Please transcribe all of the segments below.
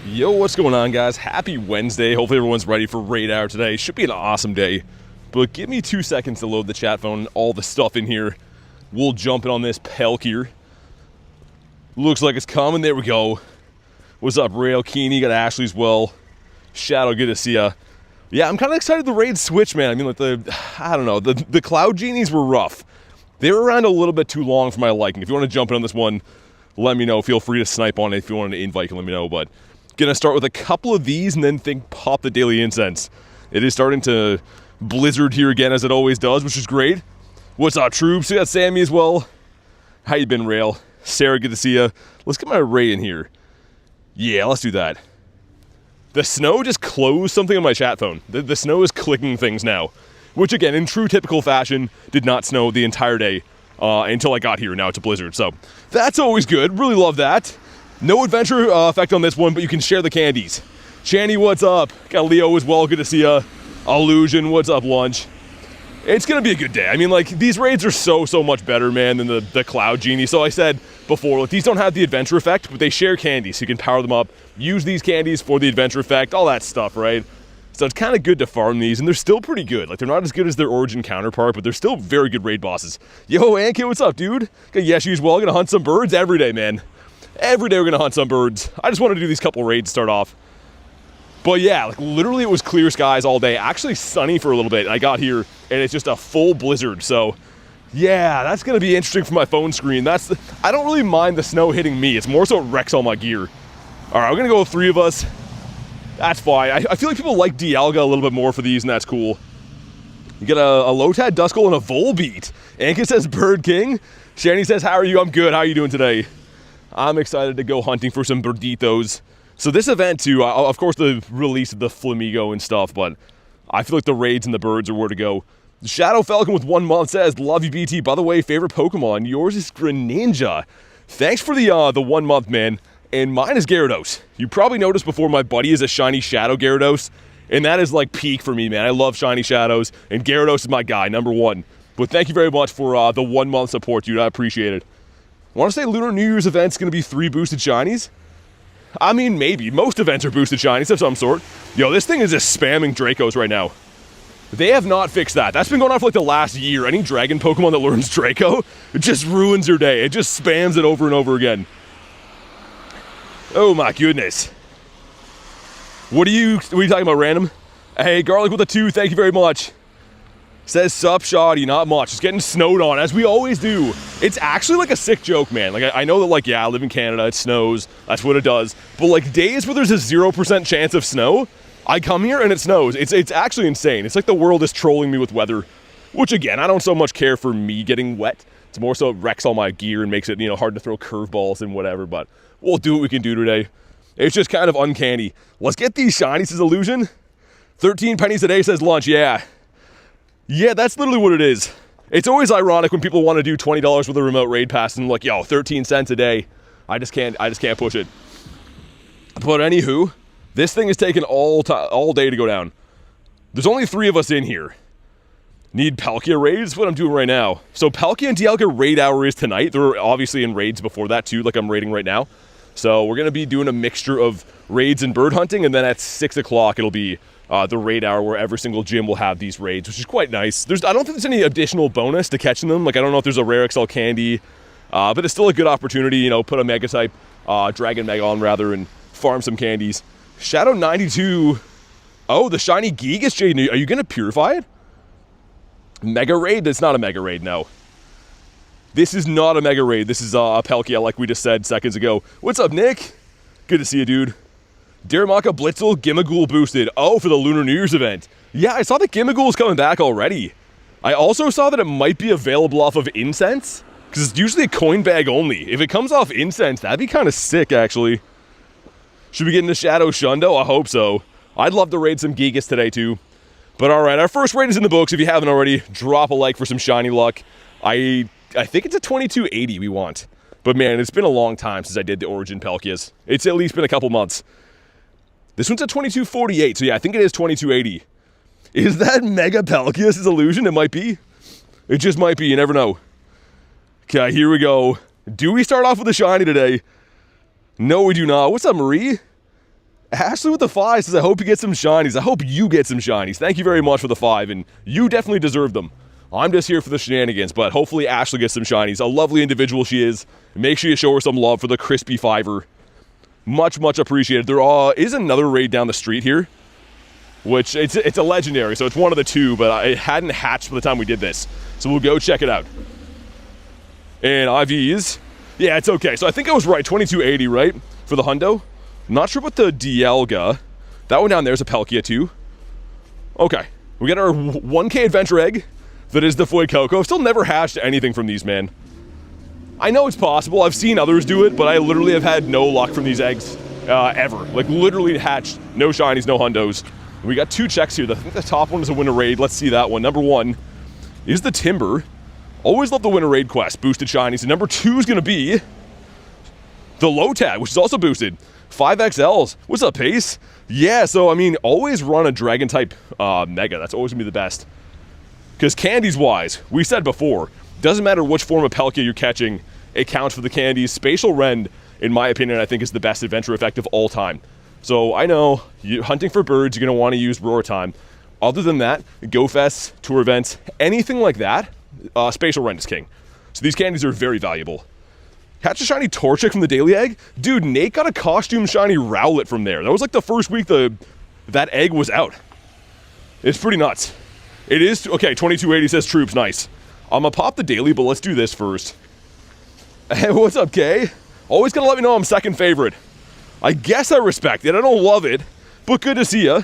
Yo, what's going on, guys? Happy Wednesday. Hopefully everyone's ready for Raid Hour today. Should be an awesome day. But give me 2 seconds to load the chat phone and all the stuff in here. We'll jump in on this Palkia. Looks like it's coming. There we go. What's up, Rail? Keeney, got Ashley as well. Shadow, good to see ya. Yeah, I'm kind of excited the raid switch, man. I mean, like I don't know, the Cloud Genies were rough. They were around a little bit too long for my liking. If you want to jump in on this one, let me know. Feel free to snipe on it. If you want an invite, you can let me know. But gonna start with a couple of these and then pop the daily incense. It is starting to blizzard here again, as it always does, which is great. What's up, troops? We got Sammy as well. How you been, Rail? Sarah, good to see ya. Let's get my raid in here. Yeah, let's do that. The snow just closed something on my chat phone. The snow is clicking things now, which again, in true typical fashion, did not snow the entire day until I got here. Now it's a blizzard, so that's always good. Really love that. No adventure effect on this one, but you can share the candies. Channy, what's up? Got Leo as well, good to see ya. Illusion, what's up, Lunch? It's gonna be a good day. I mean, like, these raids are so much better, man, than the Cloud Genie. So I said before, like, these don't have the adventure effect, but they share candies, so you can power them up, use these candies for the adventure effect, all that stuff, right? So it's kind of good to farm these, and they're still pretty good. Like, they're not as good as their Origin counterpart, but they're still very good raid bosses. Yo, Anki, what's up, dude? Got Yeshi as well, gonna hunt some birds every day, man. Every day we're gonna hunt some birds. I just wanted to do these couple raids to start off. But yeah, like literally it was clear skies all day. Actually sunny for a little bit. I got here and it's just a full blizzard. So yeah, that's gonna be interesting for my phone screen. I don't really mind the snow hitting me. It's more so it wrecks all my gear. All right, we're gonna go with 3 of us. That's fine. I feel like people like Dialga a little bit more for these, and that's cool. You get a Lotad, Duskull, and a Volbeat. Anka says Bird King. Shani says, how are you? I'm good. How are you doing today? I'm excited to go hunting for some birditos. So this event too, of course the release of the Flamigo and stuff, but I feel like the raids and the birds are where to go. Shadow Falcon with 1 month says, love you, BT. By the way, favorite Pokemon, yours is Greninja. Thanks for the 1 month, man. And mine is Gyarados. You probably noticed before, my buddy is a shiny Shadow Gyarados, and that is like peak for me, man. I love shiny Shadows, and Gyarados is my guy, #1. But thank you very much for the 1 month support, dude. I appreciate it. I want to say Lunar New Year's event's going to be 3 boosted shinies. I mean, maybe. Most events are boosted shinies of some sort. Yo, this thing is just spamming Dracos right now. They have not fixed that. That's been going on for like the last year. Any dragon Pokemon that learns Draco, it just ruins your day. It just spams it over and over again. Oh my goodness. What are you talking about, random? Hey, Garlic with a 2, thank you very much. Says sup, shoddy, not much. It's getting snowed on, as we always do. It's actually like a sick joke, man. Like, I know that, like, yeah, I live in Canada, it snows, that's what it does. But, like, days where there's a 0% chance of snow, I come here and it snows. It's actually insane. It's like the world is trolling me with weather. Which, again, I don't so much care for me getting wet. It's more so it wrecks all my gear and makes it, you know, hard to throw curveballs and whatever. But we'll do what we can do today. It's just kind of uncanny. Let's get these shinies, says Illusion. 13 pennies a day, says Lunch, yeah. Yeah, that's literally what it is. It's always ironic when people want to do $20 with a remote raid pass and like, yo, 13 cents a day. I just can't push it. But anywho, this thing is taking all day to go down. There's only 3 of us in here. Need Palkia raids? That's what I'm doing right now. So Palkia and Dialga Raid Hour is tonight. They're obviously in raids before that too, like I'm raiding right now. So we're going to be doing a mixture of raids and bird hunting, and then at 6 o'clock it'll be the raid hour where every single gym will have these raids, which is quite nice. I don't think there's any additional bonus to catching them. Like, I don't know if there's a rare XL candy, but it's still a good opportunity, you know, put a Mega type, Dragon Mega on rather, and farm some candies. Shadow 92. Oh, the shiny Gigas, Jaden. Are you going to purify it? Mega raid? That's not a Mega raid, no. This is not a Mega raid. This is a Palkia, like we just said seconds ago. What's up, Nick? Good to see you, dude. Daramaka Blitzel Gimmighoul boosted. Oh, for the Lunar New Year's event. Yeah, I saw that Gimmighoul is coming back already. I also saw that it might be available off of Incense, because it's usually a coin bag only. If it comes off Incense, that'd be kind of sick, actually. Should we get into Shadow Shundo? I hope so. I'd love to raid some Gigas today, too. But alright, our first raid is in the books. If you haven't already, drop a like for some shiny luck. I think it's a 2280 we want. But man, it's been a long time since I did the Origin Palkias. It's at least been a couple months. This one's at 2248, so yeah, I think it is 2280. Is that Mega Palkia's Illusion? It might be. It just might be, you never know. Okay, here we go. Do we start off with a shiny today? No, we do not. What's up, Marie? Ashley with the 5 says, I hope you get some shinies. I hope you get some shinies. Thank you very much for the 5, and you definitely deserve them. I'm just here for the shenanigans, but hopefully Ashley gets some shinies. A lovely individual she is. Make sure you show her some love for the crispy 5er. Much, much appreciated. There is another raid down the street here, which it's a legendary, so it's one of the two, but it hadn't hatched by the time we did this. So we'll go check it out. And IVs, yeah, it's okay. So I think I was right, 2280, right, for the hundo. Not sure about the Dialga. That one down there is a Palkia too. Okay, we got our 1K adventure egg. That is the Foy Coco. I've still never hashed anything from these, man. I know it's possible. I've seen others do it, but I literally have had no luck from these eggs ever. Like, literally hatched. No shinies, no hundos. We got 2 checks here. I think the top one is a winter raid. Let's see that one. Number 1 is the Timber. Always love the winter raid quest. Boosted shinies. And number 2 is going to be the Lotad, which is also boosted. 5XLs. What's up, Pace? Yeah, so, I mean, always run a Dragon-type Mega. That's always going to be the best. Because candies-wise, we said before, doesn't matter which form of Palkia you're catching, it counts for the candies. Spatial Rend, in my opinion, I think is the best adventure effect of all time. So I know, hunting for birds, you're going to want to use Roar Time. Other than that, Go Fests, tour events, anything like that, Spatial Rend is king. So these candies are very valuable. Catch a shiny Torchic from the Daily Egg? Dude, Nate got a costume shiny Rowlet from there. That was like the first week that egg was out. It's pretty nuts. It is, okay, 2280 says troops, nice. I'm gonna pop the daily, but let's do this first. Hey, what's up, Kay? Always gonna let me know I'm second favorite. I guess I respect it. I don't love it, but good to see ya.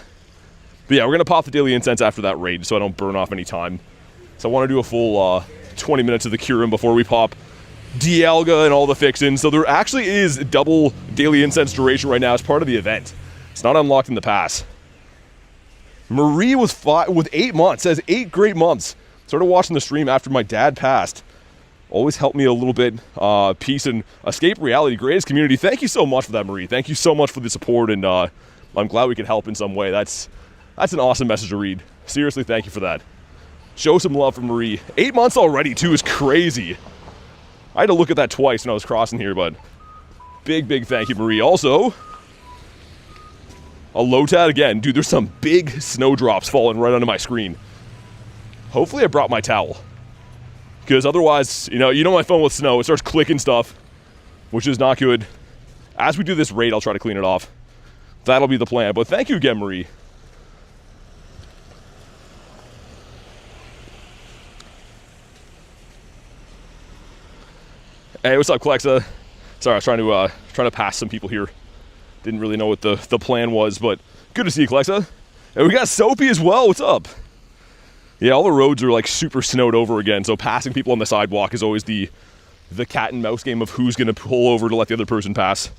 But yeah, we're gonna pop the daily incense after that raid so I don't burn off any time. So I wanna do a full 20 minutes of the Kyurem before we pop Dialga and all the fixins. So there actually is double daily incense duration right now as part of the event. It's not unlocked in the pass. Marie with 8 months, says 8 great months. Started watching the stream after my dad passed. Always helped me a little bit. Peace and escape reality. Greatest community. Thank you so much for that, Marie. Thank you so much for the support, and I'm glad we could help in some way. That's an awesome message to read. Seriously, thank you for that. Show some love for Marie. 8 months already, too, is crazy. I had to look at that twice when I was crossing here, but big, big thank you, Marie. Also, a Lotad again. Dude, there's some big snowdrops falling right onto my screen. Hopefully I brought my towel. Because otherwise, you know my phone with snow, it starts clicking stuff, which is not good. As we do this raid, I'll try to clean it off. That'll be the plan. But thank you again, Marie. Hey, what's up, Klexa? Sorry, I was trying to pass some people here. Didn't really know what the plan was, but good to see you, Klexa. And we got Soapy as well. What's up? Yeah, all the roads are like super snowed over again, so passing people on the sidewalk is always the cat and mouse game of who's going to pull over to let the other person pass.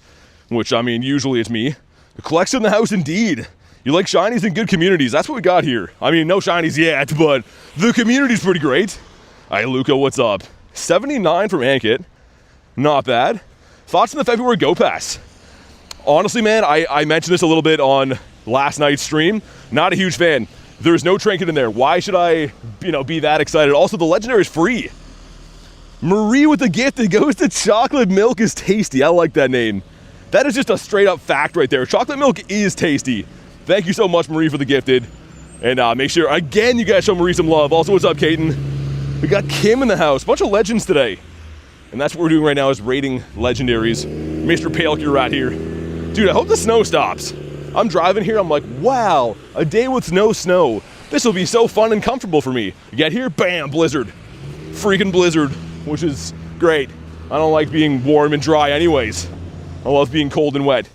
Which, I mean, usually it's me. Klexa in the house, indeed. You like shinies and good communities. That's what we got here. I mean, no shinies yet, but the community's pretty great. Hi, Luca, what's up? 79 from Ankit. Not bad. Thoughts on the February Go Pass? Honestly, man, I mentioned this a little bit on last night's stream. Not a huge fan. There's no trinket in there. Why should I, be that excited? Also, the legendary is free. Marie with the gift that goes to chocolate milk is tasty. I like that name. That is just a straight up fact right there. Chocolate milk is tasty. Thank you so much, Marie, for the gifted. And make sure, again, you guys show Marie some love. Also, what's up, Caden? We got Kim in the house. Bunch of legends today. And that's what we're doing right now is raiding legendaries. Mr. Palkia right here. Dude, I hope the snow stops. I'm driving here, I'm like, wow, a day with no snow. This will be so fun and comfortable for me. You get here, bam, blizzard. Freaking blizzard, which is great. I don't like being warm and dry anyways. I love being cold and wet.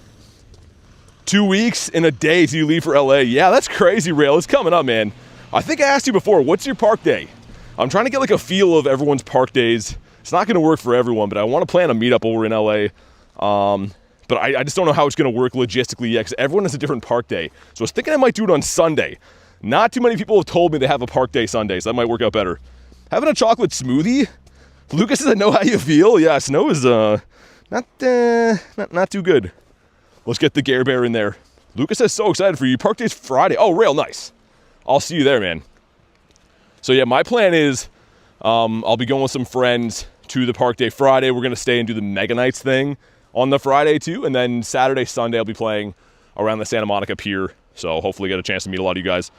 2 weeks in a day till you leave for LA. Yeah, that's crazy, Rail. It's coming up, man. I think I asked you before, what's your park day? I'm trying to get like a feel of everyone's park days. It's not going to work for everyone, but I want to plan a meetup over in LA. But I just don't know how it's going to work logistically yet because everyone has a different park day. So I was thinking I might do it on Sunday. Not too many people have told me they have a park day Sunday, so that might work out better. Having a chocolate smoothie? Lucas doesn't know how you feel. Yeah, snow is not too good. Let's get the Gare Bear in there. Lucas is so excited for you. Park day's Friday. Oh, Rail, nice. I'll see you there, man. So yeah, my plan is I'll be going with some friends to the park day Friday. We're going to stay and do the Mega Nights thing on the Friday too, and then Saturday, Sunday I'll be playing around the Santa Monica Pier. So hopefully get a chance to meet a lot of you guys.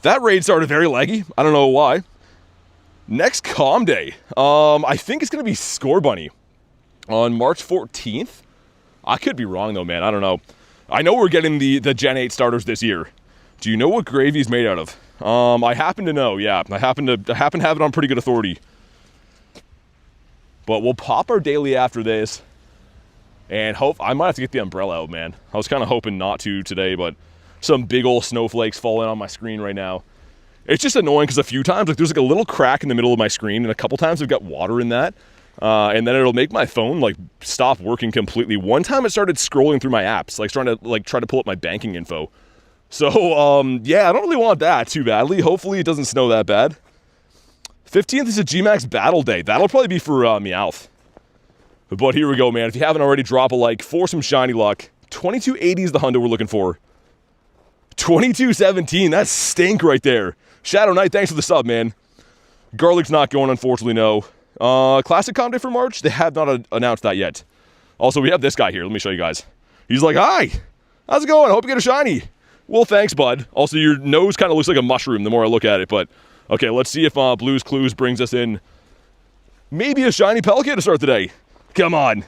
That raid started very laggy. I don't know why. Next Calm Day. I think it's going to be Score Bunny on March 14th. I could be wrong though, man. I don't know. I know we're getting the Gen 8 starters this year. Do you know what Gravy's made out of? I happen to know, yeah. I happen to have it on pretty good authority. But we'll pop our daily after this. And I might have to get the umbrella out, man. I was kind of hoping not to today, but some big old snowflakes falling on my screen right now. It's just annoying because a few times, like, there's like a little crack in the middle of my screen, and a couple times I've got water in that. And then it'll make my phone like stop working completely. One time it started scrolling through my apps, like trying to pull up my banking info. So, yeah, I don't really want that too badly. Hopefully it doesn't snow that bad. 15th is a Gmax Battle Day. That'll probably be for Meowth. But here we go, man. If you haven't already, drop a like for some shiny luck. 2280 is the hundo we're looking for. 2217, that's stink right there. Shadow Knight, thanks for the sub, man. Garlic's not going, unfortunately, no. Classic Calm Day for March? They have not announced that yet. Also, we have this guy here. Let me show you guys. He's like, hi, how's it going? I hope you get a shiny. Well, thanks, bud. Also, your nose kind of looks like a mushroom the more I look at it, but okay, let's see if Blue's Clues brings us in maybe a shiny Palkia to start the day. Come on.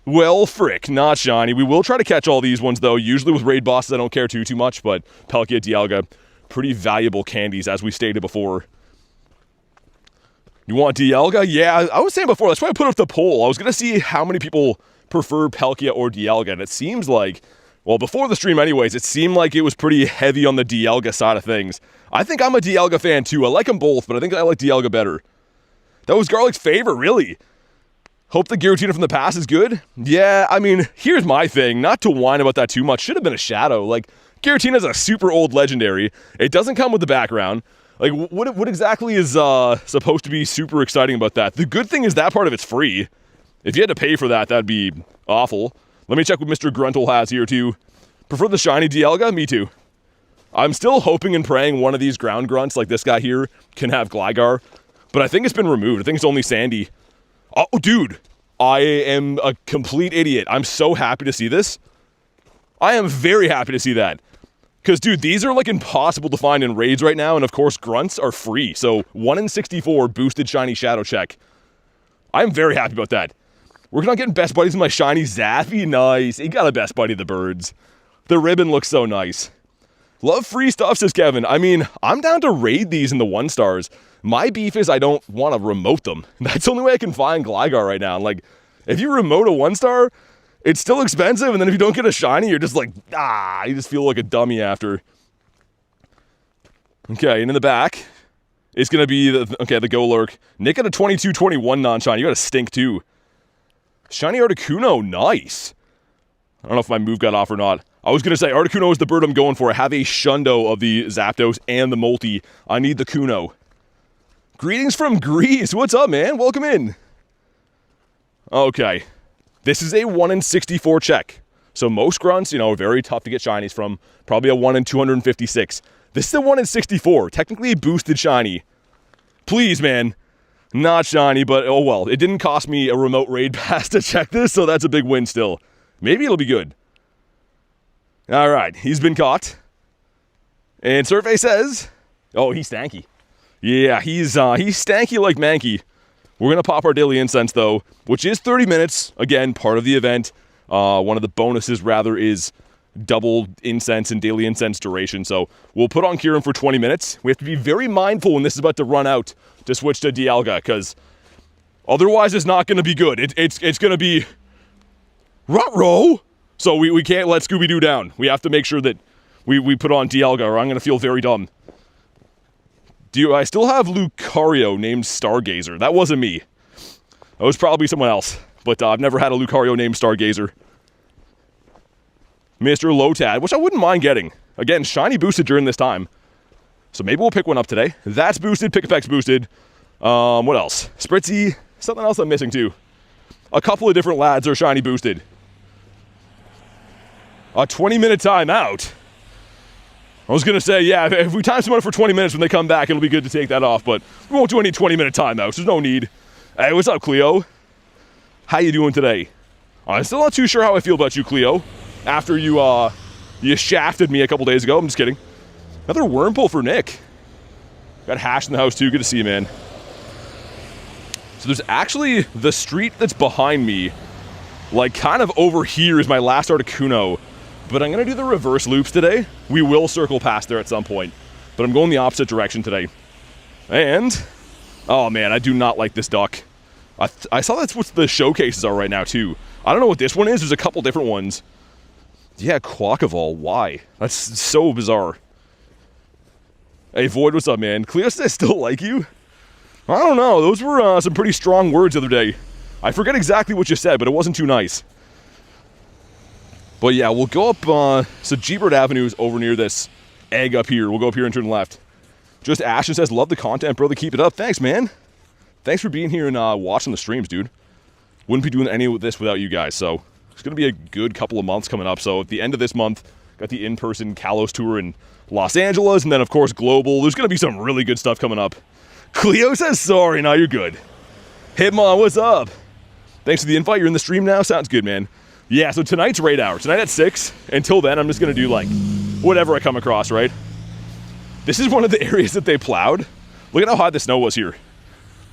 Well, frick, not shiny. We will try to catch all these ones, though. Usually with raid bosses, I don't care too much, but Palkia Dialga, pretty valuable candies, as we stated before. You want Dialga? Yeah, I was saying before, that's why I put up the poll. I was going to see how many people prefer Palkia or Dialga, and it seems like, well, before the stream anyways, it seemed like it was pretty heavy on the Dialga side of things. I think I'm a Dialga fan, too. I like them both, but I think I like Dialga better. That was Garlic's favorite, really. Hope the Giratina from the past is good. Yeah, I mean, here's my thing. Not to whine about that too much. Should have been a Shadow. Like, Giratina's a super old legendary. It doesn't come with the background. Like, what exactly is supposed to be super exciting about that? The good thing is that part of it's free. If you had to pay for that, that'd be awful. Let me check what Mr. Gruntle has here, too. Prefer the shiny Dialga? Me too. I'm still hoping and praying one of these ground grunts, like this guy here, can have Gligar. But I think it's been removed. I think it's only Sandy. Oh, dude, I am a complete idiot. I'm so happy to see this. I am very happy to see that. Because, dude, these are, like, impossible to find in raids right now, and, of course, grunts are free. So, 1 in 64 boosted shiny Shadow check. I'm very happy about that. Working on getting best buddies with my shiny Zappy. Nice. He got a best buddy of the birds. The ribbon looks so nice. Love free stuff, says Kevin. I mean, I'm down to raid these in the 1-stars. My beef is I don't want to remote them. That's the only way I can find Gligar right now. Like, if you remote a 1-star, it's still expensive, and then if you don't get a shiny, you're just like, you just feel like a dummy after. Okay, and in the back, it's going to be the Golurk. Nick got a 22-21 non-shiny. You got a stink, too. Shiny Articuno, nice. I don't know if my move got off or not. I was going to say, Articuno is the bird I'm going for. I have a Shundo of the Zapdos and the Moltres. I need the Kuno. Greetings from Greece. What's up, man? Welcome in. Okay. This is a 1 in 64 check. So most grunts, you know, are very tough to get shinies from. Probably a 1 in 256. This is a 1 in 64. Technically a boosted shiny. Please, man. Not shiny, but oh well. It didn't cost me a remote raid pass to check this, so that's a big win still. Maybe it'll be good. Alright, he's been caught. And Survey says, oh, he's stanky. Yeah, he's stanky like Mankey. We're going to pop our daily incense, though, which is 30 minutes. Again, part of the event. One of the bonuses, rather, is double incense and daily incense duration. So we'll put on Kieran for 20 minutes. We have to be very mindful when this is about to run out to switch to Dialga, because otherwise it's not going to be good. It's going to be ruh-roh. So we can't let Scooby-Doo down. We have to make sure that we put on Dialga, or I'm going to feel very dumb. I still have Lucario named Stargazer. That wasn't me. That was probably someone else. But I've never had a Lucario named Stargazer. Mr. Lotad, which I wouldn't mind getting. Again, shiny boosted during this time. So maybe we'll pick one up today. That's boosted. Pick Effect's boosted. What else? Spritzy. Something else I'm missing too. A couple of different lads are shiny boosted. A 20-minute timeout. I was going to say, yeah, if we time someone for 20 minutes when they come back, it'll be good to take that off, but we won't do any 20-minute timeouts. There's no need. Hey, what's up, Cleo? How you doing today? I'm still not too sure how I feel about you, Cleo. after you shafted me a couple days ago. I'm just kidding. Another Wurmple for Nick. Got Hash in the house too. Good to see you, man. So there's actually the street that's behind me, like kind of over here is my last Articuno. But I'm going to do the reverse loops today. We will circle past there at some point. But I'm going the opposite direction today. And, oh man, I do not like this duck. I saw that's what the showcases are right now too. I don't know what this one is. There's a couple different ones. Yeah, Quackavall. Why? That's so bizarre. Hey, Void, what's up, man? Cleo says I still like you? I don't know. Those were some pretty strong words the other day. I forget exactly what you said, but it wasn't too nice. But yeah, we'll go up, so G-Bird Avenue is over near this egg up here. We'll go up here and turn left. Just Ashton says, love the content, brother. Keep it up. Thanks, man. Thanks for being here and watching the streams, dude. Wouldn't be doing any of this without you guys, so it's going to be a good couple of months coming up. So at the end of this month, got the in-person Kalos tour in Los Angeles, and then, of course, global. There's going to be some really good stuff coming up. Cleo says, sorry, no, you're good. Hitmon, what's up? Thanks for the invite. You're in the stream now? Sounds good, man. Yeah, so tonight's raid hour. Tonight at 6. Until then, I'm just going to do, like, whatever I come across, right? This is one of the areas that they plowed. Look at how high the snow was here.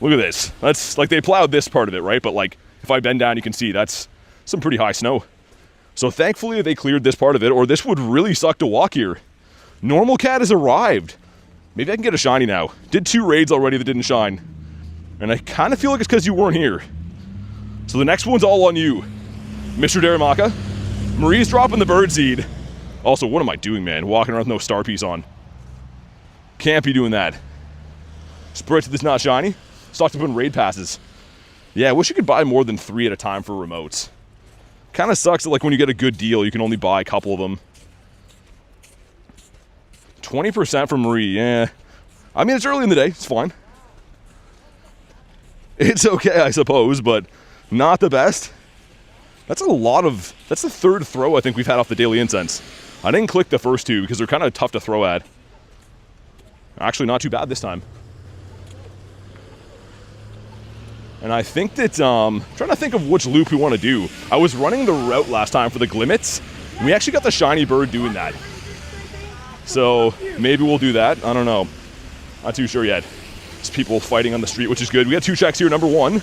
Look at this. That's, like, they plowed this part of it, right? But, like, if I bend down, you can see that's some pretty high snow. So thankfully, they cleared this part of it, or this would really suck to walk here. Normal Cat has arrived. Maybe I can get a shiny now. Did 2 raids already that didn't shine. And I kind of feel like it's because you weren't here. So the next one's all on you, Mr. Daramaka. Marie's dropping the bird seed. Also, what am I doing, man? Walking around with no star piece on. Can't be doing that. Spritz that's not shiny. Stocked up on raid passes. Yeah, I wish you could buy more than 3 at a time for remotes. Kind of sucks that, like, when you get a good deal, you can only buy a couple of them. 20% for Marie, yeah. I mean, it's early in the day. It's fine. It's okay, I suppose, but not the best. That's a lot of... That's the 3rd throw I think we've had off the Daily Incense. I didn't click the first 2 because they're kind of tough to throw at. Actually, not too bad this time. And I think that, trying to think of which loop we want to do. I was running the route last time for the Glimmets. And we actually got the shiny bird doing that. So maybe we'll do that. I don't know. Not too sure yet. There's people fighting on the street, which is good. We got 2 checks here. Number 1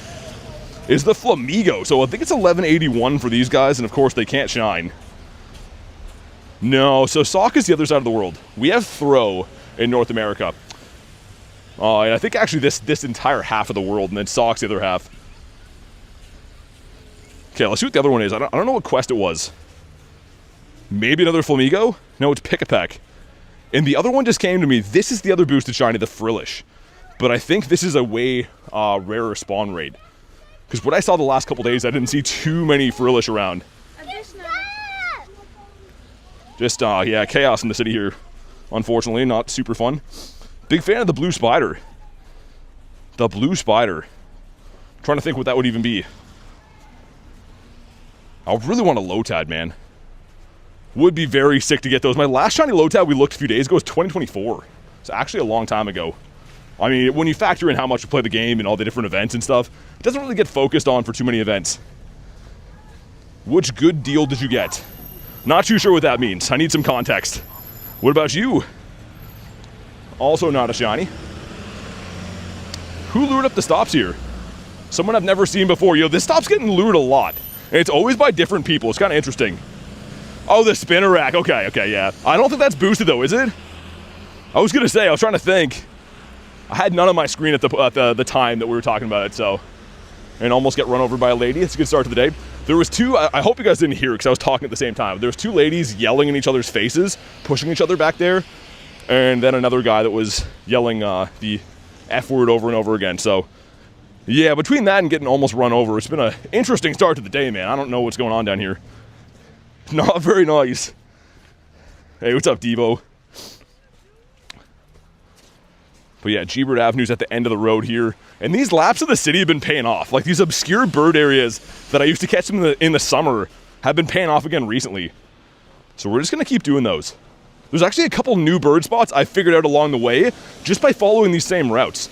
is the Flamigo. So I think it's 1181 for these guys. And of course, they can't shine. No, so Sock is the other side of the world. We have Throw in North America. And I think actually this entire half of the world, and then Sock's the other half. Okay, let's see what the other one is. I don't know what quest it was. Maybe another Flamigo? No, it's Pick-a-Peck. And the other one just came to me. This is the other boosted shiny, the Frillish. But I think this is a way rarer spawn rate. Because what I saw the last couple days, I didn't see too many Frillish around. Just, yeah, chaos in the city here. Unfortunately, not super fun. Big fan of the blue spider. The blue spider. Trying to think what that would even be. I really want a Lotad, man. Would be very sick to get those. My last shiny Lotad we looked a few days ago was 2024. It's actually a long time ago. I mean, when you factor in how much we play the game and all the different events and stuff, it doesn't really get focused on for too many events. Which good deal did you get? Not too sure what that means. I need some context. What about you? Also not a shiny. Who lured up the stops here? Someone I've never seen before. Yo, this stop's getting lured a lot. And it's always by different people. It's kind of interesting. Oh, the spinner rack. Okay, yeah. I don't think that's boosted though, is it? I was gonna say, I was trying to think. I had none on my screen at the time that we were talking about it, so. And almost get run over by a lady. It's a good start to the day. There was 2, I hope you guys didn't hear because I was talking at the same time. There was 2 ladies yelling in each other's faces, pushing each other back there. And then another guy that was yelling the F word over and over again. So, yeah, between that and getting almost run over, it's been an interesting start to the day, man. I don't know what's going on down here. Not very nice. Hey, what's up, Devo? But yeah, G-Bird Avenue's at the end of the road here. And these laps of the city have been paying off. Like, these obscure bird areas that I used to catch them in the summer have been paying off again recently. So we're just going to keep doing those. There's actually a couple new bird spots I figured out along the way just by following these same routes.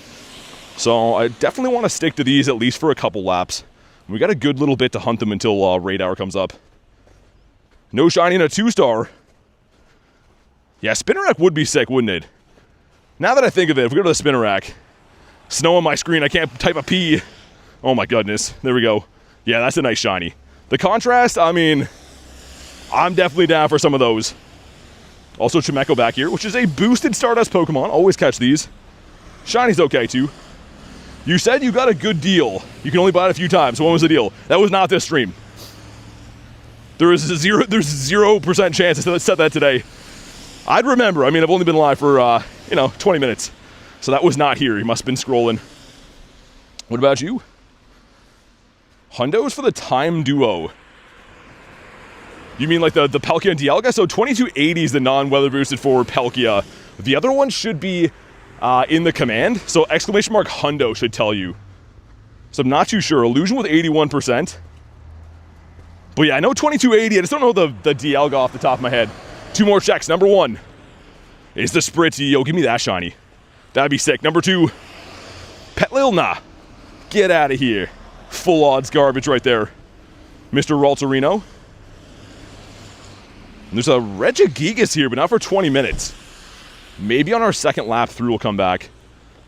So I definitely want to stick to these at least for a couple laps. We got a good little bit to hunt them until raid hour comes up. No shiny and a 2-star. Yeah, spinner rack would be sick, wouldn't it? Now that I think of it, if we go to the spinner rack, snow on my screen, I can't type a P. Oh my goodness. There we go. Yeah, that's a nice shiny. The contrast, I mean, I'm definitely down for some of those. Also, Chimecho back here, which is a boosted Stardust Pokemon. Always catch these. Shiny's okay, too. You said you got a good deal. You can only buy it a few times. So when was the deal? That was not this stream. There's 0% chance I said that today. I'd remember. I mean, I've only been live for, 20 minutes. So that was not here. You must have been scrolling. What about you? Hundos for the Time Duo. You mean like the Palkia and Dialga? So 2280 is the non-weather boosted for Palkia. The other one should be in the command. So exclamation mark Hundo should tell you. So I'm not too sure. Illusion with 81%. But yeah, I know 2280. I just don't know the Dialga off the top of my head. 2 more checks. Number 1 is the Spritzy. Yo, give me that shiny. That'd be sick. Number 2, Petlilna. Get out of here. Full odds garbage right there. Mr. Ralterino. And there's a Regigigas here, but not for 20 minutes. Maybe on our second lap through we'll come back.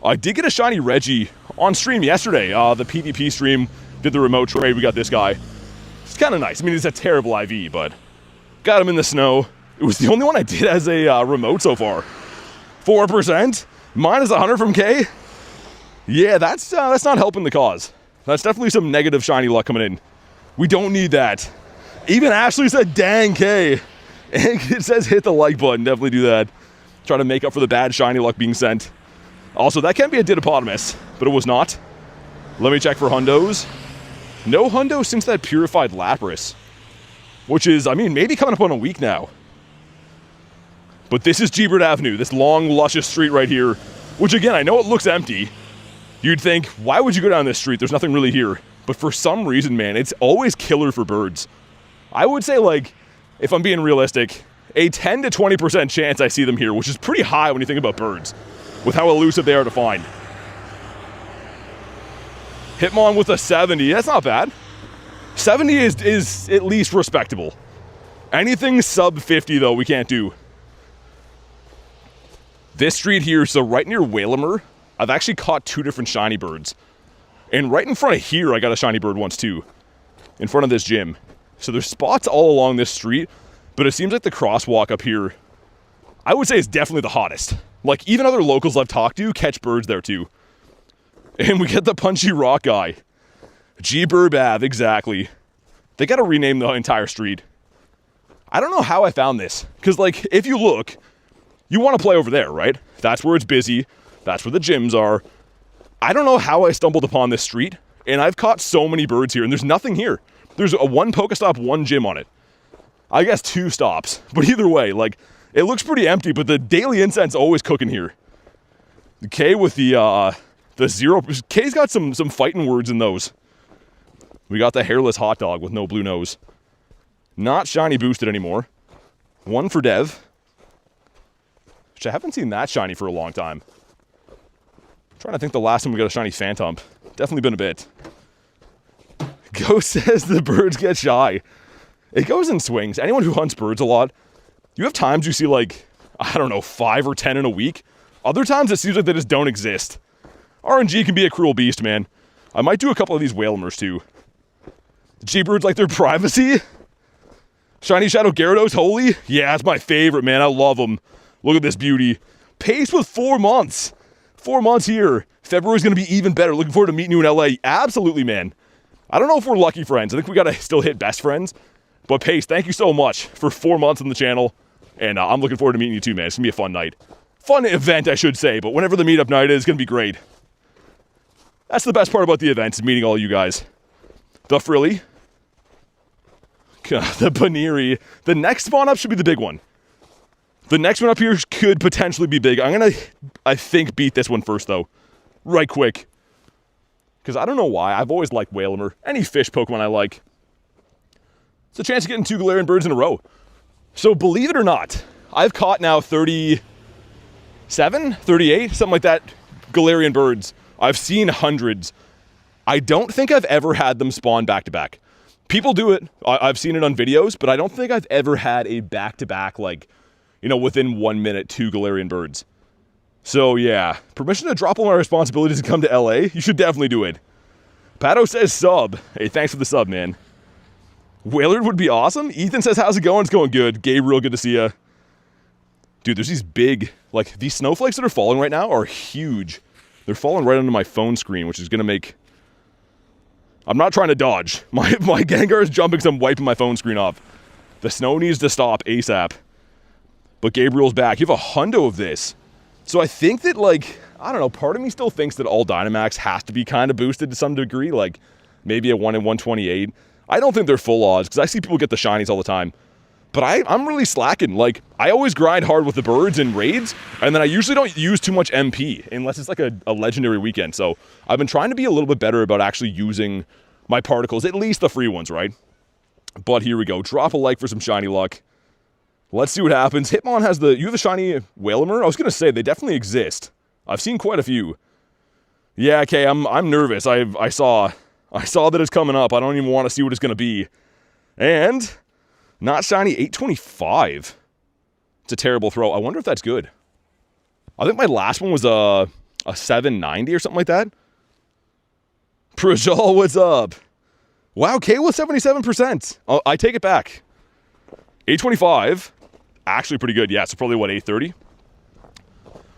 I did get a shiny Reggie on stream yesterday. The PvP stream, did the remote trade. We got this guy. It's kind of nice. I mean, it's a terrible IV, but got him in the snow. It was the only one I did as a remote so far. 4%. Minus 100 from K. Yeah, that's not helping the cause. That's definitely some negative shiny luck coming in. We don't need that. Even Ashley said, dang K. And it says hit the like button. Definitely do that. Try to make up for the bad shiny luck being sent. Also, that can be a Didopotamus, but it was not. Let me check for Hundos. No Hundo since that Purified Lapras. Which is, I mean, maybe coming up on a week now. But this is G-Bird Avenue, this long, luscious street right here. Which, again, I know it looks empty. You'd think, why would you go down this street? There's nothing really here. But for some reason, man, it's always killer for birds. I would say, like, if I'm being realistic, a 10 to 20% chance I see them here, which is pretty high when you think about birds, with how elusive they are to find. Hitmon with a 70, that's not bad. 70 is at least respectable. Anything sub 50, though, we can't do. This street here, so right near Waylamer, I've actually caught 2 different shiny birds. And right in front of here, I got a shiny bird once too. In front of this gym. So there's spots all along this street, but it seems like the crosswalk up here, I would say is definitely the hottest. Like, even other locals I've talked to catch birds there too. And we get the Punchy Rock guy. G-Bird Ave, exactly. They gotta rename the entire street. I don't know how I found this. Because, like, if you look, you want to play over there, right? That's where it's busy. That's where the gyms are. I don't know how I stumbled upon this street, and I've caught so many birds here, and there's nothing here. There's a 1 Pokestop, 1 gym on it. I guess 2 stops, but either way, like, it looks pretty empty, but the daily incense always cooking here. The K with the 0, K's got some fighting words in those. We got the hairless hot dog with no blue nose. Not shiny boosted anymore. 1 for Dev. Which I haven't seen that shiny for a long time. Trying to think the last time we got a shiny Phantom. Definitely been a bit. Ghost says the birds get shy. It goes in swings. Anyone who hunts birds a lot, you have times you see like, I don't know, 5 or 10 in a week. Other times it seems like they just don't exist. RNG can be a cruel beast, man. I might do a couple of these Whalemers too. G-Birds like their privacy. Shiny Shadow Gyarados, holy. Yeah, that's my favorite, man. I love them. Look at this beauty. Pace with 4 months. 4 months here. February's going to be even better. Looking forward to meeting you in LA. Absolutely, man. I don't know if we're lucky friends. I think we got to still hit best friends. But Pace, thank you so much for 4 months on the channel. And I'm looking forward to meeting you too, man. It's going to be a fun night. Fun event, I should say. But whenever the meetup night is, it's going to be great. That's the best part about the event, is meeting all you guys. The Frilly. The Baneri. The next spawn up should be the big one. The next one up here could potentially be big. I'm going to, I think, beat this one first, though. Right quick. Because I don't know why. I've always liked Waylamer. Any fish Pokemon I like. It's a chance of getting 2 Galarian birds in a row. So believe it or not, I've caught now 37, 38, something like that, Galarian birds. I've seen hundreds. I don't think I've ever had them spawn back-to-back. People do it. I've seen it on videos, but I don't think I've ever had a back-to-back, like, you know, within 1 minute, 2 Galarian birds. So, yeah. Permission to drop all my responsibilities and come to LA? You should definitely do it. Pato says sub. Hey, thanks for the sub, man. Wailord would be awesome. Ethan says, how's it going? It's going good. Gabriel, good to see ya. Dude, there's these big, like, these snowflakes that are falling right now are huge. They're falling right onto my phone screen, which is going to make... I'm not trying to dodge. My Gengar is jumping, so I'm wiping my phone screen off. The snow needs to stop ASAP. But Gabriel's back. You have a hundo of this. So I think that, like, I don't know, part of me still thinks that all Dynamax has to be kind of boosted to some degree, like maybe a 1 in 128. I don't think they're full odds, because I see people get the shinies all the time. But I'm really slacking. Like, I always grind hard with the birds and raids, and then I usually don't use too much MP, unless it's like a legendary weekend. So I've been trying to be a little bit better about actually using my particles, at least the free ones, right? But here we go. Drop a like for some shiny luck. Let's see what happens. Hitmon has the... You have a shiny Wailmer? I was going to say, they definitely exist. I've seen quite a few. Yeah, okay, I'm nervous. I saw that it's coming up. I don't even want to see what it's going to be. And... not shiny, 825. It's a terrible throw. I wonder if that's good. I think my last one was a 790 or something like that. Prajal, what's up? Wow, Kayla, 77%. I take it back. 825. Actually pretty good. Yeah, so probably, what, 830?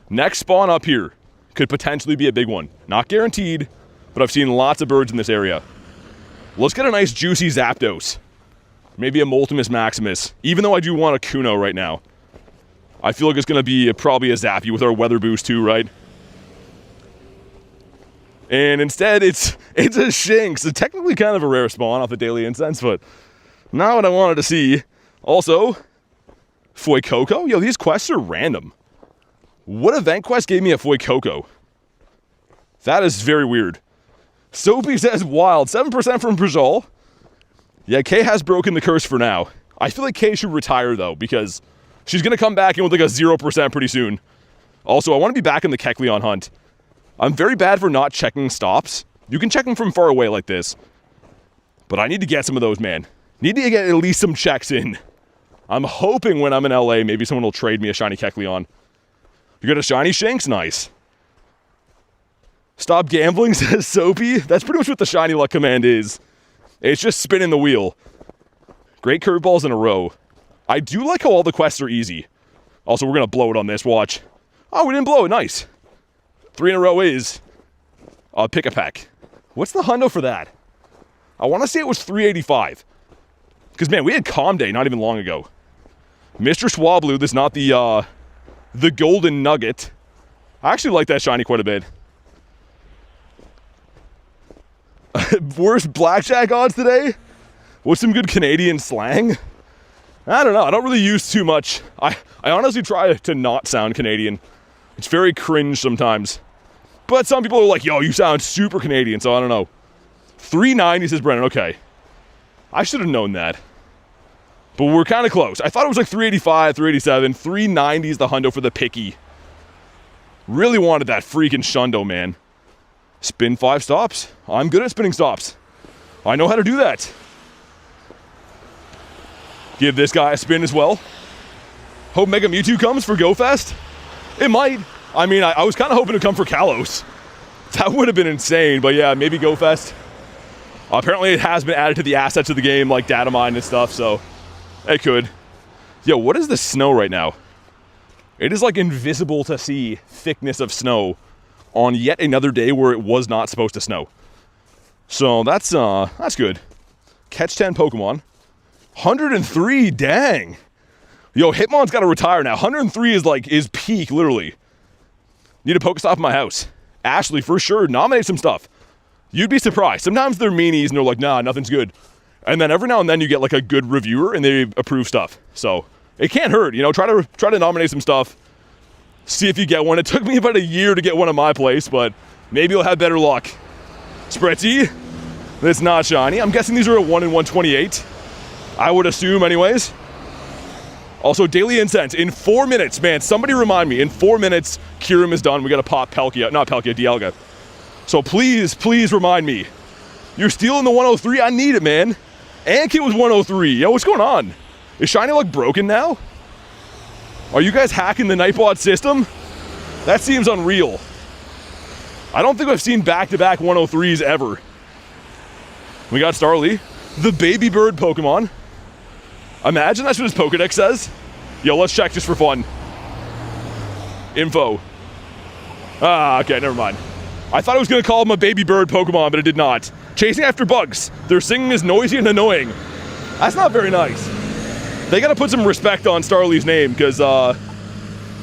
Next spawn up here could potentially be a big one. Not guaranteed, but I've seen lots of birds in this area. Let's get a nice juicy Zapdos. Maybe a Moltres Maximus. Even though I do want a Kuno right now. I feel like it's going to be probably a Zappy with our weather boost too, right? And instead, it's a Shinx. It's technically kind of a rare spawn off the Daily Incense, but not what I wanted to see. Also, Fuecoco? Yo, these quests are random. What event quest gave me a Fuecoco? That is very weird. Soapy says wild. 7% from Prajal. Yeah, Kay has broken the curse for now. I feel like Kay should retire, though, because she's going to come back in with like a 0% pretty soon. Also, I want to be back in the Kecleon hunt. I'm very bad for not checking stops. You can check them from far away like this. But I need to get some of those, man. Need to get at least some checks in. I'm hoping when I'm in LA, maybe someone will trade me a shiny Kecleon. You got a shiny Shinx? Nice. Stop gambling, says Soapy. That's pretty much what the shiny luck command is. It's just spinning the wheel. Great curveballs in a row. I do like how all the quests are easy. Also, we're going to blow it on this. Watch. Oh, we didn't blow it. Nice. 3 in a row is Pick-a-Peck. What's the hundo for that? I want to say it was 385. Because, man, we had Calm Day not even long ago. Mr. Swablu, this is not the Golden Nugget. I actually like that shiny quite a bit. Worst blackjack odds today? What's some good Canadian slang? I don't know. I don't really use too much. I honestly try to not sound Canadian. It's very cringe sometimes. But some people are like, yo, you sound super Canadian, so I don't know. 390, says Brennan. Okay. I should have known that. But we're kind of close. I thought it was like 385, 387. 390 is the hundo for the picky. Really wanted that freaking shundo, man. Spin 5 stops. I'm good at spinning stops. I know how to do that. Give this guy a spin as well. Hope Mega Mewtwo comes for GoFest. It might. I mean, I was kind of hoping to come for Kalos. That would have been insane, but yeah, maybe GoFest. Apparently it has been added to the assets of the game, like data mine and stuff, so it could. Yo, what is the snow right now? It is like invisible to see thickness of snow on yet another day where it was not supposed to snow. So that's good. Catch 10 Pokemon. 103, dang. Yo, Hitmon's got to retire now. 103 is peak, literally. Need a Pokestop in my house. Ashley, for sure, nominate some stuff. You'd be surprised. Sometimes they're meanies and they're like, nah, nothing's good. And then every now and then you get like a good reviewer and they approve stuff. So it can't hurt, you know, try to nominate some stuff. See if you get one. It took me about a year to get one at my place, but maybe you'll have better luck. Spretzy, that's not shiny. I'm guessing these are a 1 in 128. I would assume anyways. Also, Daily Incense in 4 minutes, man. Somebody remind me. In 4 minutes, Kyurem is done. We got to pop Palkia. Not Palkia, Dialga. So please, please remind me. You're stealing the 103. I need it, man. And Kit was 103. Yo, what's going on? Is Shiny Luck broken now? Are you guys hacking the Nightbot system? That seems unreal. I don't think I've seen back-to-back 103s ever. We got Starly, the baby bird Pokemon. Imagine that's what his Pokedex says. Yo, let's check just for fun. Info. Ah, okay, never mind. I thought I was gonna call him a baby bird Pokemon, but it did not. Chasing after bugs. Their singing is noisy and annoying. That's not very nice. They gotta put some respect on Starly's name, because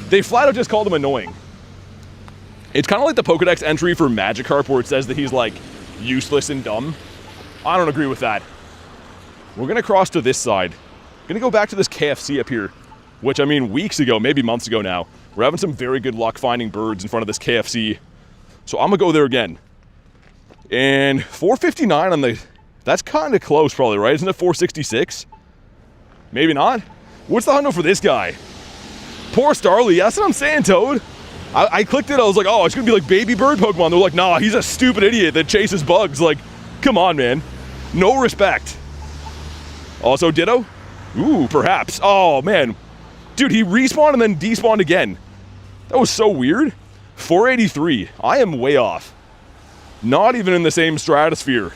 they flat out just called him annoying. It's kind of like the Pokedex entry for Magikarp where it says that he's like useless and dumb. I don't agree with that. We're gonna cross to this side. Gonna go back to this KFC up here, which I mean weeks ago, maybe months ago now. We're having some very good luck finding birds in front of this KFC. So I'm gonna go there again. And 459 on the, that's kind of close probably, right? Isn't it 466? Maybe not. What's the hundo for this guy? Poor Starly, that's what I'm saying, Toad. I clicked it, I was like, oh, it's gonna be like baby bird Pokemon. They're like, nah, he's a stupid idiot that chases bugs. Like, come on, man. No respect. Also Ditto? Ooh, perhaps. Oh, man. Dude, he respawned and then despawned again. That was so weird. 483. I am way off. Not even in the same stratosphere.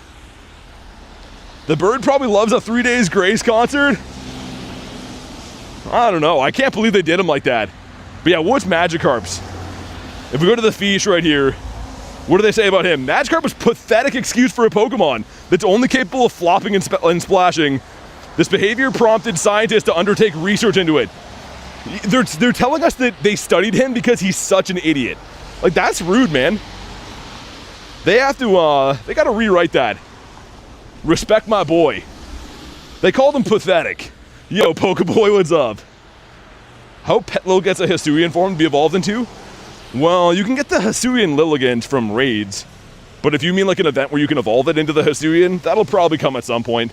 The bird probably loves a 3 Days Grace concert. I don't know. I can't believe they did him like that. But yeah, what's Magikarp's? If we go to the fiche right here, what do they say about him? Magikarp is a pathetic excuse for a Pokemon that's only capable of flopping and splashing. This behavior prompted scientists to undertake research into it. They're telling us that they studied him because he's such an idiot. Like, that's rude, man. They have to, they gotta rewrite that. Respect my boy. They called him pathetic. Yo, Pokeboy, what's up? How Petlil gets a Hisuian form to be evolved into? Well, you can get the Hisuian Lilligant from raids. But if you mean like an event where you can evolve it into the Hisuian, that'll probably come at some point.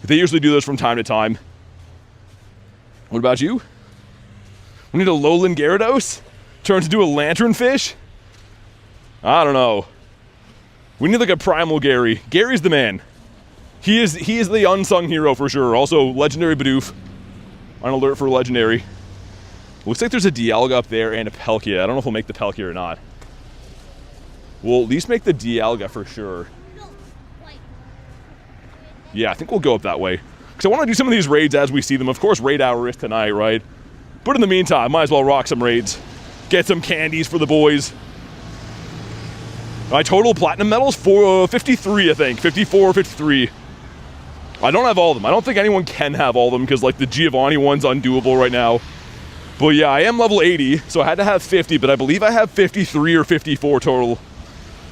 They usually do those from time to time. What about you? We need a Lowland Gyarados? Turns into a Lanternfish? I don't know. We need like a Primal Gary. Gary's the man. He is the unsung hero for sure. Also, Legendary Bidoof. On alert for Legendary. Looks like there's a Dialga up there and a Palkia. I don't know if we'll make the Palkia or not. We'll at least make the Dialga for sure. Yeah, I think we'll go up that way. Because I want to do some of these raids as we see them. Of course, Raid Hour is tonight, right? But in the meantime, might as well rock some raids. Get some candies for the boys. My total platinum medals, 53, I think. 54, 53. I don't have all of them. I don't think anyone can have all of them because, like, the Giovanni one's undoable right now. But yeah, I am level 80, so I had to have 50, but I believe I have 53 or 54 total.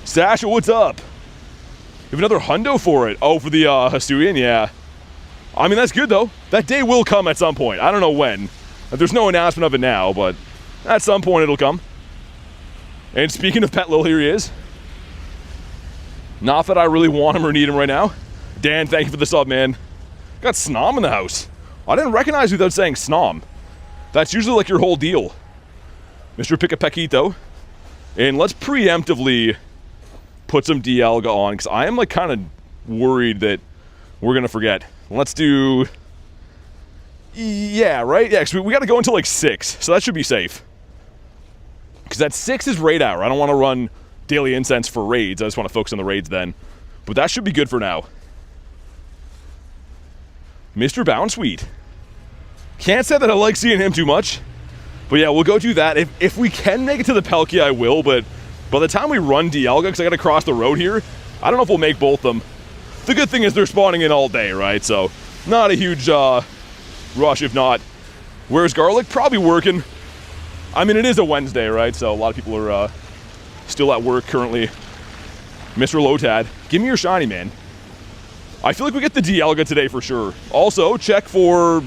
Sasha, what's up? You have another hundo for it. Oh, for the Hisuian? Yeah. I mean, that's good, though. That day will come at some point. I don't know when. There's no announcement of it now, but at some point it'll come. And speaking of Petlil, here he is. Not that I really want him or need him right now. Dan, thank you for the sub, man. Got Snom in the house. I didn't recognize you without saying Snom. That's usually like your whole deal. Mr. Picapequito. And let's preemptively put some Dialga on, because I am like kind of worried that we're going to forget. Let's do... Yeah, right? Yeah, because we got to go until like 6, so that should be safe. Because at 6 is Raid Hour. I don't want to run Daily Incense for raids. I just want to focus on the raids then. But that should be good for now. Mr. Bounsweet. Can't say that I like seeing him too much. But yeah, we'll go do that. If we can make it to the Palkia, I will. But by the time we run Dialga, because I got to cross the road here, I don't know if we'll make both them. The good thing is they're spawning in all day, right? So not a huge rush if not. Where's Garlic? Probably working. I mean, it is a Wednesday, right? So a lot of people are still at work currently. Mr. Lotad, give me your shiny, man. I feel like we get the Dialga today for sure. Also, check for...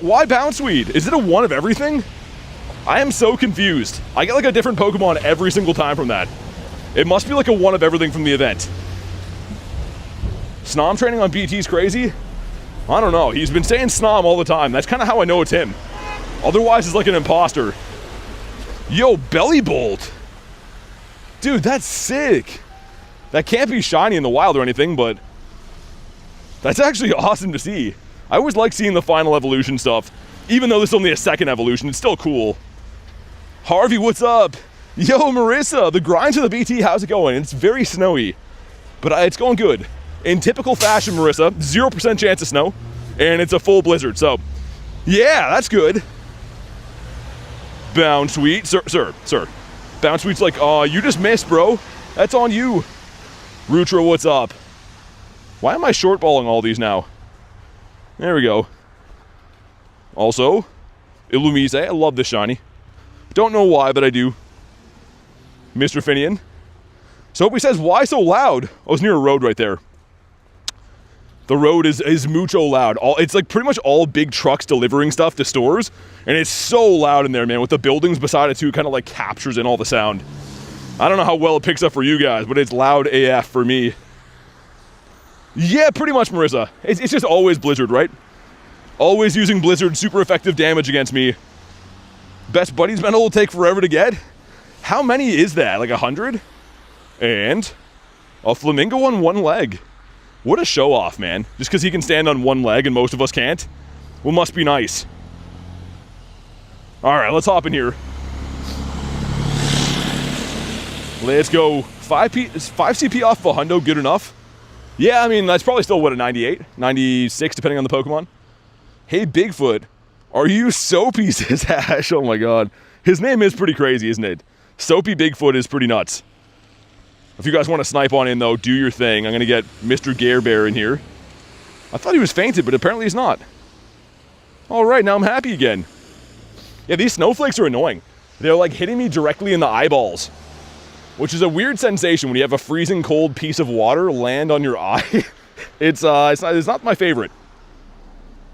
Why Bounsweed? Is it a one of everything? I am so confused. I get like a different Pokemon every single time from that. It must be like a one of everything from the event. Snom training on BT is crazy? I don't know. He's been saying Snom all the time. That's kind of how I know it's him. Otherwise, it's like an imposter. Yo, Belly Bolt. Dude, that's sick. That can't be shiny in the wild or anything, but That's actually awesome to see. I always like seeing the final evolution stuff. Even though this is only a second evolution, it's still cool. Harvey, what's up? Yo, Marissa, the Grindz to the BT, how's it going? It's very snowy, but it's going good. In typical fashion, Marissa, 0% chance of snow, and it's a full blizzard, so yeah, that's good. Bound Sweet, sir. Bound Sweet's like, you just missed, bro. That's on you. Rutro, what's up? Why am I short-balling all these now? There we go. Also, Illumise, I love this shiny. Don't know why, but I do. Mr. Finian. Soapy says, why so loud? I was near a road right there. The road is mucho loud. It's like pretty much all big trucks delivering stuff to stores, and it's so loud in there, man. With the buildings beside it too, kind of like captures in all the sound. I don't know how well it picks up for you guys, but it's loud AF for me. Yeah, pretty much, Marissa. It's just always Blizzard, right? Always using Blizzard, super effective damage against me. Best Buddies medal will take forever to get. How many is that? Like 100? And a Flamingo on one leg. What a show off, man. Just because he can stand on one leg and most of us can't. Well, must be nice. All right, let's hop in here. Let's go. 5 CP off of a hundo, good enough? Yeah, I mean, that's probably still, what, a 98? 96, depending on the Pokemon. Hey, Bigfoot, are you Soapy, says Ash? Oh my god. His name is pretty crazy, isn't it? Soapy Bigfoot is pretty nuts. If you guys want to snipe on in, though, do your thing. I'm going to get Mr. Gare Bear in here. I thought he was fainted, but apparently he's not. Alright, now I'm happy again. Yeah, these snowflakes are annoying. They're like hitting me directly in the eyeballs. Which is a weird sensation when you have a freezing cold piece of water land on your eye. It's not my favorite.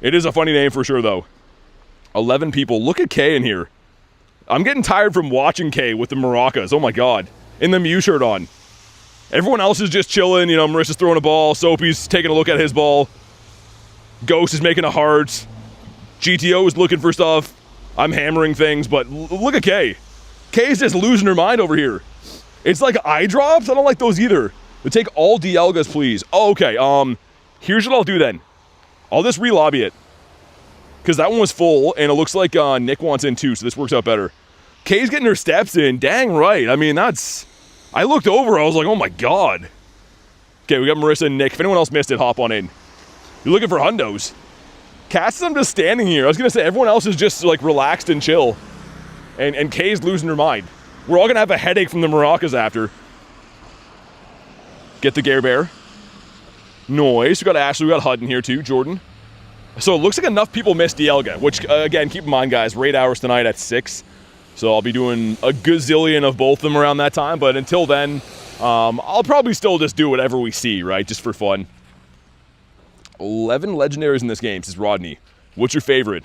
It is a funny name for sure, though. 11 people. Look at Kay in here. I'm getting tired from watching Kay with the maracas. Oh my god. In the Mew shirt on. Everyone else is just chilling. You know, Marissa's throwing a ball. Soapy's taking a look at his ball. Ghost is making a heart. GTO is looking for stuff. I'm hammering things, but look at Kay. Kay's just losing her mind over here. It's like eye drops. I don't like those either. But take all Dialgas, please. Oh, okay. Here's what I'll do then. I'll just re-lobby it. Because that one was full, and it looks like Nick wants in too, so this works out better. Kay's getting her steps in. Dang right. I mean, that's... I looked over, I was like, oh my god. Okay, we got Marissa and Nick. If anyone else missed it, hop on in. You're looking for hundos. Cass, I'm just standing here. I was going to say, everyone else is just like relaxed and chill. And Kay's losing her mind. We're all going to have a headache from the maracas after. Get the Gare Bear. Noise. We got Ashley, we got Hud in here too, Jordan. So it looks like enough people missed Dialga, which, again, keep in mind, guys, raid hours tonight at 6. So I'll be doing a gazillion of both of them around that time, but until then, I'll probably still just do whatever we see, right? Just for fun. 11 legendaries in this game, says Rodney. What's your favorite?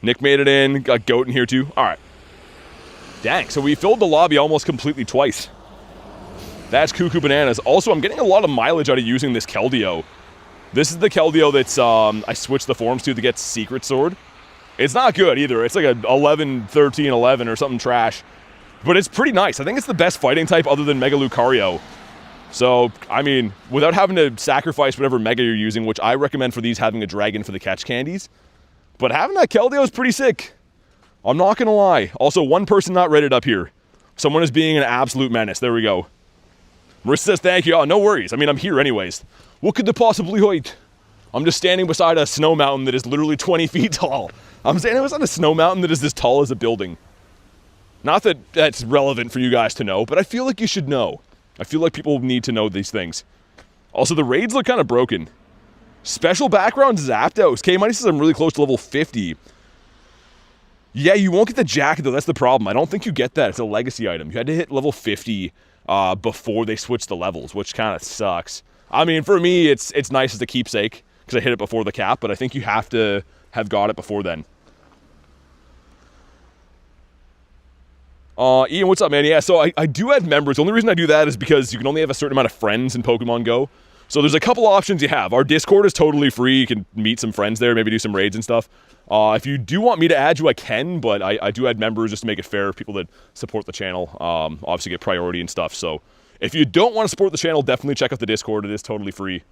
Nick made it in, got Goat in here too. All right. Dang, so we filled the lobby almost completely twice. That's cuckoo bananas. Also, I'm getting a lot of mileage out of using this Keldeo. This is the Keldeo that's, I switched the forms to get Secret Sword. It's not good either. It's like a 11, 13, 11 or something trash. But it's pretty nice. I think it's the best fighting type other than Mega Lucario. So, I mean, without having to sacrifice whatever Mega you're using, which I recommend for these having a dragon for the catch candies. But having that Keldeo is pretty sick. I'm not going to lie. Also, one person not rated up here. Someone is being an absolute menace. There we go. Marissa says thank you. Oh, no worries. I mean, I'm here anyways. What could they possibly hide? I'm just standing beside a snow mountain that is literally 20 feet tall. I'm standing beside a snow mountain that is as tall as a building. Not that that's relevant for you guys to know, but I feel like you should know. I feel like people need to know these things. Also, the raids look kind of broken. Special background Zapdos. K-Money says I'm really close to level 50. Yeah, you won't get the jacket, though. That's the problem. I don't think you get that. It's a legacy item. You had to hit level 50 before they switched the levels, which kind of sucks. I mean, for me, it's nice as a keepsake, because I hit it before the cap, but I think you have to have got it before then. Ian, what's up, man? Yeah, so I do add members. The only reason I do that is because you can only have a certain amount of friends in Pokemon Go. So there's a couple options you have. Our Discord is totally free. You can meet some friends there, maybe do some raids and stuff. If you do want me to add you, I can, but I do add members just to make it fair. People that support the channel obviously get priority and stuff. So if you don't want to support the channel, definitely check out the Discord. It is totally free.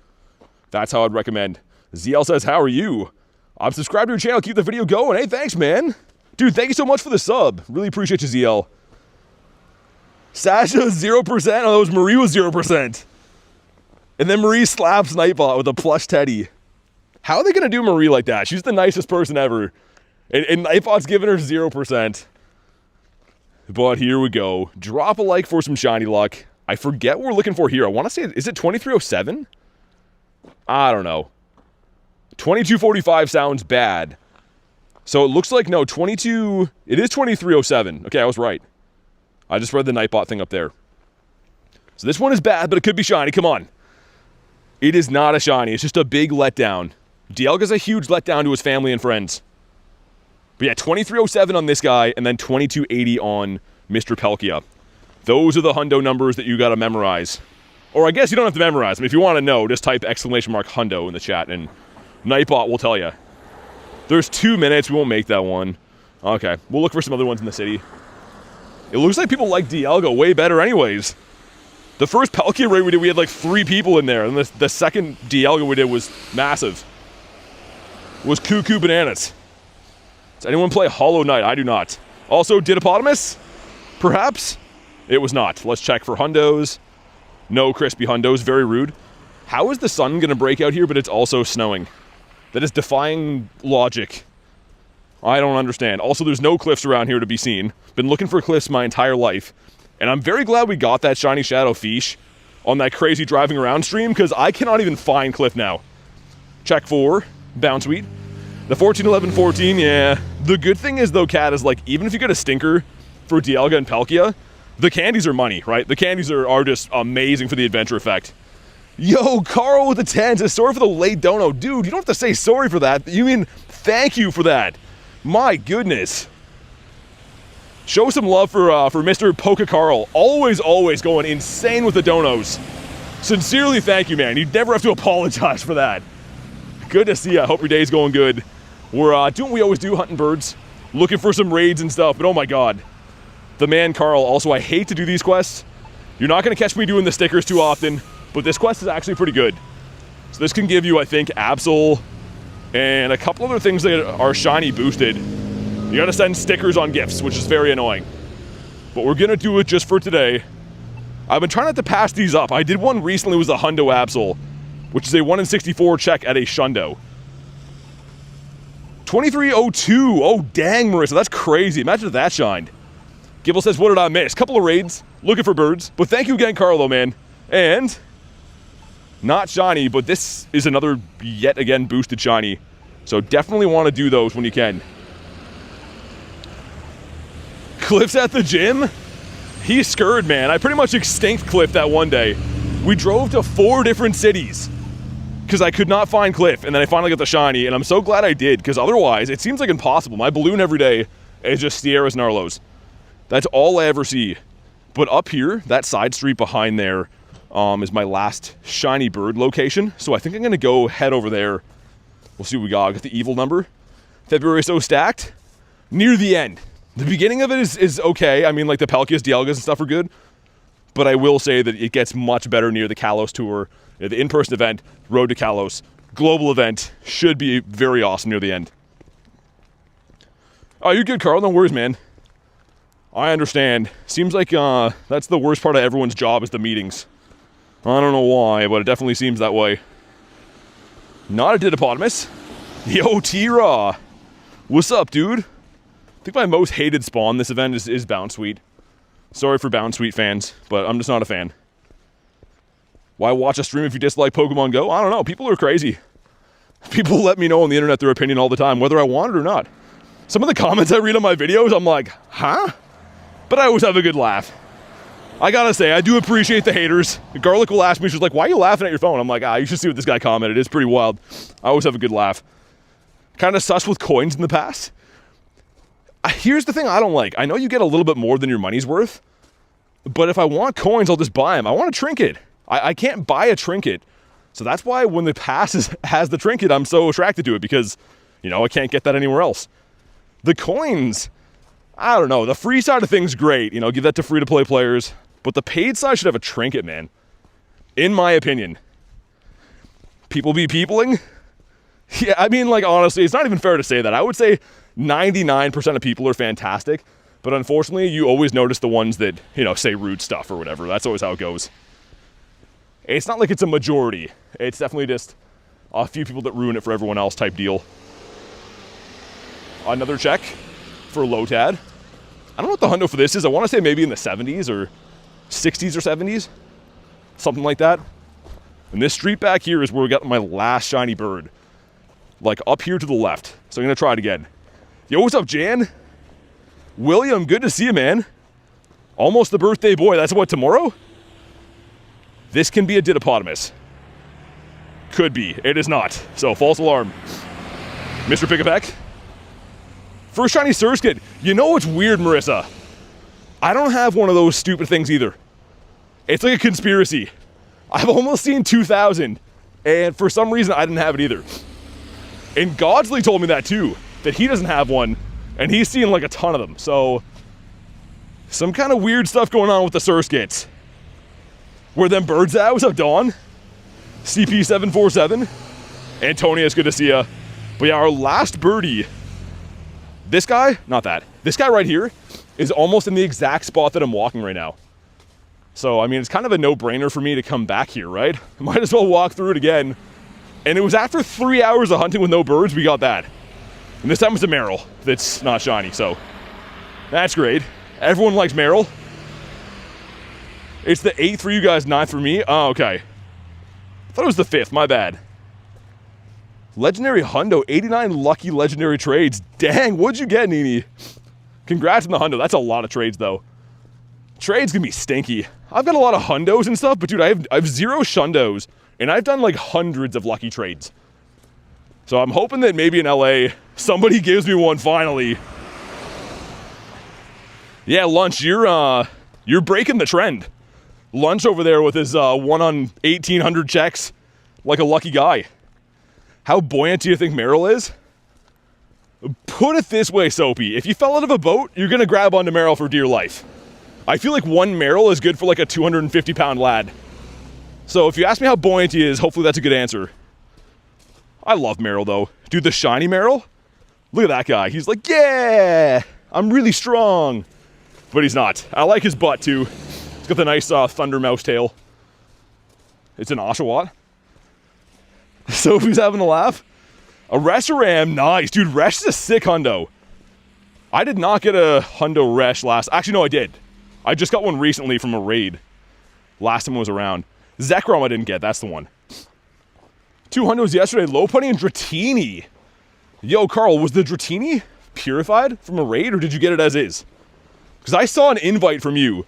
That's how I'd recommend. ZL says, how are you? I'm subscribed to your channel. Keep the video going. Hey, thanks, man. Dude, thank you so much for the sub. Really appreciate you, ZL. Sasha, 0%. Oh, that was Marie was 0%. And then Marie slaps Nightbot with a plush teddy. How are they going to do Marie like that? She's the nicest person ever. And Nightbot's giving her 0%. But here we go. Drop a like for some shiny luck. I forget what we're looking for here. I want to say, is it 2307? I don't know. 2245 sounds bad. So it looks like, no, 22... It is 2307. Okay, I was right. I just read the Nightbot thing up there. So this one is bad, but it could be shiny. Come on. It is not a shiny. It's just a big letdown. Dialga's a huge letdown to his family and friends. But yeah, 2307 on this guy, and then 2280 on Mr. Palkia. Those are the hundo numbers that you gotta memorize. Or I guess you don't have to memorize them. If you want to know, just type !hundo in the chat, and Nightbot will tell you. There's 2 minutes. We won't make that one. Okay, we'll look for some other ones in the city. It looks like people like Dialga way better anyways. The first Palkia raid we did, we had like 3 people in there, and the second Dialga we did was massive. It was cuckoo bananas. Does anyone play Hollow Knight? I do not. Also, Didopotamus? Perhaps? It was not. Let's check for hundos. No crispy hundos. Very rude. How is the sun going to break out here, but it's also snowing? That is defying logic. I don't understand. Also, there's no cliffs around here to be seen. Been looking for cliffs my entire life. And I'm very glad we got that shiny Shadow Fish on that crazy driving around stream, because I cannot even find cliff now. Check for Bounsweet. The 14, 11, 14, yeah. The good thing is, though, Cat, is like, even if you get a stinker for Dialga and Palkia, the candies are money, right? The candies are just amazing for the adventure effect. Yo, Carl with the 10 says, sorry for the late dono. Dude, you don't have to say sorry for that. You mean thank you for that. My goodness. Show some love for Mr. Poke Carl. Always going insane with the donos. Sincerely, thank you, man. You'd never have to apologize for that. Good to see you. I hope your day's going good. We're doing what we always do, hunting birds. Looking for some raids and stuff, but oh my god. The man Carl. Also, I hate to do these quests. You're not going to catch me doing the stickers too often, but this quest is actually pretty good. So this can give you, I think, Absol and a couple other things that are shiny boosted. You got to send stickers on gifts, which is very annoying. But we're going to do it just for today. I've been trying not to pass these up. I did one recently, was a Hundo Absol, which is a 1 in 64 check at a Shundo. 2302. Oh, dang, Marissa. That's crazy. Imagine if that shined. Gibble says, what did I miss? Couple of raids. Looking for birds. But thank you again, Carlo, man. And not shiny, but this is another yet again boosted shiny. So definitely want to do those when you can. Cliff's at the gym? He's scurred, man. I pretty much extinct Cliff that one day. We drove to 4 different cities because I could not find Cliff, and then I finally got the shiny, and I'm so glad I did, because otherwise it seems like impossible. My balloon every day is just Sierras and Arlos. That's all I ever see. But up here, that side street behind there is my last shiny bird location, so I think I'm going to go head over there. We'll see what we got. I got the evil number. February so stacked. Near the end. The beginning of it is okay. I mean, like the Palkias, Dialgas, and stuff are good. But I will say that it gets much better near the Kalos tour. The in-person event, Road to Kalos. Global event should be very awesome near the end. Oh, you're good, Carl. No worries, man. I understand. Seems like that's the worst part of everyone's job is the meetings. I don't know why, but it definitely seems that way. Not a Didopotamus. Yo, T-Raw. What's up, dude? I think my most hated spawn this event is Bounsweet. Sorry for Bounsweet fans, but I'm just not a fan. Why watch a stream if you dislike Pokemon Go? I don't know. People are crazy. People let me know on the internet their opinion all the time, whether I want it or not. Some of the comments I read on my videos, I'm like, huh? But I always have a good laugh. I gotta say, I do appreciate the haters. Garlic will ask me, she's like, why are you laughing at your phone? I'm like, you should see what this guy commented. It's pretty wild. I always have a good laugh. Kind of sus with coins in the past. Here's the thing I don't like. I know you get a little bit more than your money's worth, but if I want coins, I'll just buy them. I want a trinket. I can't buy a trinket. So that's why when the pass has the trinket, I'm so attracted to it, because, you know, I can't get that anywhere else. The coins, I don't know. The free side of things, great. You know, give that to free-to-play players. But the paid side should have a trinket, man. In my opinion. People be peopling? Yeah, I mean, like, honestly, it's not even fair to say that. I would say 99% of people are fantastic, but unfortunately, you always notice the ones that, you know, say rude stuff or whatever. That's always how it goes. It's not like it's a majority. It's definitely just a few people that ruin it for everyone else type deal. Another check for Lotad. I don't know what the hundo for this is. I want to say maybe in the 70s or 60s or 70s. Something like that. And this street back here is where we got my last shiny bird. Like up here to the left. So I'm going to try it again. Yo, what's up, Jan? William, good to see you, man. Almost the birthday boy. That's what, tomorrow? This can be a Didiopotamus. Could be. It is not. So, false alarm. Mr. Pick-a-Peck. First shiny Surskit. You know what's weird, Marissa? I don't have one of those stupid things either. It's like a conspiracy. I've almost seen 2,000, and for some reason I didn't have it either. And Godsley told me that too, that he doesn't have one, and he's seen like a ton of them. So, some kind of weird stuff going on with the Surskits. Where them birds at? What's up, Dawn? CP747. Antonia, it's good to see ya. But yeah, our last birdie. This guy, not that. This guy right here is almost in the exact spot that I'm walking right now. So, I mean, it's kind of a no-brainer for me to come back here, right? Might as well walk through it again. And it was after 3 hours of hunting with no birds, we got that. And this time it's a Meryl that's not shiny, so that's great. Everyone likes Meryl. It's the 8th for you guys, 9th for me. Oh, okay. I thought it was the 5th, my bad. Legendary hundo, 89 lucky legendary trades. Dang, what'd you get, Nini? Congrats on the hundo. That's a lot of trades, though. Trades gonna be stinky. I've got a lot of hundos and stuff, but dude, I have 0 shundos, and I've done like hundreds of lucky trades. So I'm hoping that maybe in LA, somebody gives me one finally. Yeah, Lunch, you're breaking the trend. Lunch over there with his 1 on 1,800 checks, like a lucky guy. How buoyant do you think Meryl is? Put it this way, Soapy. If you fell out of a boat, you're gonna grab onto Meryl for dear life. I feel like 1 Meryl is good for like a 250-pound lad. So if you ask me how buoyant he is, hopefully that's a good answer. I love Meryl though. Dude, the shiny Meryl? Look at that guy. He's like, yeah, I'm really strong. But he's not. I like his butt too. He's got the nice thunder mouse tail. It's an Oshawott. Sophie's having a laugh. A Reshiram, nice. Dude, Resh is a sick hundo. I did not get a hundo Resh last... Actually, no, I did. I just got one recently from a raid. Last time I was around. Zekrom I didn't get, that's the one. 2 hundos yesterday, Lopunny and Dratini. Yo, Carl, was the Dratini purified from a raid, or did you get it as is? Because I saw an invite from you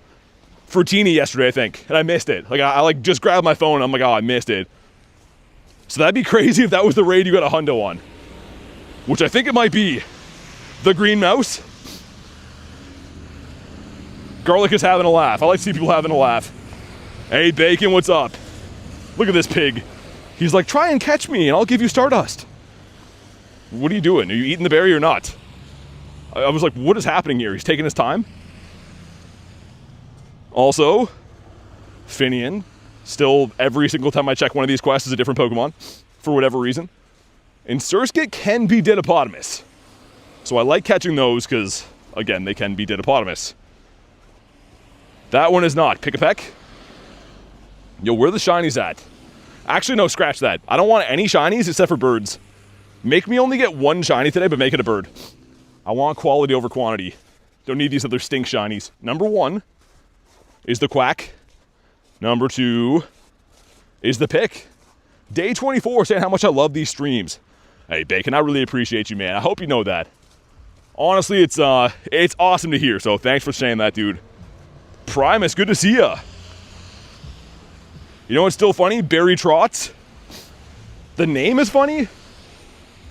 for Teeny yesterday, I think, and I missed it. Like, I like just grabbed my phone, and I'm like, oh, I missed it. So that'd be crazy if that was the raid you got a hundo on. Which I think it might be. The green mouse. Garlic is having a laugh. I like to see people having a laugh. Hey, Bacon, what's up? Look at this pig. He's like, try and catch me, and I'll give you Stardust. What are you doing? Are you eating the berry or not? I was like, what is happening here? He's taking his time. Also, Finian. Still, every single time I check one of these quests is a different Pokemon, for whatever reason. And Surskit can be Didiopotamus. So I like catching those because, again, they can be Didiopotamus. That one is not. Pick-a-Peck. Yo, where are the shinies at? Actually, no, scratch that. I don't want any shinies except for birds. Make me only get 1 shiny today, but make it a bird. I want quality over quantity. Don't need these other stink shinies. Number 1 is the Quack. Number 2 is the Pick. Day 24 saying how much I love these streams. Hey, Bacon, I really appreciate you, man. I hope you know that. Honestly, it's awesome to hear, so thanks for saying that, dude. Primus, good to see ya. You know what's still funny? Barry Trotz. The name is funny.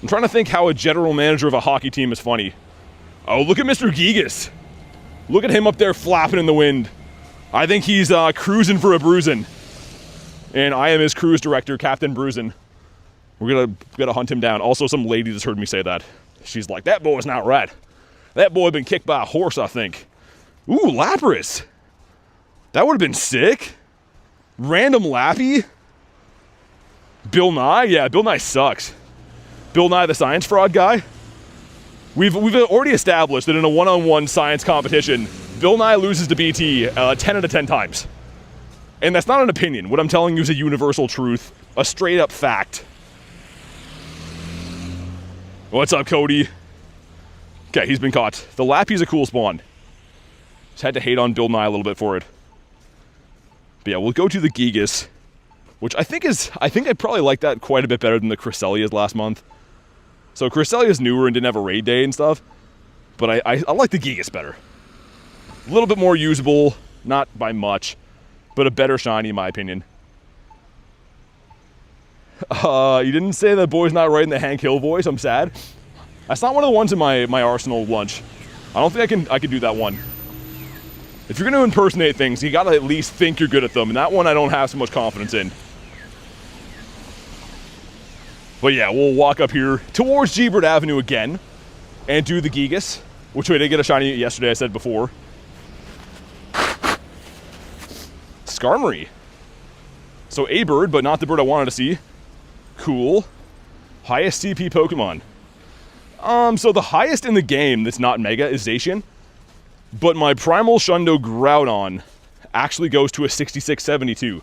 I'm trying to think how a general manager of a hockey team is funny. Oh, look at Mr. Gigas. Look at him up there flapping in the wind. I think he's cruising for a bruising. And I am his cruise director, Captain Bruisin. We're gonna hunt him down. Also, some lady just heard me say that. She's like, that boy's not right. That boy been kicked by a horse, I think. Ooh, Lapras. That would have been sick. Random Lappy. Bill Nye? Yeah, Bill Nye sucks. Bill Nye the science fraud guy? We've already established that in a one-on-one science competition, Bill Nye loses to BT 10 out of 10 times. And that's not an opinion. What I'm telling you is a universal truth, a straight-up fact. What's up, Cody? Okay, he's been caught. The Lappy's a cool spawn. Just had to hate on Bill Nye a little bit for it. But yeah, we'll go to the Gigas, which I think I'd probably like that quite a bit better than the Cresselia's last month. So Cresselia's newer and didn't have a raid day and stuff, but I like the Gigas better. A little bit more usable, not by much, but a better shiny in my opinion. You didn't say that boy's not writing the Hank Hill voice. I'm sad. That's not one of the ones in my arsenal lunch. I don't think I can do that one. If you're going to impersonate things, you got to at least think you're good at them, and that one I don't have so much confidence in. But yeah, we'll walk up here towards G-Bird Avenue again and do the Gigas, which we did get a shiny yesterday, I said before. Skarmory. So a bird, but not the bird I wanted to see. Cool. Highest CP Pokemon. So the highest in the game that's not Mega is Zacian. But my Primal Shundo Groudon actually goes to a 66-72.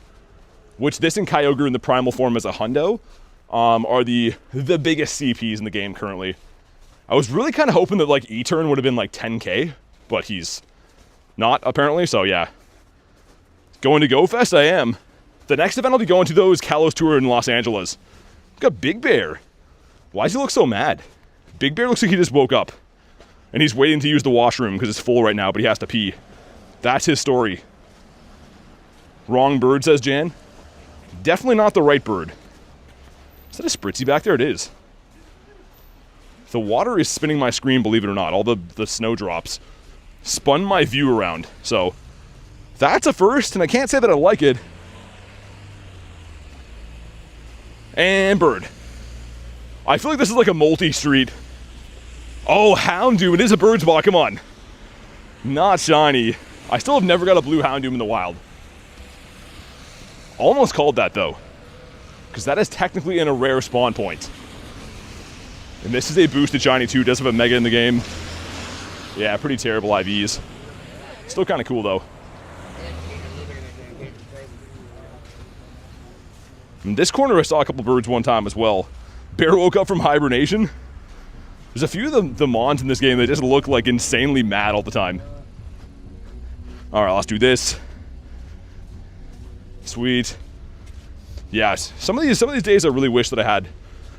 Which this and Kyogre in the Primal form as a Hundo are the biggest CPs in the game currently. I was really kind of hoping that like E-Turn would have been like 10k, but he's not apparently, so yeah. Going to Go Fest, I am. The next event I'll be going to though is Kalos Tour in Los Angeles. Got Big Bear. Why does he look so mad? Big Bear looks like he just woke up. And he's waiting to use the washroom because it's full right now, but he has to pee. That's his story. Wrong bird, says Jan. Definitely not the right bird. Is that a Spritzy back there? It is. The water is spinning my screen, believe it or not. All the snowdrops spun my view around. So, that's a first, and I can't say that I like it. And bird. I feel like this is like a multi-street. Oh, Houndoom. It is a bird spot. Come on. Not shiny. I still have never got a blue Houndoom in the wild. Almost called that, though. Because that is technically in a rare spawn point. And this is a boosted shiny, too. Does have a Mega in the game. Yeah, pretty terrible IVs. Still kind of cool, though. In this corner, I saw a couple birds one time as well. Bear woke up from hibernation. There's a few of the Mons in this game that just look like insanely mad all the time. Alright, let's do this. Sweet. Yes, some of these days I really wish that I had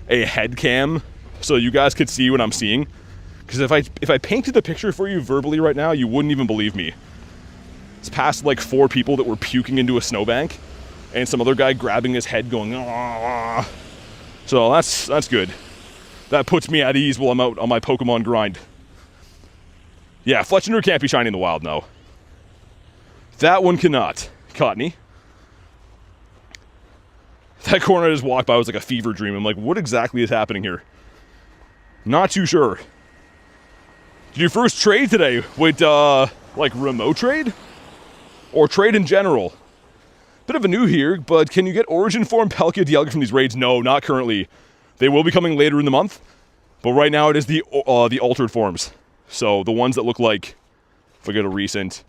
a head cam so you guys could see what I'm seeing. Because if I painted the picture for you verbally right now, you wouldn't even believe me. It's past like 4 people that were puking into a snowbank, and some other guy grabbing his head going, "Ah." So that's good. That puts me at ease while I'm out on my Pokemon grind. Yeah, Fletchinder can't be shiny in the wild, no. That one cannot. Cottonee. That corner I just walked by was like a fever dream. I'm like, what exactly is happening here? Not too sure. Did you first trade today with, like, remote trade? Or trade in general? Bit of a new here, but can you get Origin Form Palkia Dialga from these raids? No, not currently. They will be coming later in the month, but right now it is the altered forms. So the ones that look like, if I go to recent,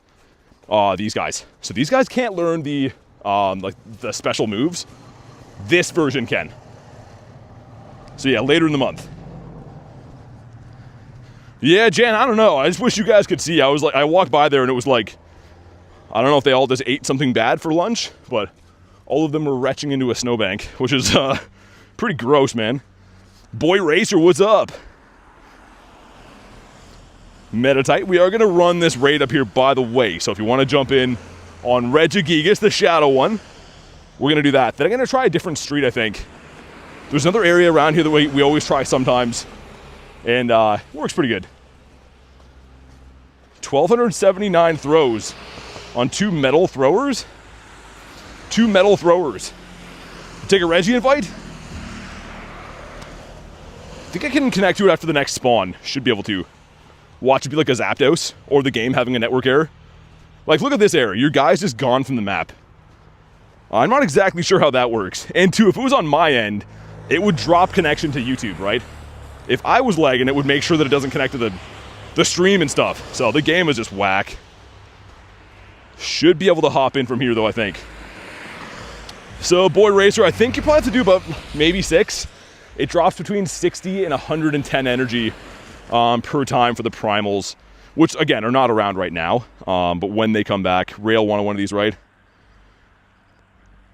these guys. So these guys can't learn the like the special moves. This version can. So yeah, later in the month. Yeah, Jan, I don't know. I just wish you guys could see. I walked by there and it was like, I don't know if they all just ate something bad for lunch, but all of them were retching into a snowbank, which is pretty gross, man. Boy Racer, what's up? Metatite, we are going to run this raid up here, by the way. So if you want to jump in on Regigigas, the shadow one, we're going to do that. Then I'm going to try a different street, I think. There's another area around here that we always try sometimes, and works pretty good. 1,279 throws on 2 metal throwers. 2 metal throwers. Take a Reggie invite? I think I can connect to it after the next spawn. Should be able to. Watch it be like a Zapdos, or the game having a network error. Like, look at this error. Your guy's just gone from the map. I'm not exactly sure how that works. And two, if it was on my end, it would drop connection to YouTube, right? If I was lagging, it would make sure that it doesn't connect to the stream and stuff. So the game is just whack. Should be able to hop in from here, though, I think. So, Boy Racer, I think you probably have to do about maybe 6. It drops between 60 and 110 energy per time for the primals, which, again, are not around right now. But when they come back, Rail wanted one of these, right?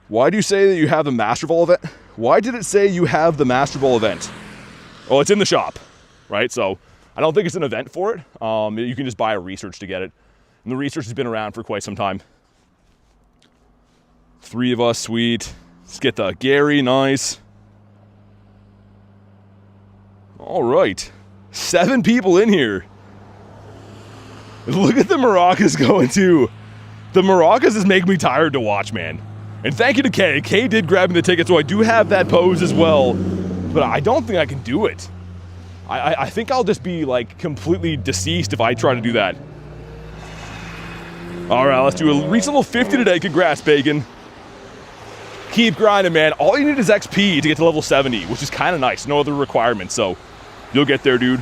Why do you say that you have the Master Ball event? Why did it say you have the Master Ball event? Oh, it's in the shop, right? So, I don't think it's an event for it. You can just buy a research to get it. And the research has been around for quite some time. 3 of us, sweet. Let's get the Gary, nice. All right. 7 people in here. Look at the maracas going too. The maracas just make me tired to watch, man. And thank you to Kay. Kay did grab me the ticket, so I do have that pose as well. But I don't think I can do it. I think I'll just be like completely deceased if I try to do that. All right, let's do a reach level 50 today. Congrats, Bacon. Keep grinding, man. All you need is XP to get to level 70, which is kind of nice. No other requirements, so you'll get there, dude.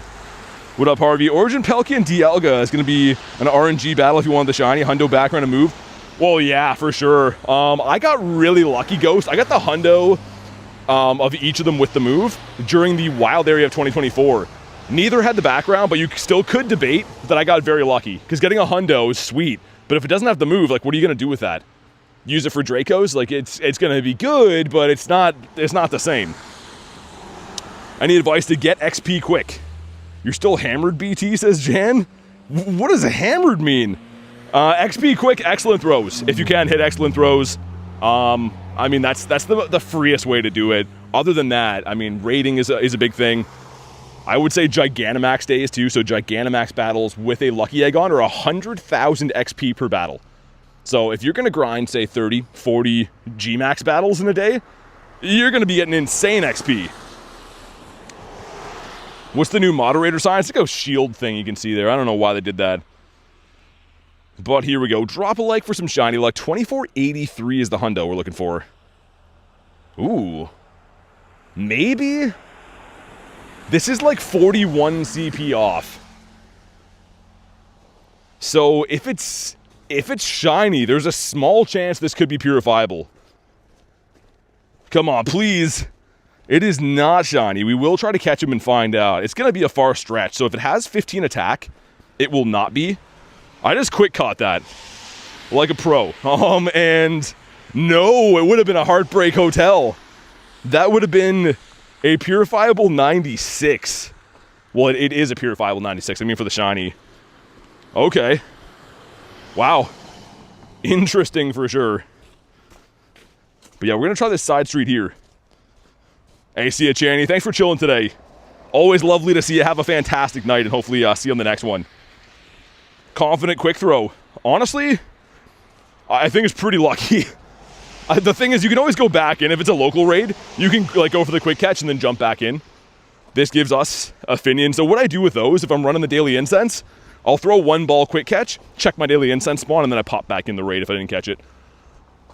What up, Harvey? Origin Palkia and Dialga is going to be an RNG battle if you want the shiny. Hundo background to move. Well, yeah, for sure. I got really lucky, Ghost. I got the Hundo of each of them with the move during the wild area of 2024. Neither had the background, but you still could debate that I got very lucky, because getting a Hundo is sweet. But if it doesn't have the move, like, what are you going to do with that? Use it for Dracos? Like, it's going to be good, but it's not the same. I need advice to get XP quick. You're still hammered, BT, says Jan? What does hammered mean? XP quick, excellent throws. If you can, hit excellent throws. I mean, that's the freest way to do it. Other than that, I mean, rating is a big thing. I would say Gigantamax days too, so Gigantamax battles with a Lucky Egg on are 100,000 XP per battle. So if you're going to grind, say, 30, 40 Gmax battles in a day, you're going to be getting insane XP. What's the new moderator sign? It's like a shield thing you can see there. I don't know why they did that. But here we go. Drop a like for some shiny luck. 2483 is the hundo we're looking for. Ooh. Maybe? This is like 41 CP off. So if it's shiny, there's a small chance this could be purifiable. Come on, please. It is not shiny. We will try to catch him and find out. It's going to be a far stretch. So if it has 15 attack, it will not be. I just quick caught that like a pro. And no, it would have been a Heartbreak Hotel. That would have been a purifiable 96. Well, it is a purifiable 96. I mean, for the shiny. Okay. Wow. Interesting for sure. But yeah, we're going to try this side street here. Hey, see ya, Channy. Thanks for chilling today. Always lovely to see you. Have a fantastic night, and hopefully see you on the next one. Confident quick throw. Honestly, I think it's pretty lucky. The thing is, you can always go back in. If it's a local raid, you can like go for the quick catch and then jump back in. This gives us a Finion. So what I do with those, if I'm running the daily incense, I'll throw 1 ball quick catch, check my daily incense spawn, and then I pop back in the raid if I didn't catch it.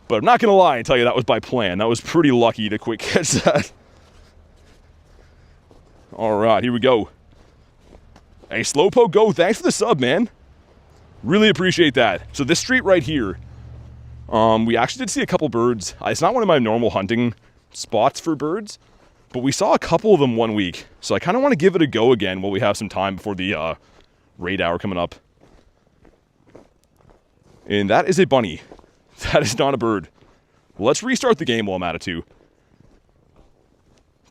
But I'm not going to lie and tell you that was by plan. That was pretty lucky to quick catch that. All right, here we go. Hey, Slowpoke Go, thanks for the sub, man. Really appreciate that. So this street right here, we actually did see a couple birds. It's not one of my normal hunting spots for birds, but we saw a couple of them one week. So I kind of want to give it a go again while we have some time before the raid hour coming up. And that is a bunny. That is not a bird. Let's restart the game while I'm at it too.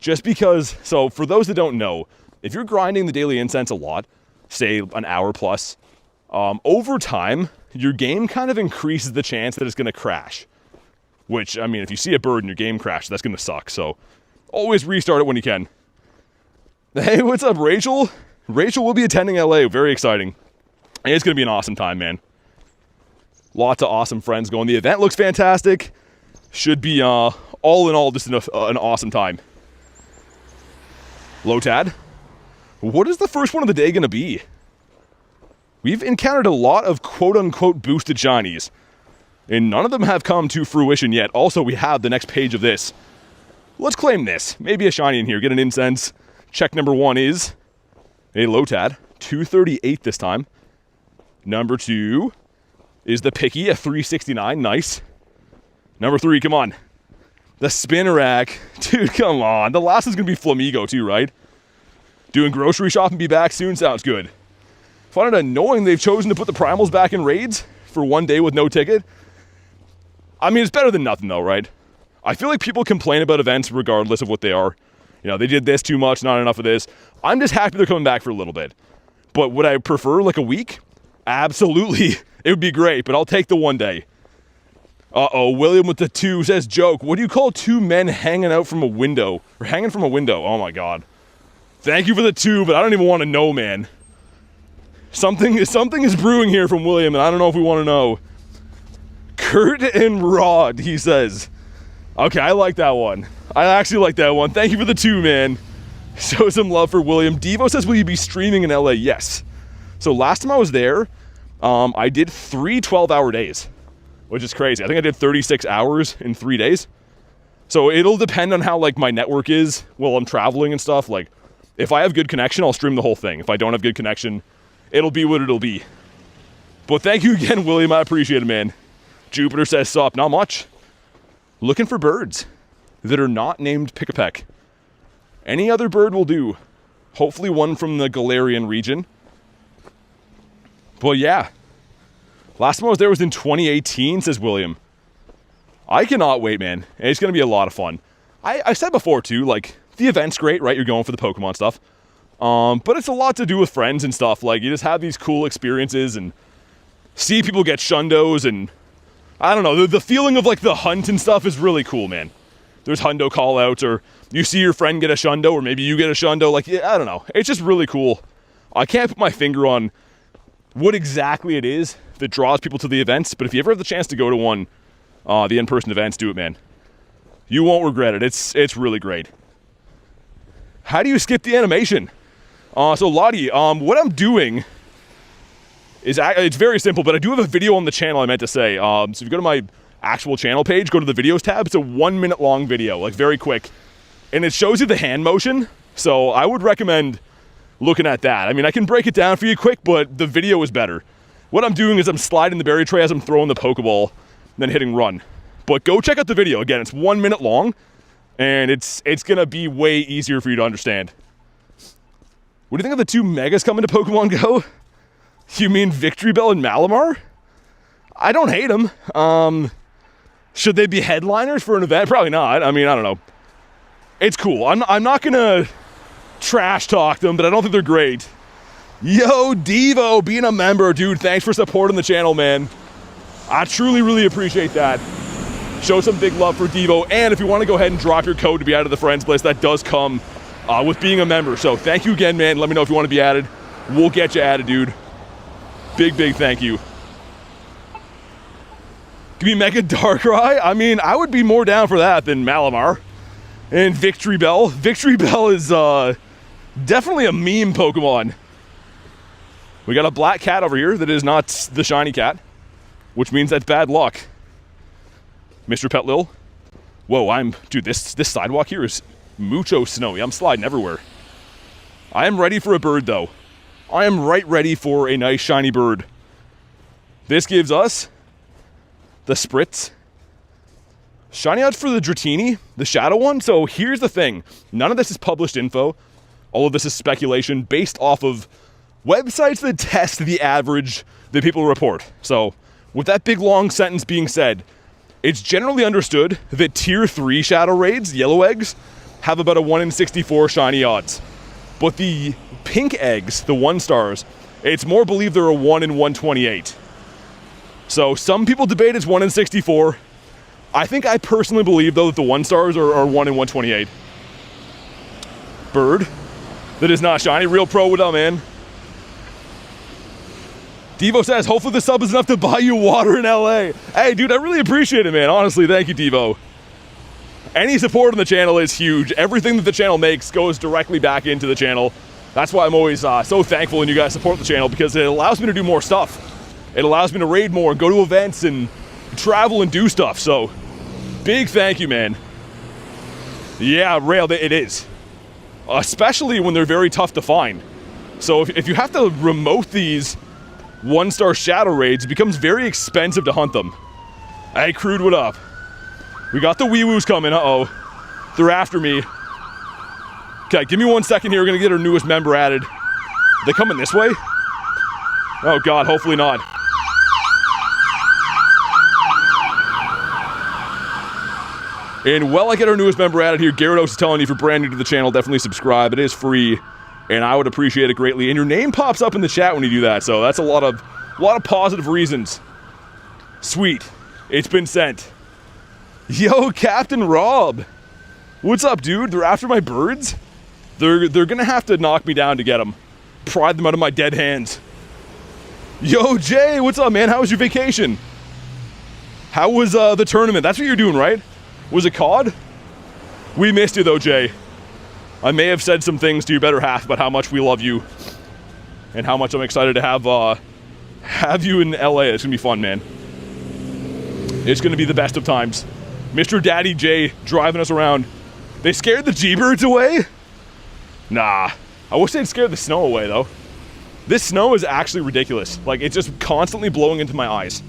Just because, so for those that don't know, if you're grinding the daily incense a lot, say an hour plus, over time, your game kind of increases the chance that it's going to crash. Which, I mean, if you see a bird in your game crash, that's going to suck. So always restart it when you can. Hey, what's up, Rachel? Rachel will be attending LA. Very exciting. And it's going to be an awesome time, man. Lots of awesome friends going. The event looks fantastic. Should be, all in all, just an awesome time. Lotad, what is the first one of the day going to be? We've encountered a lot of quote-unquote boosted shinies. and none of them have come to fruition yet. Also, we have the next page of this. Let's claim this. Maybe a shiny in here. Get an incense. Check number 1 is a Lotad. 238 this time. Number 2 is the Picky, a 369. Nice. Number 3, come on. The Spinnerack. Dude, come on. The last is going to be Flamigo too, right? Doing grocery shop and be back soon sounds good. Find it annoying they've chosen to put the primals back in raids for 1 day with no ticket. I mean, it's better than nothing though, right? I feel like people complain about events regardless of what they are. You know, they did this too much, not enough of this. I'm just happy they're coming back for a little bit. But would I prefer like a week? Absolutely. It would be great, but I'll take the 1 day. Uh-oh, William with the 2 says, joke, what do you call 2 men hanging out from a window? Or hanging from a window? Oh my god. Thank you for the 2, but I don't even want to know, man. Something is brewing here from William, and I don't know if we want to know. Kurt and Rod, he says. Okay, I like that one. I actually like that one. Thank you for the 2, man. Show some love for William. Devo says, will you be streaming in LA? Yes. So last time I was there, I did 3 12-hour days, which is crazy. I think I did 36 hours in 3 days. So it'll depend on how like my network is while I'm traveling and stuff. Like if I have good connection, I'll stream the whole thing. If I don't have good connection, it'll be what it'll be. But thank you again, William. I appreciate it, man. Jupiter says, sup, not much. Looking for birds that are not named Pick-a-Peck. Any other bird will do. Hopefully one from the Galarian region. But yeah. Last time I was there was in 2018, says William. I cannot wait, man. It's going to be a lot of fun. I said before, too, like, the event's great, right? You're going for the Pokemon stuff. But it's a lot to do with friends and stuff. Like, you just have these cool experiences and see people get shundos and... I don't know, the feeling of, like, the hunt and stuff is really cool, man. There's hundo call-outs, or you see your friend get a shundo, or maybe you get a shundo. Like, yeah, I don't know. It's just really cool. I can't put my finger on what exactly it is that draws people to the events, but if you ever have the chance to go to one, the in-person events, do it, man. You won't regret it. It's really great. How do you skip the animation? So Lottie, what I'm doing is, it's very simple, but I do have a video on the channel I meant to say. So if you go to my actual channel page, go to the videos tab, it's a 1 minute long video, like very quick. And it shows you the hand motion, so I would recommend looking at that. I mean, I can break it down for you quick, but the video is better. What I'm doing is I'm sliding the berry tray as I'm throwing the Pokeball, then hitting run. But go check out the video. Again, it's 1 minute long, and it's gonna be way easier for you to understand. What do you think of the 2 megas coming to Pokemon Go? You mean Victory Bell and Malamar? I don't hate them. Should they be headliners for an event? Probably not. I mean, I don't know. It's cool. I'm not gonna trash talk them, but I don't think they're great. Yo, Devo, being a member, dude, thanks for supporting the channel, man. I truly, really appreciate that. Show some big love for Devo, and if you want to go ahead and drop your code to be added to the friends list, that does come with being a member. So thank you again, man. Let me know if you want to be added. We'll get you added, dude. Big, big thank you. Give me Mega Darkrai? I mean, I would be more down for that than Malamar. And Victory Bell. Victory Bell is definitely a meme Pokemon. We got a black cat over here that is not the shiny cat, which means that's bad luck. Mr. Petlil. Whoa, dude, this sidewalk here is mucho snowy. I'm sliding everywhere. I am ready for a bird, though. I am right ready for a nice shiny bird. This gives us the Spritz. Shiny odds for the Dratini, the shadow one. So here's the thing. None of this is published info. All of this is speculation based off of websites that test the average that people report. So with that big long sentence being said, it's generally understood that tier 3 shadow raids, yellow eggs, have about a 1 in 64 shiny odds. But the pink eggs, the 1 stars, it's more believed they're a 1 in 128. So some people debate it's 1 in 64. I personally believe, though, that the 1 stars are 1 in 128. Bird that is not shiny. Real pro, what up, man? Devo says, hopefully the sub is enough to buy you water in LA. Hey, dude, I really appreciate it, man. Honestly, thank you, Devo. Any support on the channel is huge. Everything that the channel makes goes directly back into the channel. That's why I'm always so thankful when you guys support the channel, because it allows me to do more stuff. It allows me to raid more, go to events, and travel and do stuff. So big thank you, man. Yeah, Rail, it is. Especially when they're very tough to find. So if you have to remote these 1-star shadow raids, it becomes very expensive to hunt them. Hey, Crude, what up? We got the wee-woos coming, uh-oh. They're after me. Okay, give me 1 second here, we're gonna get our newest member added. Are they coming this way? Oh God, hopefully not. And while I get our newest member added here, Gyarados is telling you, if you're brand new to the channel, definitely subscribe. It is free, and I would appreciate it greatly. And your name pops up in the chat when you do that, so that's a lot of positive reasons. Sweet, it's been sent. Yo, Captain Rob, what's up, dude? They're after my birds. They're gonna have to knock me down to get them. Pry them out of my dead hands. Yo, Jay, what's up, man? How was your vacation? How was the tournament? That's what you're doing, right? Was it COD? We missed you though, Jay. I may have said some things to your better half about how much we love you and how much I'm excited to have you in LA. It's gonna be fun, man. It's gonna be the best of times. Mr. Daddy J driving us around. They scared the G-Birds away? Nah. I wish they'd scared the snow away though. This snow is actually ridiculous. Like, it's just constantly blowing into my eyes.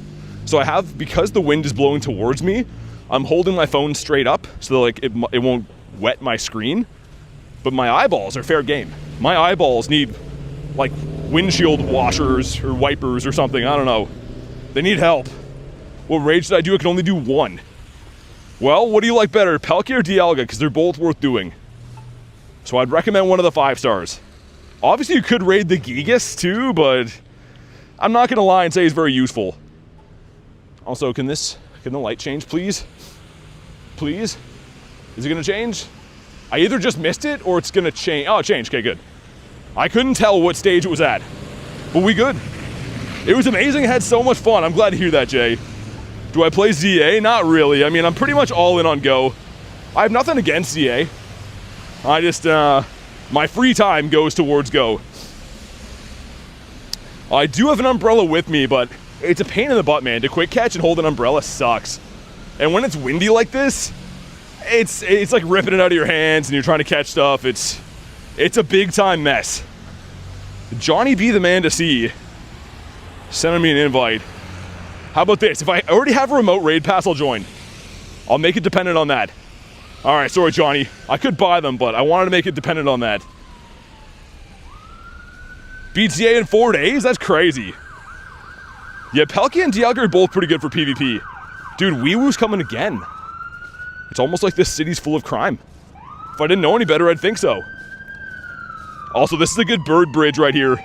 So I have, because the wind is blowing towards me, I'm holding my phone straight up so that, like, it won't wet my screen. But my eyeballs are fair game. My eyeballs need, like, windshield washers or wipers or something. I don't know. They need help. What raid should I do? I can only do one. Well, what do you like better, Palkia or Dialga? Because they're both worth doing. So I'd recommend one of the 5 stars. Obviously, you could raid the Gigas too, but I'm not going to lie and say he's very useful. Also, can the light change, please? Please? Is it going to change? I either just missed it or it's going to change. Oh, it changed. Okay, good. I couldn't tell what stage it was at, but we good. It was amazing. I had so much fun. I'm glad to hear that, Jay. Do I play ZA? Not really. I mean, I'm pretty much all in on Go. I have nothing against ZA. I just, my free time goes towards Go. I do have an umbrella with me, but it's a pain in the butt, man. To quick catch and hold an umbrella sucks. And when it's windy like this, it's like ripping it out of your hands and you're trying to catch stuff. It's a big time mess. Johnny B, the man to see, sending me an invite. How about this? If I already have a remote raid pass, I'll join. I'll make it dependent on that. All right, sorry, Johnny. I could buy them, but I wanted to make it dependent on that. Beat ZA in 4 days? That's crazy. Yeah, Palkia and Dialga are both pretty good for PvP. Dude, Weewoo's coming again. It's almost like this city's full of crime. If I didn't know any better, I'd think so. Also, this is a good bird bridge right here.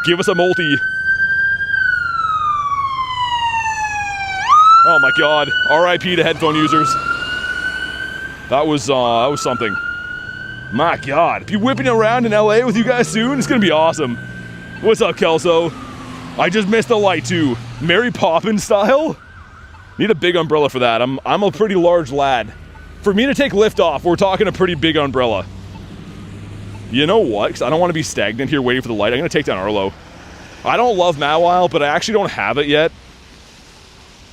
Give us a multi. Oh my God, RIP to headphone users. That was something. My God, be whipping around in LA with you guys soon. It's gonna be awesome. What's up, Kelso? I just missed the light too. Mary Poppins style? Need a big umbrella for that. I'm a pretty large lad. For me to take lift off, we're talking a pretty big umbrella. You know what? Because I don't want to be stagnant here waiting for the light. I'm gonna take down Arlo. I don't love Mawile, but I actually don't have it yet.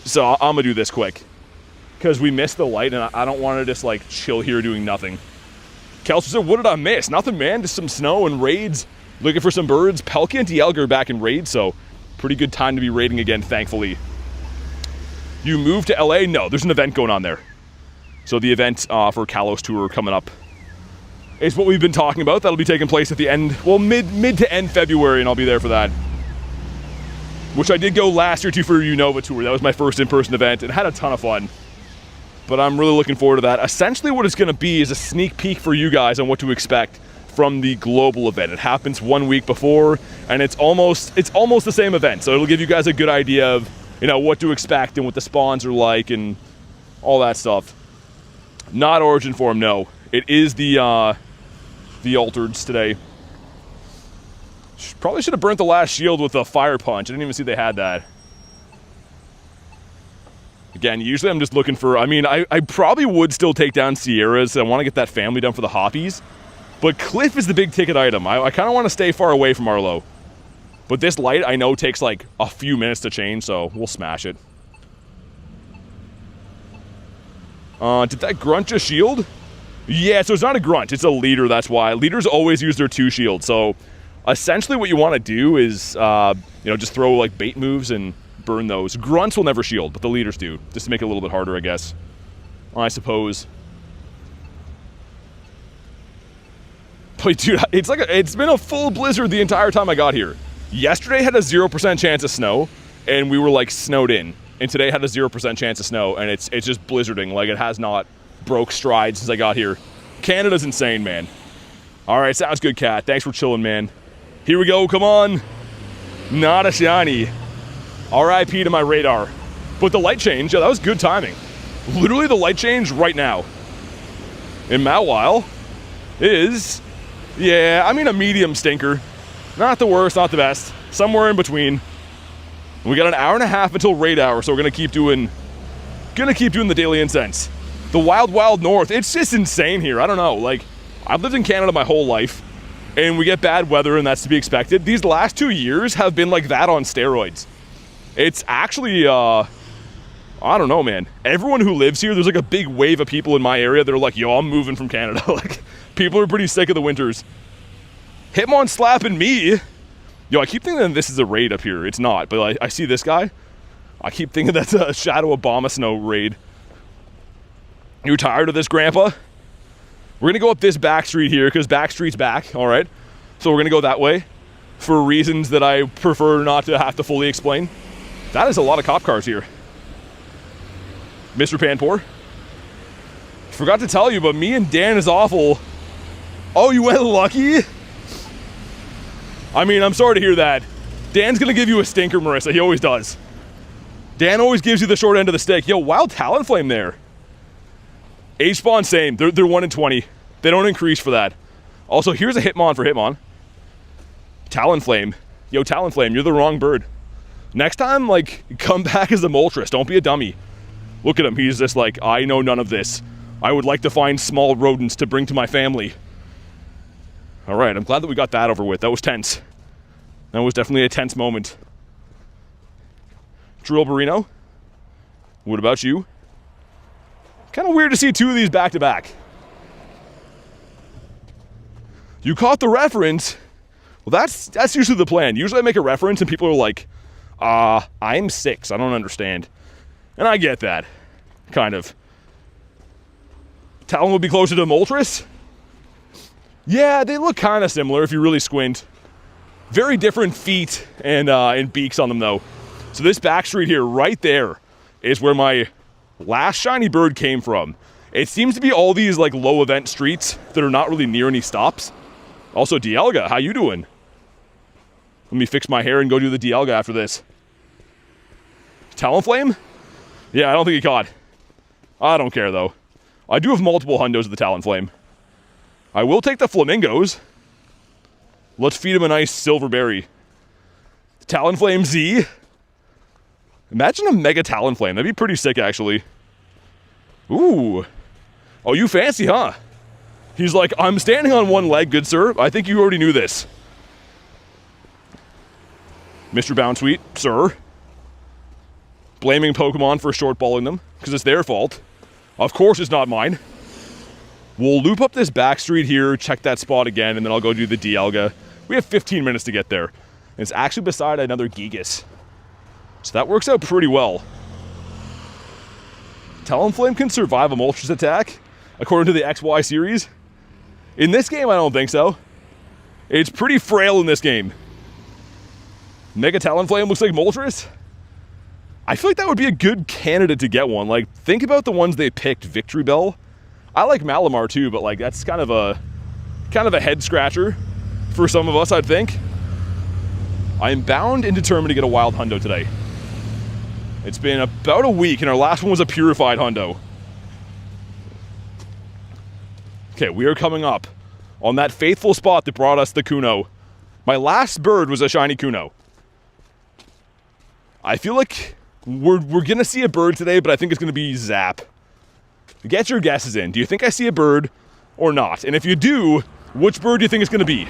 So I'm gonna do this quick. Because we missed the light and I don't want to just like chill here doing nothing. Kelso said, what did I miss? Nothing, man. Just some snow and raids. Looking for some birds. Palkia and Dialga are back in raid, so pretty good time to be raiding again, thankfully. You moved to LA? No, there's an event going on there. So the event for Kalos Tour coming up is what we've been talking about. That'll be taking place at the end, well, mid to end February, and I'll be there for that. Which I did go last year to for Unova Tour. That was my first in-person event and had a ton of fun. But I'm really looking forward to that. Essentially what it's gonna be is a sneak peek for you guys on what to expect from the global event. It happens 1 week before, and it's almost the same event. So it'll give you guys a good idea of, you know, what to expect and what the spawns are like and all that stuff. Not Origin Form, no. It is the Altereds today. Probably should have burnt the last shield with a fire punch. I didn't even see they had that. Again, usually I'm just looking for, I mean, I probably would still take down Sierras. I want to get that family done for the Hoppies. But Cliff is the big ticket item. I kind of want to stay far away from Arlo. But this light I know takes like a few minutes to change, so we'll smash it. Did that grunt just shield? Yeah, so it's not a grunt, it's a leader, that's why. Leaders always use their 2 shields, so essentially what you want to do is, just throw like bait moves and burn those. Grunts will never shield, but the leaders do, just to make it a little bit harder, I guess. I suppose. But dude, it's been a full blizzard the entire time I got here. Yesterday had a 0% chance of snow, and we were like snowed in. And today had a 0% chance of snow, and it's just blizzarding. Like, it has not broke stride since I got here. Canada's insane, man. All right, sounds good, Cat. Thanks for chilling, man. Here we go, come on. Not a shiny. RIP to my radar. But the light change, yeah, that was good timing. Literally the light change right now. In Mawile is, yeah, I mean a medium stinker. Not the worst, not the best. Somewhere in between. We got an hour and a half until raid hour, so we're gonna keep doing the daily incense. The wild north, it's just insane here. I don't know, like, I've lived in Canada my whole life, and we get bad weather, and that's to be expected. These last 2 years have been like that on steroids. It's actually, I don't know, man. Everyone who lives here, there's like a big wave of people in my area that are like, yo, I'm moving from Canada. Like, people are pretty sick of the winters. Hitmon slapping me. Yo, I keep thinking that this is a raid up here. It's not, but I see this guy. I keep thinking that's a Shadow Obama Snow raid. You tired of this, Grandpa? We're gonna go up this back street here, because back street's back, all right? So we're gonna go that way, for reasons that I prefer not to have to fully explain. That is a lot of cop cars here. Mr. Panpour. Forgot to tell you, but me and Dan is awful. Oh, you went lucky? I mean, I'm sorry to hear that. Dan's gonna give you a stinker, Marissa. He always does. Dan always gives you the short end of the stick. Yo, wild Talonflame there. H-spawn, same. They're 1 in 20. They don't increase for that. Also, here's a Hitmon for Hitmon. Talonflame. Yo, Talonflame, you're the wrong bird. Next time, like, come back as a Moltres. Don't be a dummy. Look at him. He's just like, I know none of this. I would like to find small rodents to bring to my family. All right, I'm glad that we got that over with. That was tense. That was definitely a tense moment. Drill Burrino. What about you? Kind of weird to see 2 of these back to back. You caught the reference. Well, that's usually the plan. Usually I make a reference and people are like, I'm 6. I don't understand. And I get that. Kind of. Talon would be closer to Moltres? Yeah, they look kind of similar if you really squint. Very different feet and beaks on them, though. So this back street here, right there, is where my last shiny bird came from. It seems to be all these like low event streets that are not really near any stops. Also, Dialga, how you doing? Let me fix my hair and go do the Dialga after this. Talonflame? Yeah, I don't think he caught. I don't care, though. I do have multiple hundos of the Talonflame. I will take the flamingos. Let's feed him a nice silver berry. Talonflame Z. Imagine a mega Talonflame. That'd be pretty sick, actually. Ooh. Oh, you fancy, huh? He's like, I'm standing on one leg, good sir. I think you already knew this. Mr. Bounsweet, sir. Blaming Pokemon for short-balling them, because it's their fault. Of course it's not mine. We'll loop up this back street here, check that spot again, and then I'll go do the Dialga. We have 15 minutes to get there. And it's actually beside another Gigas. So that works out pretty well. Talonflame can survive a Moltres attack, according to the XY series. In this game, I don't think so. It's pretty frail in this game. Mega Talonflame looks like Moltres. I feel like that would be a good candidate to get one. Like, think about the ones they picked. Victory Bell. I like Malamar too, but like that's kind of a head scratcher for some of us, I'd think. I am bound and determined to get a wild hundo today. It's been about a week, and our last one was a purified hundo. Okay, we are coming up on that faithful spot that brought us the Kuno. My last bird was a shiny Kuno. I feel like we're gonna see a bird today, but I think it's gonna be Zap. Get your guesses in. Do you think I see a bird or not? And if you do, which bird do you think it's gonna be?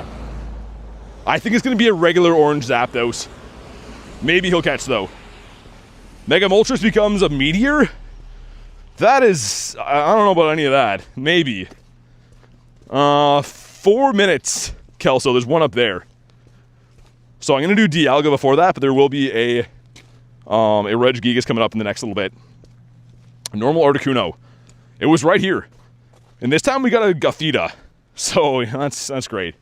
I think it's gonna be a regular orange Zapdos. Maybe he'll catch though. Mega Moltres becomes a meteor? That is, I don't know about any of that. Maybe. 4 minutes, Kelso. There's one up there. So I'm going to do Dialga before that, but there will be a Regigigas coming up in the next little bit. A normal Articuno. It was right here. And this time we got a Gothita. So that's great.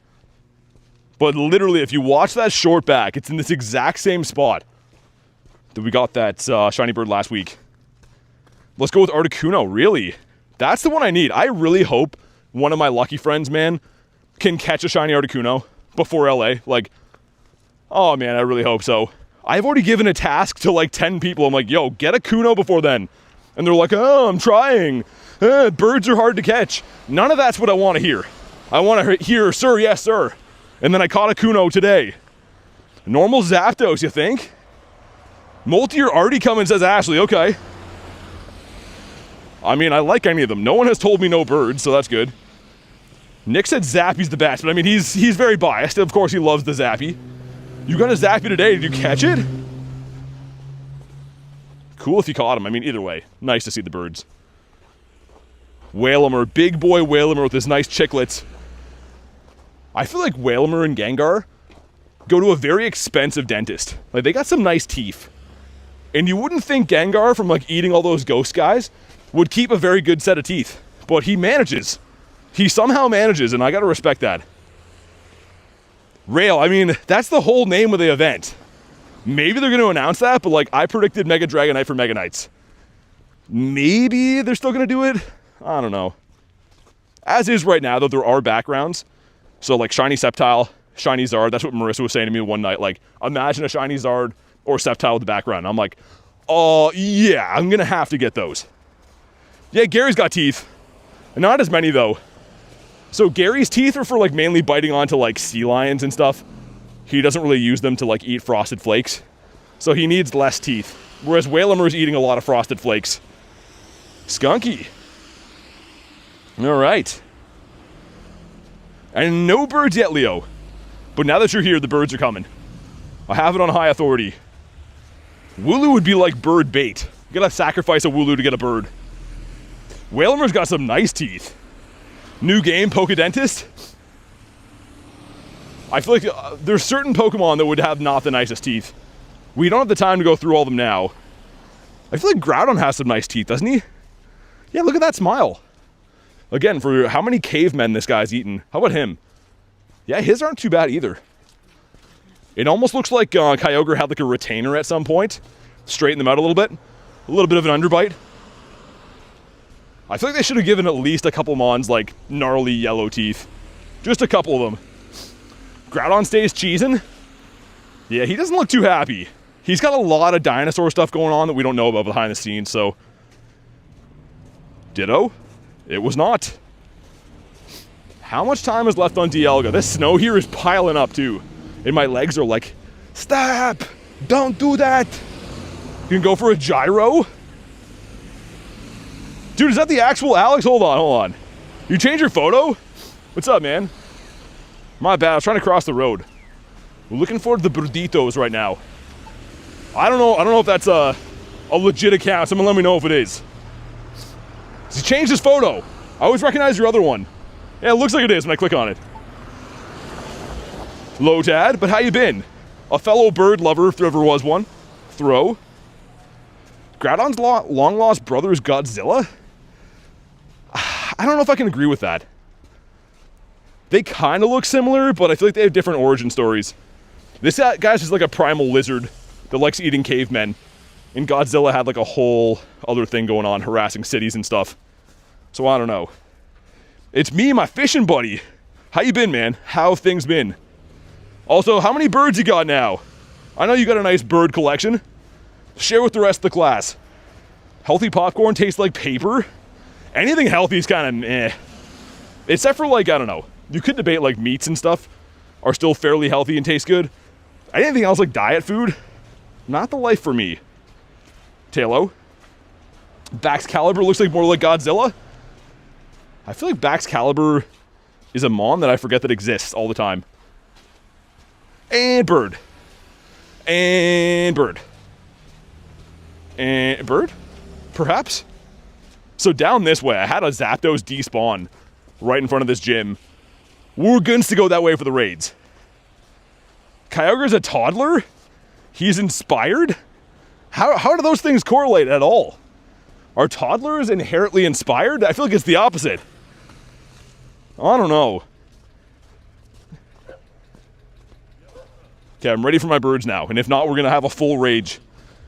But literally, if you watch that short back, it's in this exact same spot that we got that shiny bird last week. Let's go with Articuno, really. That's the one I need. I really hope one of my lucky friends, man, can catch a shiny Articuno before LA. Like, oh man, I really hope so. I've already given a task to like 10 people. I'm like, yo, get a Kuno before then. And they're like, oh, I'm trying. Birds are hard to catch. None of that's what I want to hear. I want to hear, sir, yes, sir. And then I caught a Kuno today. Normal Zapdos, you think? Moltres already coming, says Ashley. Okay. I mean, I like any of them. No one has told me no birds, so that's good. Nick said Zappy's the best, but I mean, he's very biased. Of course, he loves the Zappy. You got a Zappy today. Did you catch it? Cool if you caught him. I mean, either way, nice to see the birds. Whalmer, big boy Whalmer with his nice chiclets. I feel like Whalmer and Gengar go to a very expensive dentist. Like, they got some nice teeth. And you wouldn't think Gengar, from like eating all those ghost guys, would keep a very good set of teeth. But he manages. He somehow manages, and I gotta respect that. Rail, I mean, that's the whole name of the event. Maybe they're gonna announce that, but like, I predicted Mega Dragonite for Mega Knights. Maybe they're still gonna do it? I don't know. As is right now, though, there are backgrounds. So like Shiny Sceptile, Shiny Zard, that's what Marissa was saying to me one night. Like, imagine a Shiny Zard or Sceptile with the background. I'm like, oh yeah, I'm gonna have to get those. Yeah, Gary's got teeth. Not as many though. So Gary's teeth are for like mainly biting onto like sea lions and stuff. He doesn't really use them to like eat Frosted Flakes. So he needs less teeth. Whereas Whalmer is eating a lot of Frosted Flakes. Skunky. All right. And no birds yet, Leo. But now that you're here, the birds are coming. I have it on high authority. Wooloo would be like bird bait. You gotta sacrifice a Wooloo to get a bird. Whalmer's got some nice teeth. New game, Pokedentist. I feel like there's certain Pokemon that would have not the nicest teeth. We don't have the time to go through all of them now. I feel like Groudon has some nice teeth, doesn't he? Yeah, look at that smile. Again, for how many cavemen this guy's eaten. How about him? Yeah, his aren't too bad either. It almost looks like Kyogre had like a retainer at some point. Straighten them out a little bit. A little bit of an underbite. I feel like they should have given at least a couple Mons like gnarly yellow teeth. Just a couple of them. Groudon stays cheesing. Yeah, he doesn't look too happy. He's got a lot of dinosaur stuff going on that we don't know about behind the scenes, so... Ditto? It was not. How much time is left on Dialga? This snow here is piling up too. And my legs are like, stop! Don't do that! You can go for a gyro? Dude, is that the actual Alex? Hold on. You changed your photo? What's up, man? My bad, I was trying to cross the road. We're looking for the Birditos right now. I don't know if that's a legit account. Someone let me know if it is. He changed his photo. I always recognize your other one. Yeah, it looks like it is when I click on it. Lotad, but how you been? A fellow bird lover, if there ever was one. Throw. Groudon's long-lost brother is Godzilla? I don't know if I can agree with that. They kind of look similar, but I feel like they have different origin stories. This guy's just like a primal lizard that likes eating cavemen. And Godzilla had like a whole other thing going on, harassing cities and stuff. So I don't know. It's me, my fishing buddy. How you been, man? How have things been? Also, how many birds you got now? I know you got a nice bird collection. Share with the rest of the class. Healthy popcorn tastes like paper? Anything healthy is kind of meh. Except for like, I don't know. You could debate like meats and stuff are still fairly healthy and taste good. Anything else like diet food? Not the life for me. Talo. Baxcalibur looks like more like Godzilla. I feel like Baxcalibur is a mon that I forget that exists all the time. And bird. And bird. And bird? Perhaps? So down this way, I had a Zapdos despawn right in front of this gym. We're going to go that way for the raids. Kyogre's a toddler? He's inspired? How do those things correlate at all? Are toddlers inherently inspired? I feel like it's the opposite. I don't know. Okay, I'm ready for my birds now. And if not, we're going to have a full rage.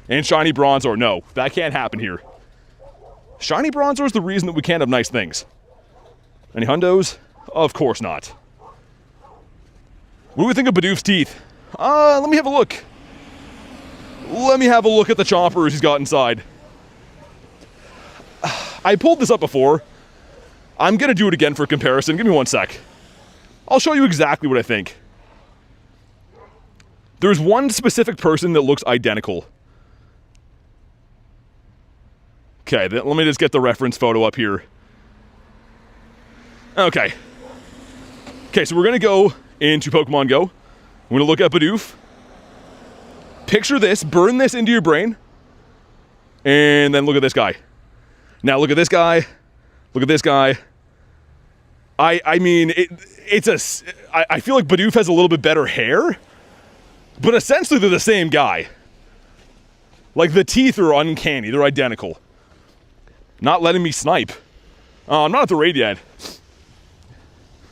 And Shiny Bronzor. No, that can't happen here. Shiny Bronzor is the reason that we can't have nice things. Any hundos? Of course not. What do we think of Bidoof's teeth? Let me have a look. Let me have a look at the chompers he's got inside. I pulled this up before. I'm going to do it again for comparison. Give me one sec. I'll show you exactly what I think. There's one specific person that looks identical. Okay, let me just get the reference photo up here. Okay. Okay, so we're going to go into Pokemon Go. We're going to look at Bidoof. Picture this, burn this into your brain. And then look at this guy. Now look at this guy. Look at this guy. I mean, I feel like Bidoof has a little bit better hair. But essentially they're the same guy. Like the teeth are uncanny. They're identical. Not letting me snipe. I'm not at the raid yet.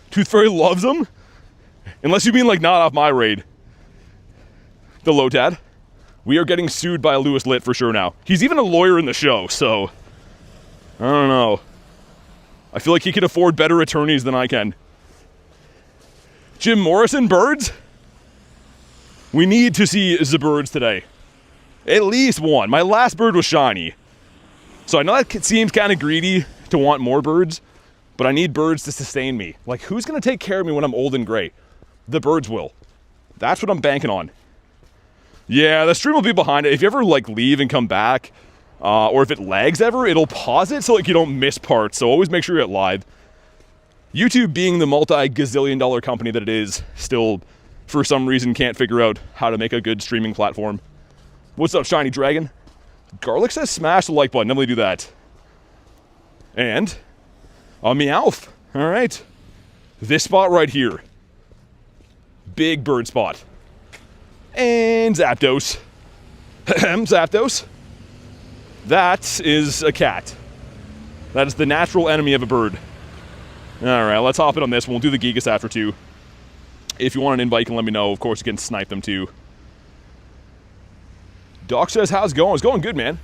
Tooth Fairy loves them? Unless you mean like not off my raid. The Lotad. We are getting sued by Lewis Litt for sure now. He's even a lawyer in the show, so... I don't know. I feel like he can afford better attorneys than I can. Jim Morrison birds? We need to see the birds today. At least one. My last bird was shiny. So I know that seems kind of greedy to want more birds, but I need birds to sustain me. Like, who's going to take care of me when I'm old and gray? The birds will. That's what I'm banking on. Yeah, the stream will be behind it. If you ever, like, leave and come back, or if it lags ever, it'll pause it so, like, you don't miss parts. So always make sure you're at live. YouTube, being the multi-gazillion-dollar company that it is, still, for some reason, can't figure out how to make a good streaming platform. What's up, Shiny Dragon? Garlic says smash the like button. Definitely do that. And a Meowth. All right. This spot right here. Big bird spot. And Zapdos. Zapdos. That is a cat. That is the natural enemy of a bird. All right, let's hop in on this one. We'll do the Gigas after too. If you want an invite, you can let me know. Of course, you can snipe them too. Doc says, how's it going? It's going good, man.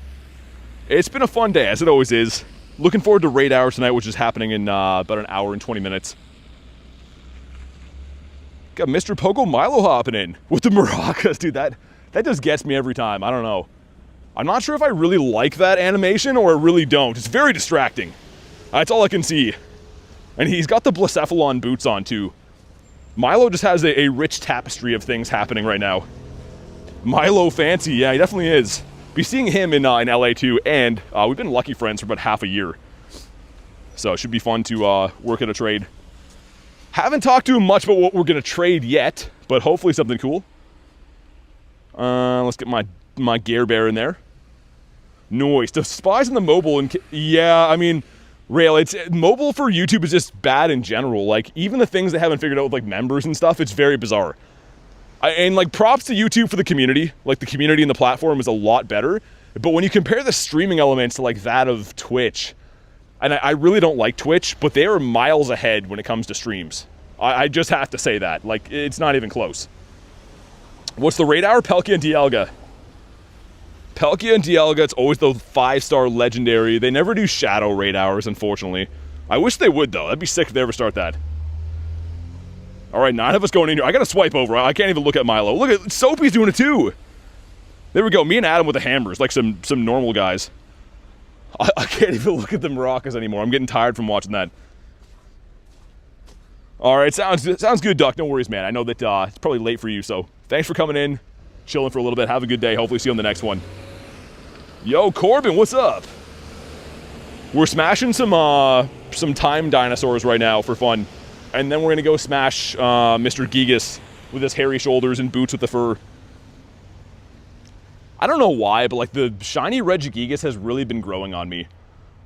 It's been a fun day, as it always is. Looking forward to Raid Hour tonight, which is happening in about an hour and 20 minutes. Got Mr. Pogo Milo hopping in with the maracas. Dude, that just gets me every time. I don't know. I'm not sure if I really like that animation or I really don't. It's very distracting. That's all I can see. And he's got the Blacephalon boots on, too. Milo just has a rich tapestry of things happening right now. Milo fancy, yeah, he definitely is. Be seeing him in LA too, and we've been lucky friends for about half a year. So it should be fun to work at a trade. Haven't talked to him much about what we're going to trade yet, but hopefully something cool. Let's get my Gare Bear in there. Noise. The spies in the mobile, and yeah, I mean, Rail, it's mobile for YouTube is just bad in general. Like, even the things they haven't figured out with, like, members and stuff, it's very bizarre. And, like, props to YouTube for the community. Like, the community and the platform is a lot better. But when you compare the streaming elements to, like, that of Twitch, and I really don't like Twitch, but they are miles ahead when it comes to streams. I just have to say that. Like, it's not even close. What's the raid hour? Palkia and Dialga. Palkia and Dialga, it's always the 5-star legendary. They never do shadow raid hours, unfortunately. I wish they would, though. That'd be sick if they ever start that. All right, 9 of us going in here. I gotta swipe over. I can't even look at Milo. Look at Soapy's doing it too. There we go. Me and Adam with the hammers, like some normal guys. I can't even look at the maracas anymore. I'm getting tired from watching that. All right, sounds good, Duck. No worries, man. I know that it's probably late for you, so thanks for coming in, chilling for a little bit. Have a good day. Hopefully see you on the next one. Yo, Corbin, what's up? We're smashing some time dinosaurs right now for fun. And then we're going to go smash Mr. Gigas with his hairy shoulders and boots with the fur. I don't know why, but like the shiny Regigigas has really been growing on me.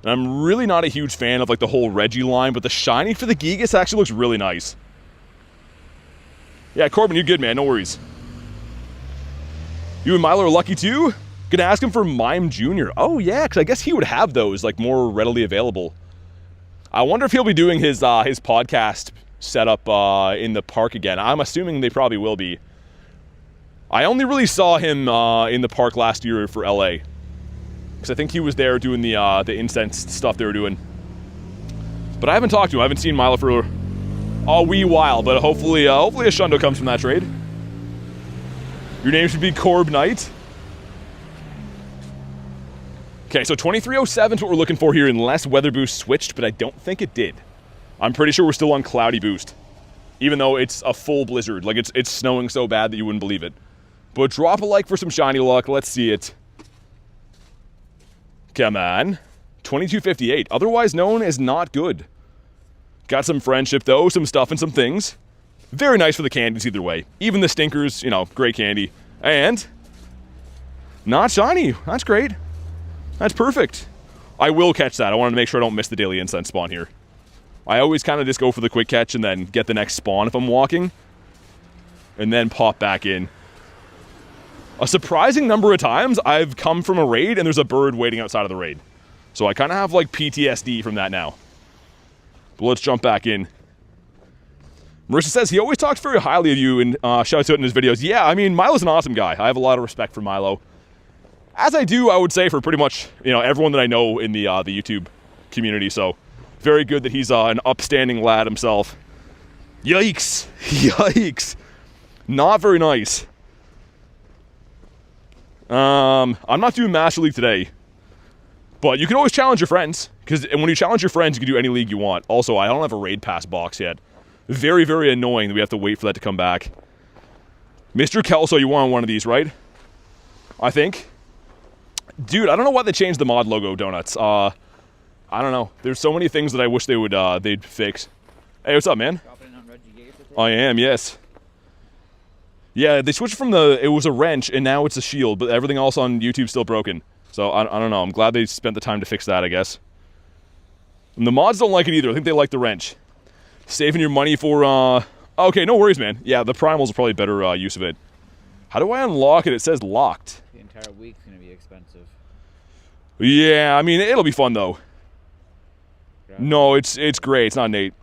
And I'm really not a huge fan of like the whole Reggie line, but the shiny for the Gigas actually looks really nice. Yeah, Corbin, you're good, man. No worries. You and Milo are lucky too? Gonna ask him for Mime Jr. Oh yeah, because I guess he would have those like more readily available. I wonder if he'll be doing his podcast setup in the park again. I'm assuming they probably will be. I only really saw him in the park last year for LA, because I think he was there doing the incense stuff they were doing. But I haven't talked to him. I haven't seen Milo for a wee while, but hopefully a shundo comes from that trade. Your name should be Corb Knight. Okay, so 2307 is what we're looking for here, unless Weather Boost switched, but I don't think it did. I'm pretty sure we're still on Cloudy Boost, even though it's a full blizzard. Like, it's snowing so bad that you wouldn't believe it. But drop a like for some shiny luck. Let's see it. Come on. 2258, otherwise known as not good. Got some friendship, though, some stuff and some things. Very nice for the candies either way. Even the stinkers, you know, great candy. And not shiny. That's great. That's perfect. I will catch that. I wanted to make sure I don't miss the daily incense spawn here. I always kind of just go for the quick catch and then get the next spawn if I'm walking. And then pop back in. A surprising number of times I've come from a raid and there's a bird waiting outside of the raid. So I kind of have like PTSD from that now. But let's jump back in. Marissa says he always talks very highly of you and shouts out in his videos. Yeah, I mean, Milo's an awesome guy. I have a lot of respect for Milo. As I do, I would say, for pretty much, you know, everyone that I know in the YouTube community. So, very good that he's an upstanding lad himself. Yikes. Yikes. Not very nice. I'm not doing Master League today. But you can always challenge your friends. Because when you challenge your friends, you can do any league you want. Also, I don't have a raid pass box yet. Very, very annoying that we have to wait for that to come back. Mr. Kelso, you want one of these, right? I think. Dude, I don't know why they changed the mod logo, Donuts. I don't know. There's so many things that I wish they would they'd fix. Hey, what's up, man? I am, yes. Yeah, they switched from it was a wrench, and now it's a shield, but everything else on YouTube's still broken. So, I don't know. I'm glad they spent the time to fix that, I guess. And the mods don't like it either. I think they like the wrench. Saving your money for, okay, no worries, man. Yeah, the primals are probably better use of it. How do I unlock it? It says locked. The entire week's gonna be expensive. Yeah, I mean, it'll be fun, though. No, it's great. It's not Nate.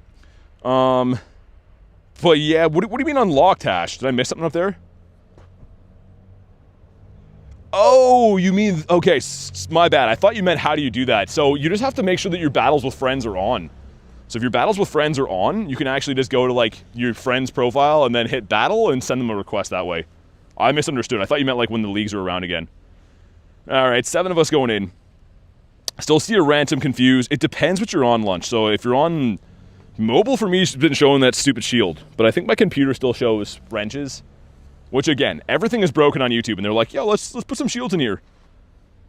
But yeah, what do you mean unlocked, Hash? Did I miss something up there? Oh, you mean, okay, my bad. I thought you meant how do you do that. So you just have to make sure that your battles with friends are on. So if your battles with friends are on, you can actually just go to like your friend's profile and then hit battle and send them a request that way. I misunderstood. I thought you meant like when the leagues are around again. All right, 7 of us going in. Still see a ransom confused. It depends what you're on lunch. So if you're on mobile, for me, it's been showing that stupid shield. But I think my computer still shows wrenches. Which again, everything is broken on YouTube, and they're like, yo, let's put some shields in here.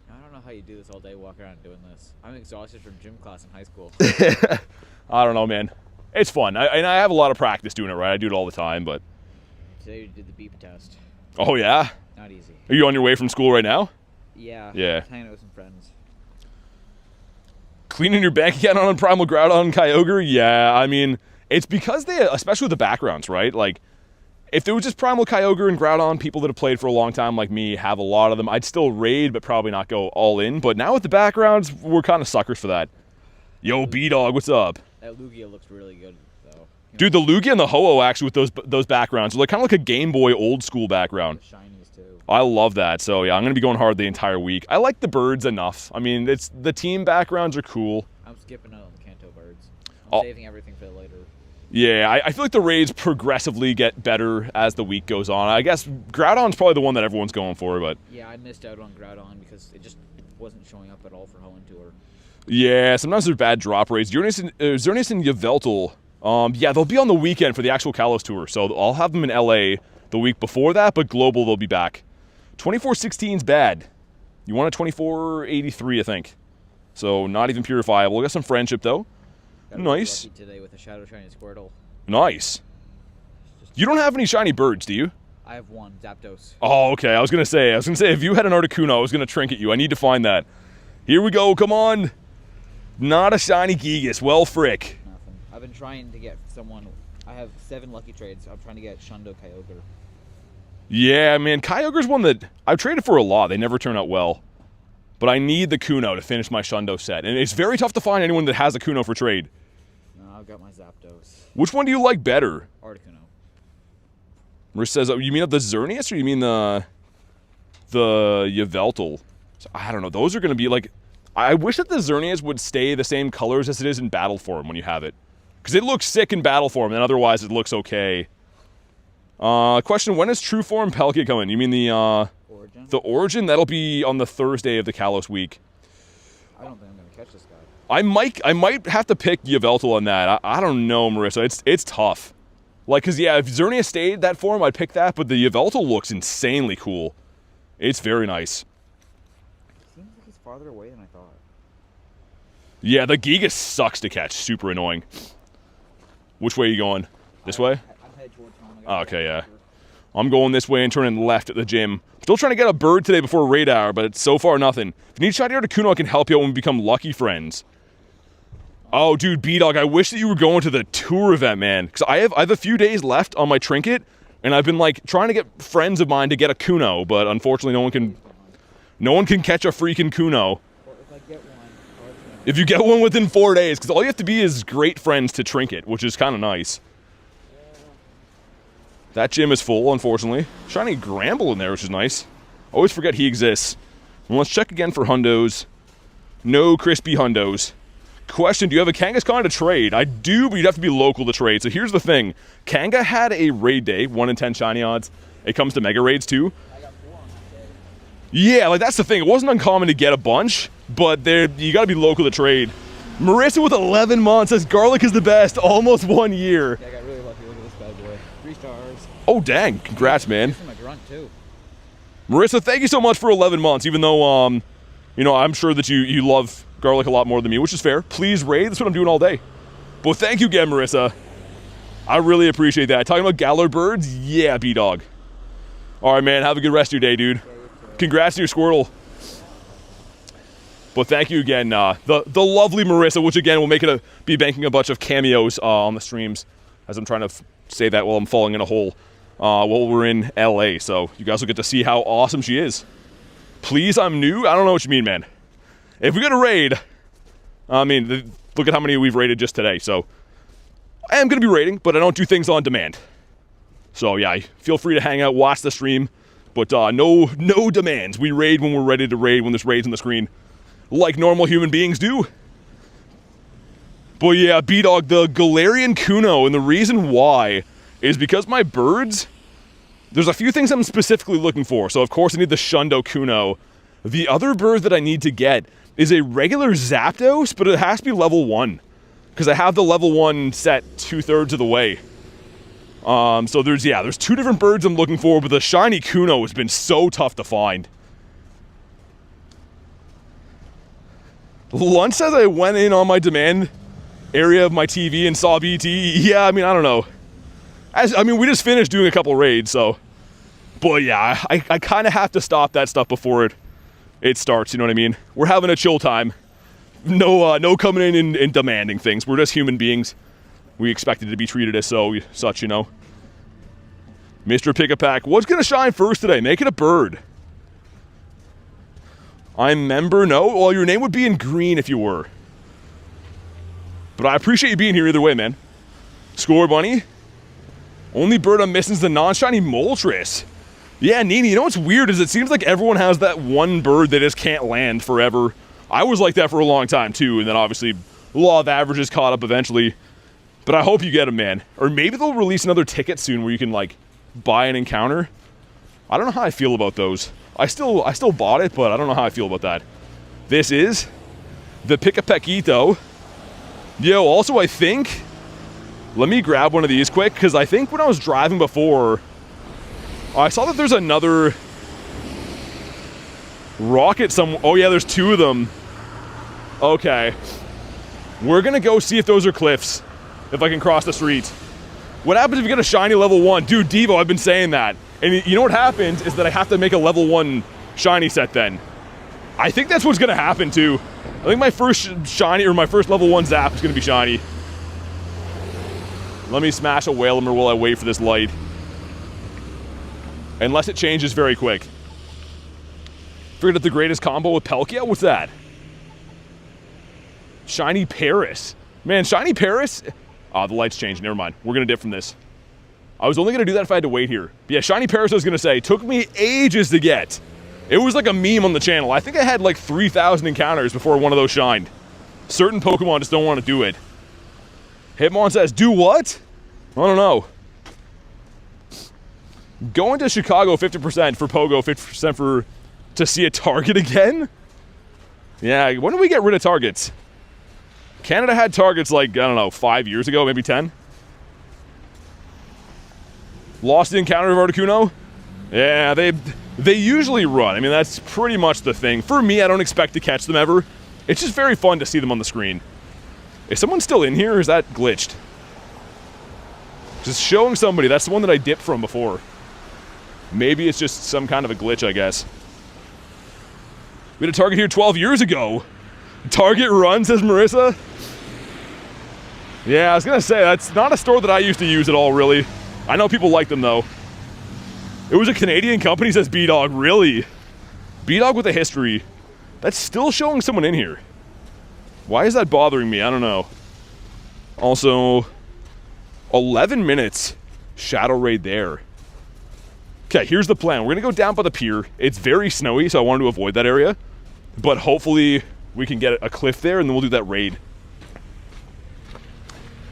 I don't know how you do this all day, walk around doing this. I'm exhausted from gym class in high school. I don't know, man. It's fun. And I have a lot of practice doing it, right? I do it all the time, but... Today you did the beep test. Oh, yeah? Not easy. Are you on your way from school right now? Yeah. Yeah. Hanging out with some friends. Cleaning your bank account on Primal Groudon and Kyogre? Yeah, I mean, it's because they, especially with the backgrounds, right? Like, if there was just Primal Kyogre and Groudon, people that have played for a long time like me have a lot of them. I'd still raid, but probably not go all in. But now with the backgrounds, we're kind of suckers for that. Yo, B-Dog, what's up? That Lugia looks really good, though. Dude, the Lugia and the Ho-Oh, actually, with those backgrounds, are like kind of like a Game Boy old-school background. The shinies, too. I love that. So, yeah, I'm going to be going hard the entire week. I like the birds enough. I mean, the team backgrounds are cool. I'm skipping out on the Kanto birds. I'm saving everything for later. Yeah, I feel like the raids progressively get better as the week goes on. I guess Groudon's probably the one that everyone's going for, but... Yeah, I missed out on Groudon because it just wasn't showing up at all for Hoenn Tour. Yeah, sometimes there's bad drop raids. Xerneas and Yveltal, yeah, they'll be on the weekend for the actual Kalos Tour, so I'll have them in LA the week before that, but global they'll be back. 2416's bad. You want a 2483, I think. So not even purifiable. We'll get some friendship, though. Got nice. Lucky today with a Shadow Shiny Squirtle. Nice. You don't have any shiny birds, do you? I have one, Zapdos. Oh, okay. I was gonna say if you had an Articuno, I was gonna trinket you. I need to find that. Here we go. Come on. Not a shiny Gigas. Well, frick. Nothing. I've been trying to get someone. I have 7 lucky trades. I'm trying to get Shundo Kyogre. Yeah, man. Kyogre's one that I've traded for a lot. They never turn out well. But I need the Kuno to finish my Shundo set. And it's very tough to find anyone that has a Kuno for trade. No, I've got my Zapdos. Which one do you like better? Articuno. Rich says, you mean the Xerneas or you mean the Yveltal? So, I don't know. Those are going to be like... I wish that the Xerneas would stay the same colors as it is in battle form when you have it. Because it looks sick in battle form, and otherwise it looks okay. Question, when is True Form Palkia coming? You mean the... Origin? The Origin? That'll be on the Thursday of the Kalos week. I don't think I'm going to catch this guy. I might have to pick Yveltal on that. I don't know, Marissa. It's tough. Like, because, yeah, if Xerneas stayed that form, I'd pick that, but the Yveltal looks insanely cool. It's very nice. Seems like he's farther away than I thought. Yeah, the Gigas sucks to catch. Super annoying. Which way are you going? This way? I'm headed towards home. Oh, okay, yeah. I'm going this way and turning left at the gym. Still trying to get a bird today before raid hour, but so far nothing. If you need shiny Articuno, I can help you out when we become lucky friends. Oh, dude, B-Dog, I wish that you were going to the tour event, man. Because I have a few days left on my trinket, and I've been, like, trying to get friends of mine to get a Kuno, but unfortunately no one can catch a freaking Kuno. Well, if I get one, If you get one within 4 days, because all you have to be is great friends to trinket, which is kind of nice. That gym is full, unfortunately. Shiny Gramble in there, which is nice. Always forget he exists. And let's check again for hundos. No crispy hundos. Question, do you have a Kangaskhan to trade? I do, but you'd have to be local to trade. So here's the thing. Kanga had a raid day, 1 in 10 shiny odds. It comes to mega raids too. I got 4 on that day. Yeah, like that's the thing. It wasn't uncommon to get a bunch, but you got to be local to trade. Marissa with 11 months says garlic is the best. Almost 1 year. Yeah, I got really lucky. Look at this bad boy. 3 stars. Oh, dang. Congrats, man. From a grunt, too. Marissa, thank you so much for 11 months, even though, you know, I'm sure that you love garlic a lot more than me, which is fair. Please raid. That's what I'm doing all day. But thank you again, Marissa. I really appreciate that. Talking about Galar birds? Yeah, B-Dog. All right, man. Have a good rest of your day, dude. Congrats to your Squirtle. But thank you again. The lovely Marissa, which again will be banking a bunch of cameos on the streams as I'm trying to say that while I'm falling in a hole while we're in LA. So you guys will get to see how awesome she is. Please, I'm new. I don't know what you mean, man. If we get a raid, I mean, look at how many we've raided just today. So I am going to be raiding, but I don't do things on demand. So yeah, feel free to hang out, watch the stream, but no demands. We raid when we're ready to raid, when there's raids on the screen, like normal human beings do. But yeah, B-Dog, the Galarian Kuno, and the reason why is because my birds, there's a few things I'm specifically looking for. So of course I need the Shundo Kuno. The other bird that I need to get is a regular Zapdos, but it has to be level 1. Because I have the level 1 set 2/3 of the way. So there's 2 different birds I'm looking for, but the shiny Kuno has been so tough to find. Lunch says I went in on my demand area of my TV and saw BT. Yeah, I mean, I don't know. We just finished doing a couple raids, so. But yeah, I kind of have to stop that stuff before it starts, you know what I mean? We're having a chill time. No coming in and demanding things. We're just human beings. We expected to be treated as such, you know. Mr. Pick-a-Pack, what's going to shine first today? Make it a bird. I'm member, no? Well, your name would be in green if you were. But I appreciate you being here either way, man. Score, Bunny. Only bird I'm missing is the non-shiny Moltres. Yeah, Nini, you know what's weird is it seems like everyone has that one bird that just can't land forever. I was like that for a long time too, and then obviously law of averages caught up eventually. But I hope you get them, man. Or maybe they'll release another ticket soon where you can like buy an encounter. I don't know how I feel about those. I still bought it, but I don't know how I feel about that. This is the Pick-a-Peckito. Yo, also I think, let me grab one of these quick, because I think when I was driving before, I saw that there's another rocket oh yeah, there's 2 of them. Okay. We're gonna go see if those are cliffs, if I can cross the street. What happens if you get a shiny level 1? Dude, Devo, I've been saying that. And you know what happens is that I have to make a level 1 shiny set then. I think that's what's gonna happen too. I think my first shiny, or my first level 1 Zap is going to be shiny. Let me smash a Whalemur while I wait for this light. Unless it changes very quick. Figured out the greatest combo with Palkia? What's that? Shiny Paris. Man, Shiny Paris... Ah, the light's changed. Never mind. We're going to dip from this. I was only going to do that if I had to wait here. But yeah, Shiny Paris, I was going to say, took me ages to get. It was like a meme on the channel. I think I had like 3,000 encounters before one of those shined. Certain Pokemon just don't want to do it. Hitmon says, do what? I don't know. Going to Chicago 50% for Pogo, 50% for to see a Target again? Yeah, when did we get rid of Targets? Canada had Targets like, I don't know, 5 years ago, maybe 10? Lost the encounter of Articuno? Yeah, they usually run. I mean, that's pretty much the thing. For me, I don't expect to catch them ever. It's just very fun to see them on the screen. Is someone still in here, or is that glitched? Just showing somebody, that's the one that I dipped from before. Maybe it's just some kind of a glitch, I guess. We had a Target here 12 years ago. Target run, says Marissa. Yeah, I was gonna say, that's not a store that I used to use at all, really. I know people like them, though. It was a Canadian company, says B-Dog. Really? B-Dog with a history. That's still showing someone in here. Why is that bothering me? I don't know. Also, 11 minutes. Shadow Raid there. Okay, here's the plan. We're gonna go down by the pier. It's very snowy, so I wanted to avoid that area. But hopefully we can get a cliff there, and then we'll do that raid.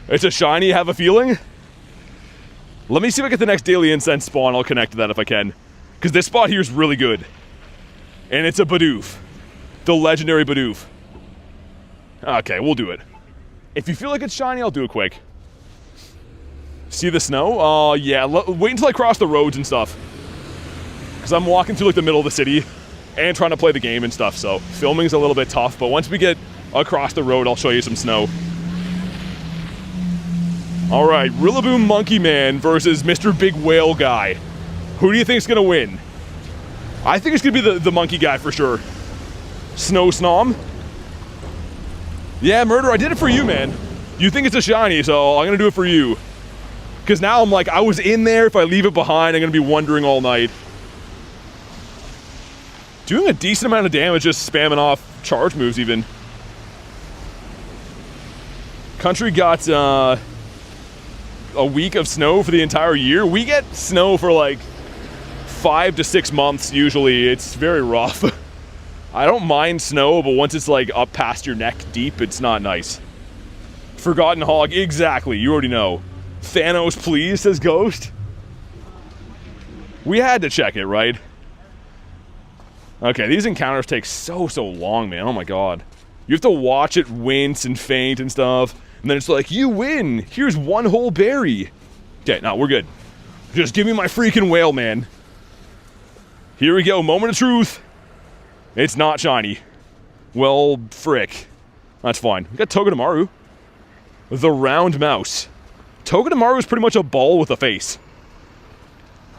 It's a shiny, have a feeling? Let me see if I get the next daily incense spawn. I'll connect to that if I can. Because this spot here is really good. And it's a Bidoof. The legendary Bidoof. Okay, we'll do it. If you feel like it's shiny, I'll do it quick. See the snow? Oh, yeah. Wait until I cross the roads and stuff. Because I'm walking through like the middle of the city and trying to play the game and stuff, so filming's a little bit tough, but once we get across the road, I'll show you some snow. All right, Rillaboom Monkey Man versus Mr. Big Whale Guy. Who do you think's gonna win? I think it's gonna be the monkey guy for sure. Snow Snom? Yeah, Murder, I did it for you, man. You think it's a shiny, so I'm gonna do it for you. Because now I'm like, I was in there, if I leave it behind, I'm gonna be wondering all night. Doing a decent amount of damage, just spamming off charge moves even. Country got a week of snow for the entire year. We get snow for like 5 to 6 months usually. It's very rough. I don't mind snow, but once it's like up past your neck deep, it's not nice. Forgotten Hog, exactly, you already know. Thanos, please, says Ghost. We had to check it, right? Okay, these encounters take so long, man. Oh my god. You have to watch it wince and faint and stuff. And then it's like, you win! Here's one whole berry. Okay, no, we're good. Just give me my freaking whale, man. Here we go, moment of truth. It's not shiny. Well, frick. That's fine. We got Togedemaru. The round mouse. Togedemaru is pretty much a ball with a face.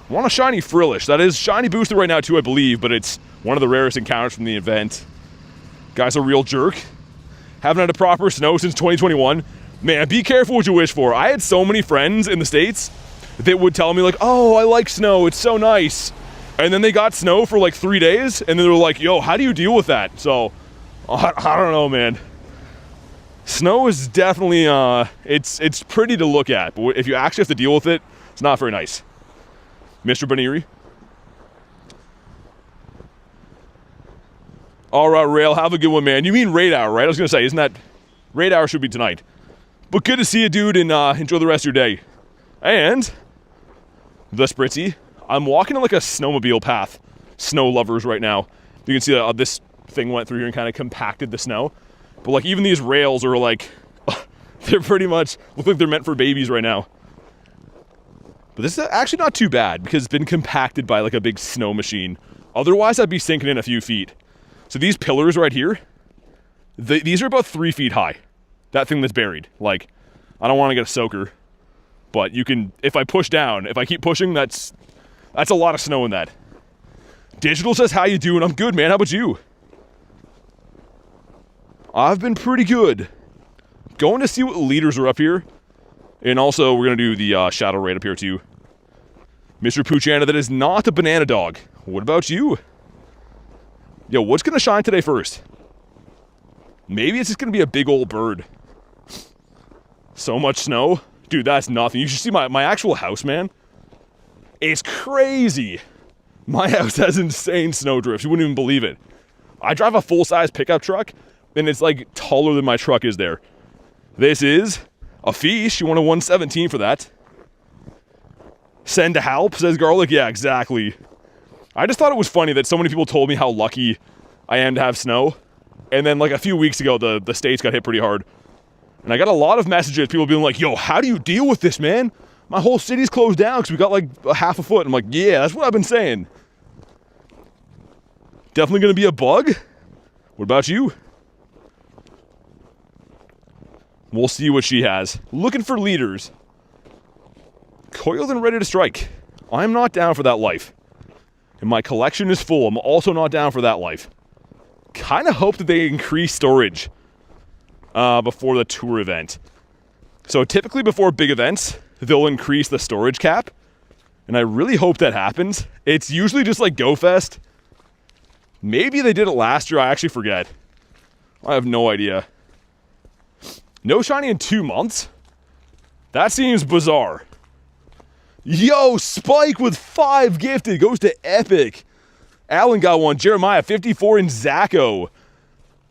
I want a shiny Frillish. That is shiny boosted right now too, I believe, but it's one of the rarest encounters from the event. Guy's a real jerk. Haven't had a proper snow since 2021. Man, be careful what you wish for. I had so many friends in the States that would tell me like, oh, I like snow, it's so nice. And then they got snow for like 3 days, and then they were like, yo, how do you deal with that? So, I don't know, man. Snow is definitely, it's pretty to look at, but if you actually have to deal with it, it's not very nice. Mr. Baniri. All right, Rail, have a good one, man. You mean Raid Hour, right? I was going to say, isn't that... Raid Hour should be tonight. But good to see you, dude, and enjoy the rest of your day. And... the Spritzy. I'm walking on like a snowmobile path. Snow lovers right now. You can see that this thing went through here and kind of compacted the snow. But like even these rails are like... they're pretty much... look like they're meant for babies right now. But this is actually not too bad because it's been compacted by like a big snow machine. Otherwise, I'd be sinking in a few feet. So these pillars right here, these are about 3 feet high. That thing that's buried. Like, I don't want to get a soaker, but you can, if I push down, if I keep pushing, that's a lot of snow in that. Digital says, how you doing? I'm good, man. How about you? I've been pretty good. Going to see what leaders are up here. And also, we're going to do the shadow raid up here too. Mr. Poochana, that is not a banana dog. What about you? Yo, what's going to shine today first? Maybe it's just going to be a big old bird. So much snow. Dude, that's nothing. You should see my actual house, man. It's crazy. My house has insane snow drifts. You wouldn't even believe it. I drive a full-size pickup truck, and it's like taller than my truck is there. This is a fish. You want a 117 for that. Send to help, says Garlic. Yeah, exactly. I just thought it was funny that so many people told me how lucky I am to have snow. And then like a few weeks ago, the States got hit pretty hard. And I got a lot of messages, people being like, yo, how do you deal with this, man? My whole city's closed down because we got like a half a foot. I'm like, yeah, that's what I've been saying. Definitely going to be a bug. What about you? We'll see what she has. Looking for leaders. Coiled and ready to strike. I'm not down for that life. And my collection is full. I'm also not down for that life. Kind of hope that they increase storage before the tour event. So typically before big events, they'll increase the storage cap. And I really hope that happens. It's usually just like GoFest. Maybe they did it last year. I actually forget. I have no idea. No shiny in 2 months? That seems bizarre. Yo, Spike with 5 gifted. Goes to Epic. Alan got one. Jeremiah, 54 in Zacho.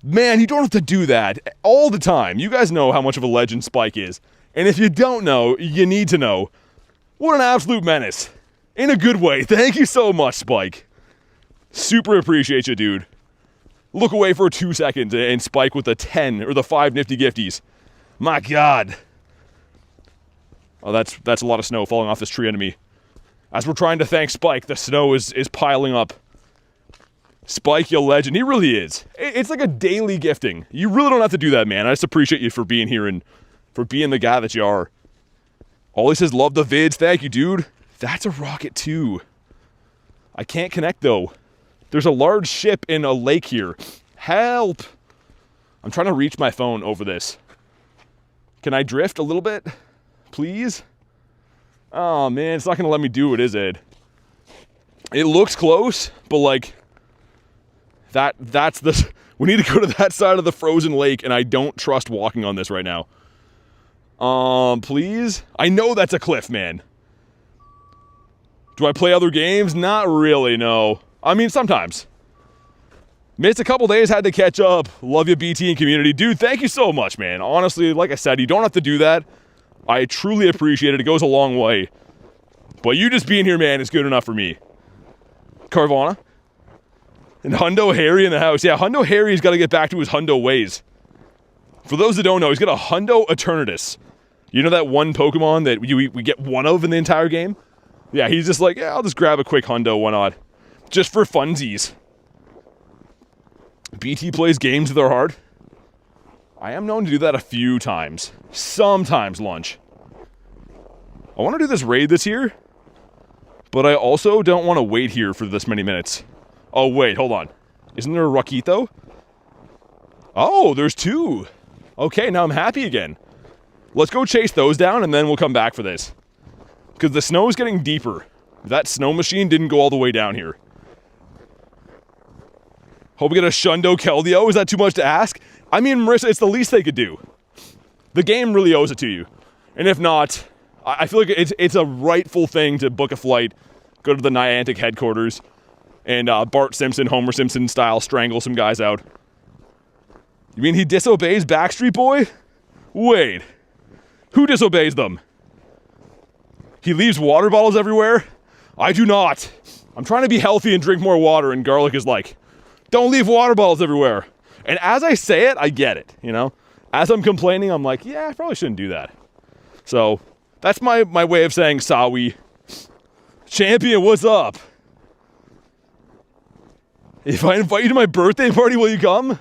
Man, you don't have to do that all the time. You guys know how much of a legend Spike is. And if you don't know, you need to know. What an absolute menace. In a good way. Thank you so much, Spike. Super appreciate you, dude. Look away for 2 seconds and Spike with the 10 or the 5 nifty gifties. My God. Oh, that's a lot of snow falling off this tree under me. As we're trying to thank Spike, the snow is piling up. Spike, you legend. He really is. It's like a daily gifting. You really don't have to do that, man. I just appreciate you for being here and for being the guy that you are. Ollie says, love the vids. Thank you, dude. That's a rocket, too. I can't connect, though. There's a large ship in a lake here. Help! I'm trying to reach my phone over this. Can I drift a little bit? Please? Oh, man, it's not going to let me do it, is it? It looks close, but, like, that's the... We need to go to that side of the frozen lake, and I don't trust walking on this right now. Please? I know that's a cliff, man. Do I play other games? Not really, no. I mean, sometimes. Missed a couple days, had to catch up. Love you, BT and community. Dude, thank you so much, man. Honestly, like I said, you don't have to do that. I truly appreciate it. It goes a long way. But you just being here, man, is good enough for me. Carvana. And Hundo Harry in the house. Yeah, Hundo Harry's got to get back to his Hundo ways. For those that don't know, he's got a Hundo Eternatus. You know that one Pokemon that we get one of in the entire game? Yeah, he's just like, yeah, I'll just grab a quick Hundo, why not? Just for funsies. BT plays games with their heart. I am known to do that a few times. Sometimes lunch. I want to do this raid this year, but I also don't want to wait here for this many minutes. Oh, wait, hold on. Isn't there a Rakito? Oh, there's 2. Okay, now I'm happy again. Let's go chase those down, and then we'll come back for this. Because the snow is getting deeper. That snow machine didn't go all the way down here. Hope we get a Shundo Keldeo. Is that too much to ask? I mean, Marissa, it's the least they could do. The game really owes it to you. And if not, I feel like it's a rightful thing to book a flight, go to the Niantic headquarters, and Bart Simpson, Homer Simpson style, strangle some guys out. You mean he disobeys Backstreet Boy? Wait. Who disobeys them? He leaves water bottles everywhere? I do not. I'm trying to be healthy and drink more water, and Garlic is like, don't leave water bottles everywhere. And as I say it, I get it, you know? As I'm complaining, I'm like, yeah, I probably shouldn't do that. So, that's my way of saying Sawi. Champion, what's up? If I invite you to my birthday party, will you come?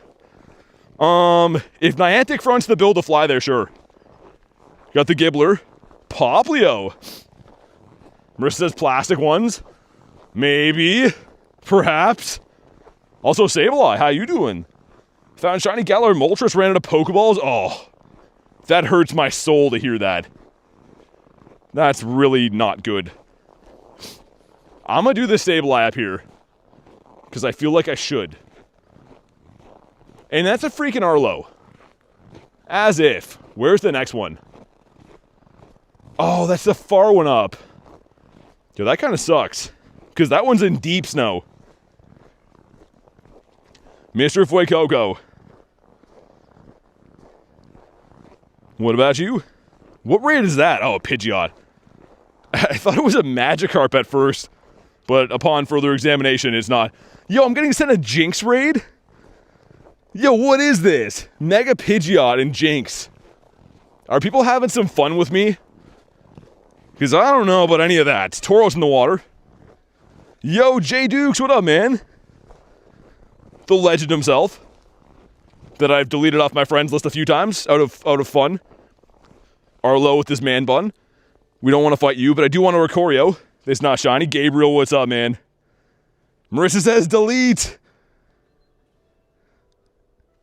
If Niantic fronts the bill to fly there, sure. Got the Gibbler. Poplio. Marissa says plastic ones. Maybe. Perhaps. Also, Sableye, how you doing? Found Shiny Galar Moltres, ran out of Pokeballs. Oh, that hurts my soul to hear that. That's really not good. I'm gonna do the Sableye up here. Because I feel like I should. And that's a freaking Arlo. As if. Where's the next one? Oh, that's the far one up. Yo, that kind of sucks. Because that one's in deep snow. Mr. Fuecoco. What about you? What raid is that? Oh, a Pidgeot. I thought it was a Magikarp at first. But upon further examination, it's not. Yo, I'm getting sent a Jinx raid? Yo, what is this? Mega Pidgeot and Jinx. Are people having some fun with me? Because I don't know about any of that. Tauros in the water. Yo, J Dukes, what up, man? The legend himself. That I've deleted off my friends list a few times out of fun. Arlo with this man bun. We don't want to fight you, but I do want to Recorio. It's not shiny. Gabriel, what's up, man? Marissa says delete.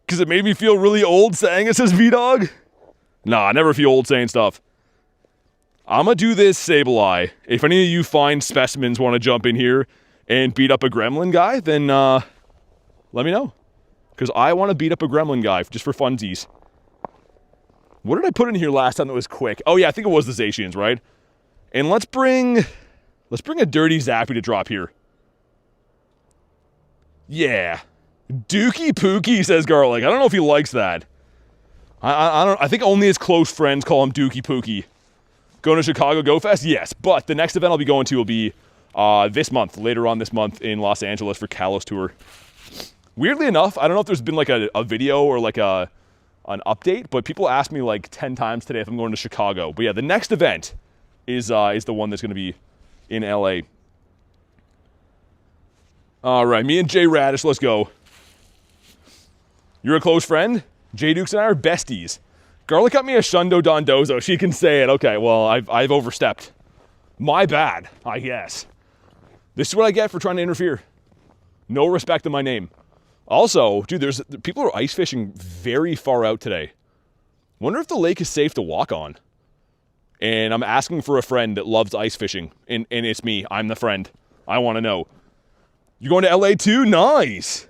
Because it made me feel really old saying it, says V-Dog. Nah, I never feel old saying stuff. I'm going to do this Sableye. If any of you fine specimens want to jump in here and beat up a gremlin guy, then let me know. Because I want to beat up a gremlin guy just for funsies. What did I put in here last time that was quick? Oh yeah, I think it was the Zacians, right? And let's bring a dirty Zappy to drop here. Yeah. Dookie Pookie, says Garlic. I don't know if he likes that. I think only his close friends call him Dookie Pookie. Going to Chicago Go Fest? Yes. But the next event I'll be going to will be this month, later on this month in Los Angeles for Kalos Tour. Weirdly enough, I don't know if there's been like a video or like an update, but people ask me like 10 times today if I'm going to Chicago. But yeah, the next event is the one that's going to be in LA. All right, me and Jay Radish, let's go. You're a close friend? Jay Dukes and I are besties. Garlic got me a Shundo Dondozo. She can say it. Okay, well, I've overstepped. My bad, I guess. This is what I get for trying to interfere. No respect in my name. Also, dude, people are ice fishing very far out today. Wonder if the lake is safe to walk on. And I'm asking for a friend that loves ice fishing. And it's me. I'm the friend. I want to know. You going to LA too? Nice.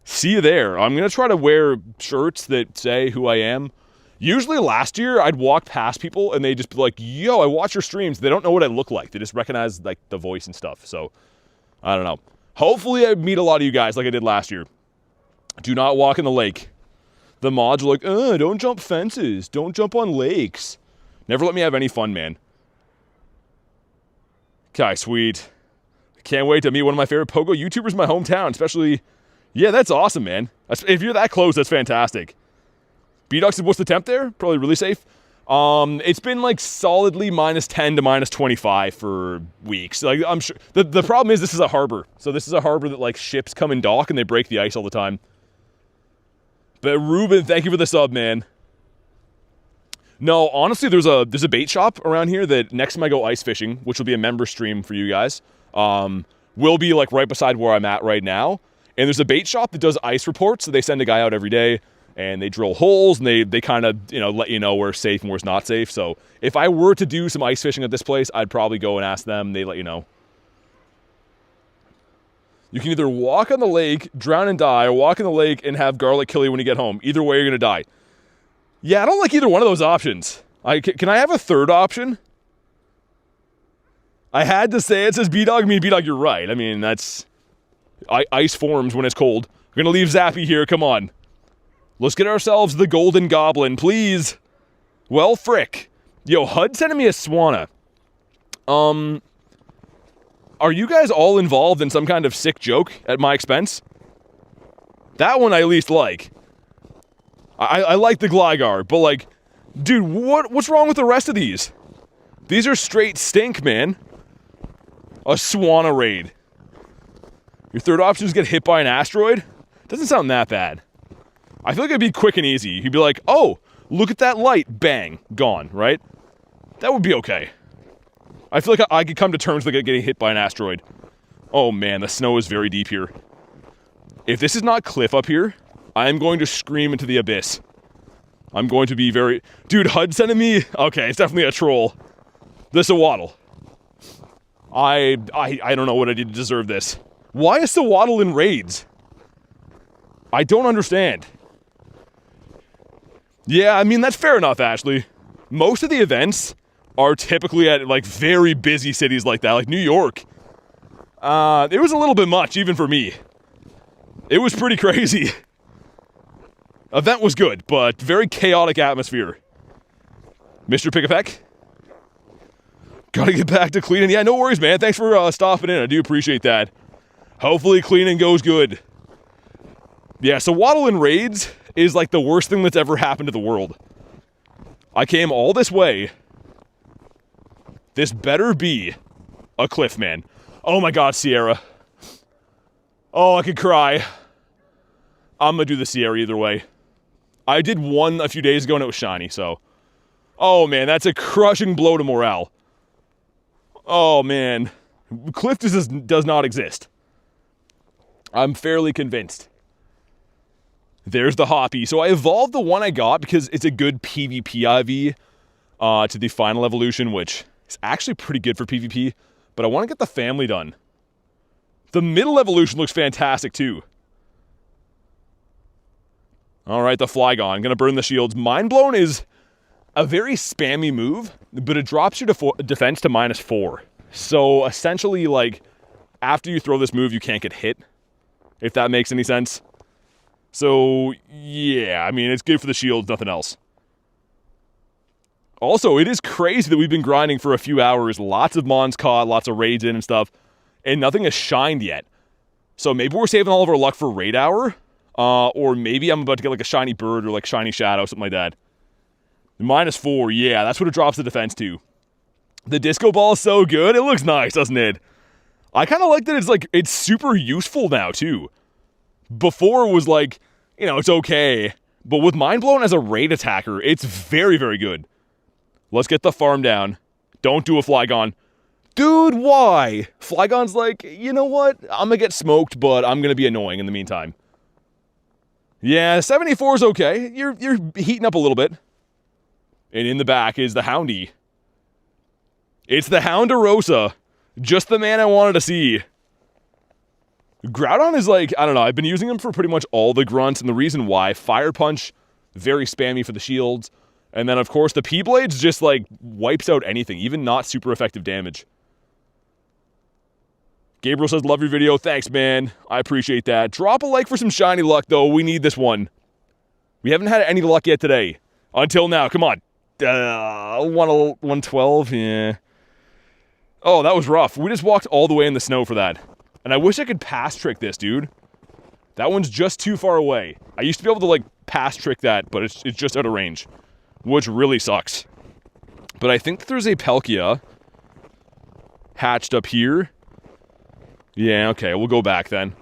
See you there. I'm going to try to wear shirts that say who I am. Usually last year, I'd walk past people and they'd just be like, yo, I watch your streams. They don't know what I look like. They just recognize like the voice and stuff. So, I don't know. Hopefully I meet a lot of you guys like I did last year. Do not walk in the lake. The mods are like, don't jump fences. Don't jump on lakes. Never let me have any fun, man. Okay, sweet. Can't wait to meet one of my favorite Pogo YouTubers in my hometown, especially... Yeah, that's awesome, man. If you're that close, that's fantastic. B-Doc said, what's the temp there? Probably really safe. It's been like solidly -10 to -25 for weeks. Like I'm sure the problem is this is a harbor. So this is a harbor that like ships come and dock and they break the ice all the time. But Ruben, thank you for the sub, man. No, honestly, there's a bait shop around here that next time I go ice fishing, which will be a member stream for you guys, will be like right beside where I'm at right now. And there's a bait shop that does ice reports. So they send a guy out every day and they drill holes and they kind of, let you know where's safe and where's not safe. So if I were to do some ice fishing at this place, I'd probably go and ask them. They let you know. You can either walk on the lake, drown and die, or walk in the lake and have garlic kill you when you get home. Either way, you're going to die. Yeah, I don't like either one of those options. Can I have a third option? I had to say it, says B-Dog. I mean, B-Dog, you're right. I mean, that's... Ice forms when it's cold. We're going to leave Zappy here. Come on. Let's get ourselves the Golden Goblin, please. Well, frick. Yo, HUD sending me a Swanna. Are you guys all involved in some kind of sick joke at my expense? That one I at least like. I like the Gligar, but like, dude, what's wrong with the rest of these? These are straight stink, man. A Swanna raid. Your third option is get hit by an asteroid? Doesn't sound that bad. I feel like it'd be quick and easy. You'd be like, oh, look at that light. Bang. Gone, right? That would be okay. I feel like I could come to terms with getting hit by an asteroid. Oh man, the snow is very deep here. If this is not cliff up here, I am going to scream into the abyss. I'm going to be very... Dude, HUD sending me... Okay, it's definitely a troll. This is a waddle. I don't know what I did to deserve this. Why is the waddle in raids? I don't understand. Yeah, I mean, that's fair enough, Ashley. Most of the events are typically at, like, very busy cities like that, like New York. It was a little bit much, even for me. It was pretty crazy. Event was good, but very chaotic atmosphere. Mr. Pick-a-Peck? Gotta get back to cleaning. Yeah, no worries, man. Thanks for stopping in. I do appreciate that. Hopefully cleaning goes good. Yeah, so waddle in raids is like the worst thing that's ever happened to the world. I came all this way. This better be a cliff, man. Oh my god, Sierra. Oh, I could cry. I'm gonna do the Sierra either way. I did one a few days ago and it was shiny, so... Oh man, that's a crushing blow to morale. Oh man. Cliff does not exist. I'm fairly convinced. There's the Hoppy. So I evolved the one I got because it's a good PvP IV to the final evolution, which is actually pretty good for PvP, but I want to get the family done. The middle evolution looks fantastic too. Alright, the Flygon. Gonna burn the shields. Mind Blown is a very spammy move, but it drops your defense to -4. So essentially, like, after you throw this move, you can't get hit, if that makes any sense. So, yeah, I mean, it's good for the shields, nothing else. Also, it is crazy that we've been grinding for a few hours, lots of mons caught, lots of raids in and stuff, and nothing has shined yet. So maybe we're saving all of our luck for raid hour, or maybe I'm about to get like a shiny bird or like shiny shadow, something like that. -4, yeah, that's what it drops the defense to. The disco ball is so good, it looks nice, doesn't it? I kind of like that it's super useful now, too. Before it was like, you know, it's okay. But with Mind Blown as a raid attacker, it's very, very good. Let's get the farm down. Don't do a Flygon. Dude, why? Flygon's like, you know what? I'm gonna get smoked, but I'm gonna be annoying in the meantime. Yeah, 74 is okay. You're heating up a little bit. And in the back is the Houndy. It's the Hounderosa. Just the man I wanted to see. Groudon is like, I don't know, I've been using him for pretty much all the grunts, and the reason why, Fire Punch, very spammy for the shields, and then of course the P-Blades just like wipes out anything, even not super effective damage. Gabriel says, love your video, thanks man, I appreciate that. Drop a like for some shiny luck though, we need this one. We haven't had any luck yet today, until now, come on. 112, yeah. Oh, that was rough. We just walked all the way in the snow for that. And I wish I could pass trick this, dude. That one's just too far away. I used to be able to, like, pass trick that, but it's just out of range. Which really sucks. But I think that there's a Palkia hatched up here. Yeah, okay, we'll go back then.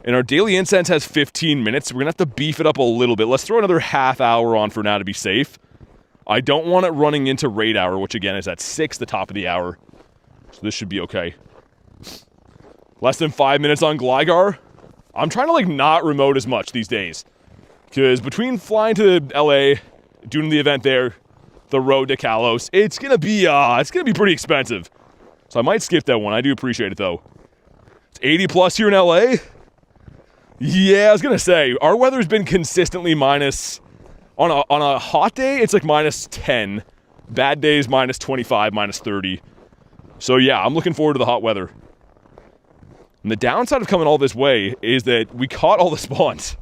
And our daily incense has 15 minutes, so we're gonna have to beef it up a little bit. Let's throw another half hour on for now to be safe. I don't want it running into raid hour, which again is at 6, the top of the hour. So this should be okay. Less than 5 minutes on Gligar. I'm trying to, like, not remote as much these days. Because between flying to LA, doing the event there, the road to Kalos, it's gonna be pretty expensive. So I might skip that one. I do appreciate it, though. It's 80 plus here in LA? Yeah, I was gonna say, our weather's been consistently minus... On a hot day, it's like -10. Bad days, -25, -30. So yeah, I'm looking forward to the hot weather. And the downside of coming all this way is that we caught all the spawns.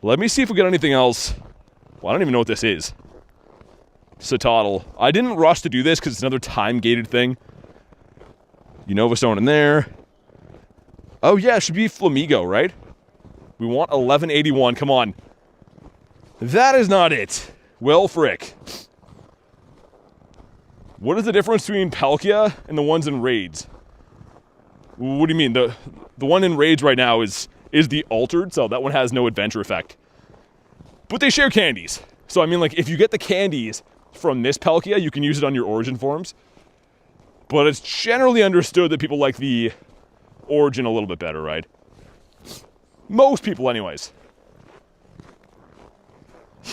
Let me see if we get anything else. Well, I don't even know what this is. Citadel. I didn't rush to do this because it's another time-gated thing. Unova Stone in there. Oh yeah, it should be Flamigo, right? We want 1181, come on. That is not it. Well, frick. What is the difference between Palkia and the ones in raids? What do you mean? The one in raids right now is the altered, so that one has no adventure effect. But they share candies. So I mean, like, if you get the candies from this Palkia, you can use it on your origin forms. But it's generally understood that people like the origin a little bit better, right? Most people anyways.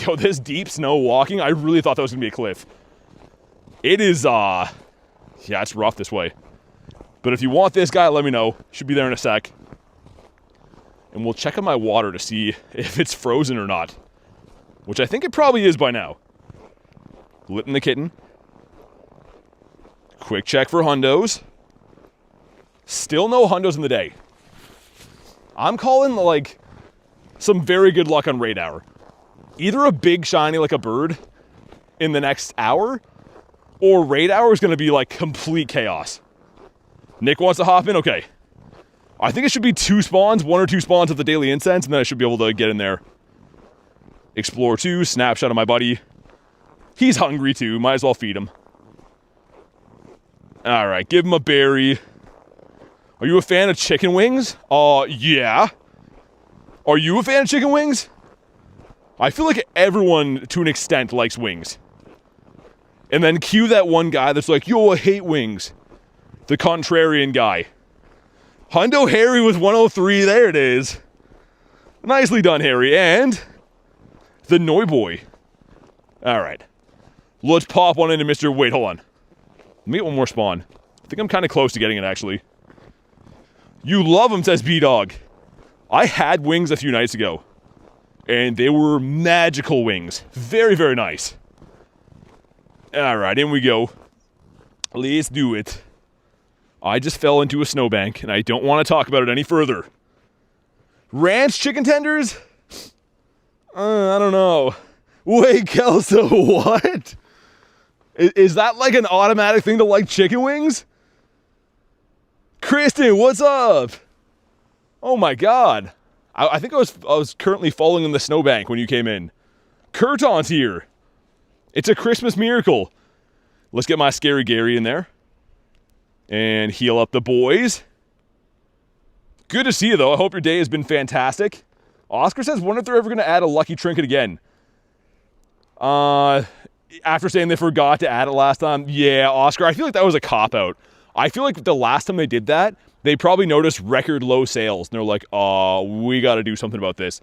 Yo, this deep snow walking, I really thought that was going to be a cliff. It is, yeah, it's rough this way. But if you want this guy, let me know. Should be there in a sec. And we'll check on my water to see if it's frozen or not. Which I think it probably is by now. Litten the kitten. Quick check for hundos. Still no hundos in the day. I'm calling, like, some very good luck on Raid Hour. Either a big shiny like a bird in the next hour, or Raid Hour is going to be, like, complete chaos. Nick wants to hop in? Okay. I think it should be 2 spawns, 1 or 2 spawns of the daily incense, and then I should be able to get in there. Explore 2, snapshot of my buddy. He's hungry too, might as well feed him. Alright, give him a berry. Are you a fan of chicken wings? Yeah. Are you a fan of chicken wings? I feel like everyone, to an extent, likes wings. And then cue that one guy that's like, yo, I hate wings. The contrarian guy. Hundo Harry with 103, there it is. Nicely done, Harry. And the Noi Boy. Alright. Let's pop one into Mr. Wait, hold on. Let me get one more spawn. I think I'm kind of close to getting it, actually. You love them, says B-Dog. I had wings a few nights ago. And they were magical wings. Very, very nice. Alright, in we go. Let's do it. I just fell into a snowbank, and I don't want to talk about it any further. Ranch chicken tenders? I don't know. Wait, Kelso, what? Is that like an automatic thing to like chicken wings? Kristen, what's up? Oh my god. I think I was currently falling in the snowbank when you came in. Kurton's here. It's a Christmas miracle. Let's get my Scary Gary in there. And heal up the boys. Good to see you, though. I hope your day has been fantastic. Oscar says, wonder if they're ever going to add a lucky trinket again. After saying they forgot to add it last time. Yeah, Oscar, I feel like that was a cop-out. I feel like the last time they did that, they probably noticed record low sales. And they're like, oh, we got to do something about this.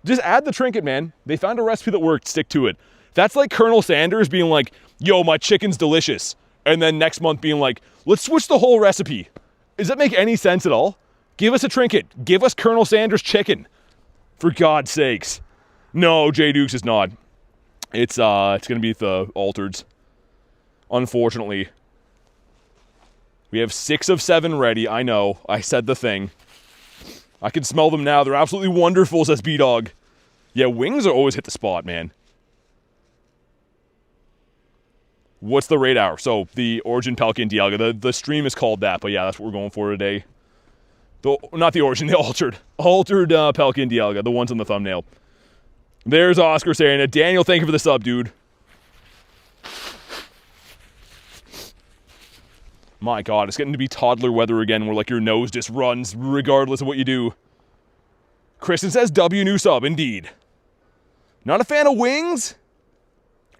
Just add the trinket, man. They found a recipe that worked. Stick to it. That's like Colonel Sanders being like, yo, my chicken's delicious. And then next month being like, let's switch the whole recipe. Does that make any sense at all? Give us a trinket. Give us Colonel Sanders chicken. For God's sakes. No, J Dukes is not. It's going to be the Altereds. Unfortunately. We have 6 of 7 ready. I know. I said the thing. I can smell them now. They're absolutely wonderful, says B-Dog. Yeah, wings are always hit the spot, man. What's the raid hour? So, the Origin Palkia Dialga. The stream is called that, but yeah, that's what we're going for today. Not the Origin, the Altered. Altered Palkia Dialga, the ones on the thumbnail. There's Oscar saying it. Daniel, thank you for the sub, dude. My god, it's getting to be toddler weather again where, like, your nose just runs regardless of what you do. Kristen says W new sub, indeed. Not a fan of wings?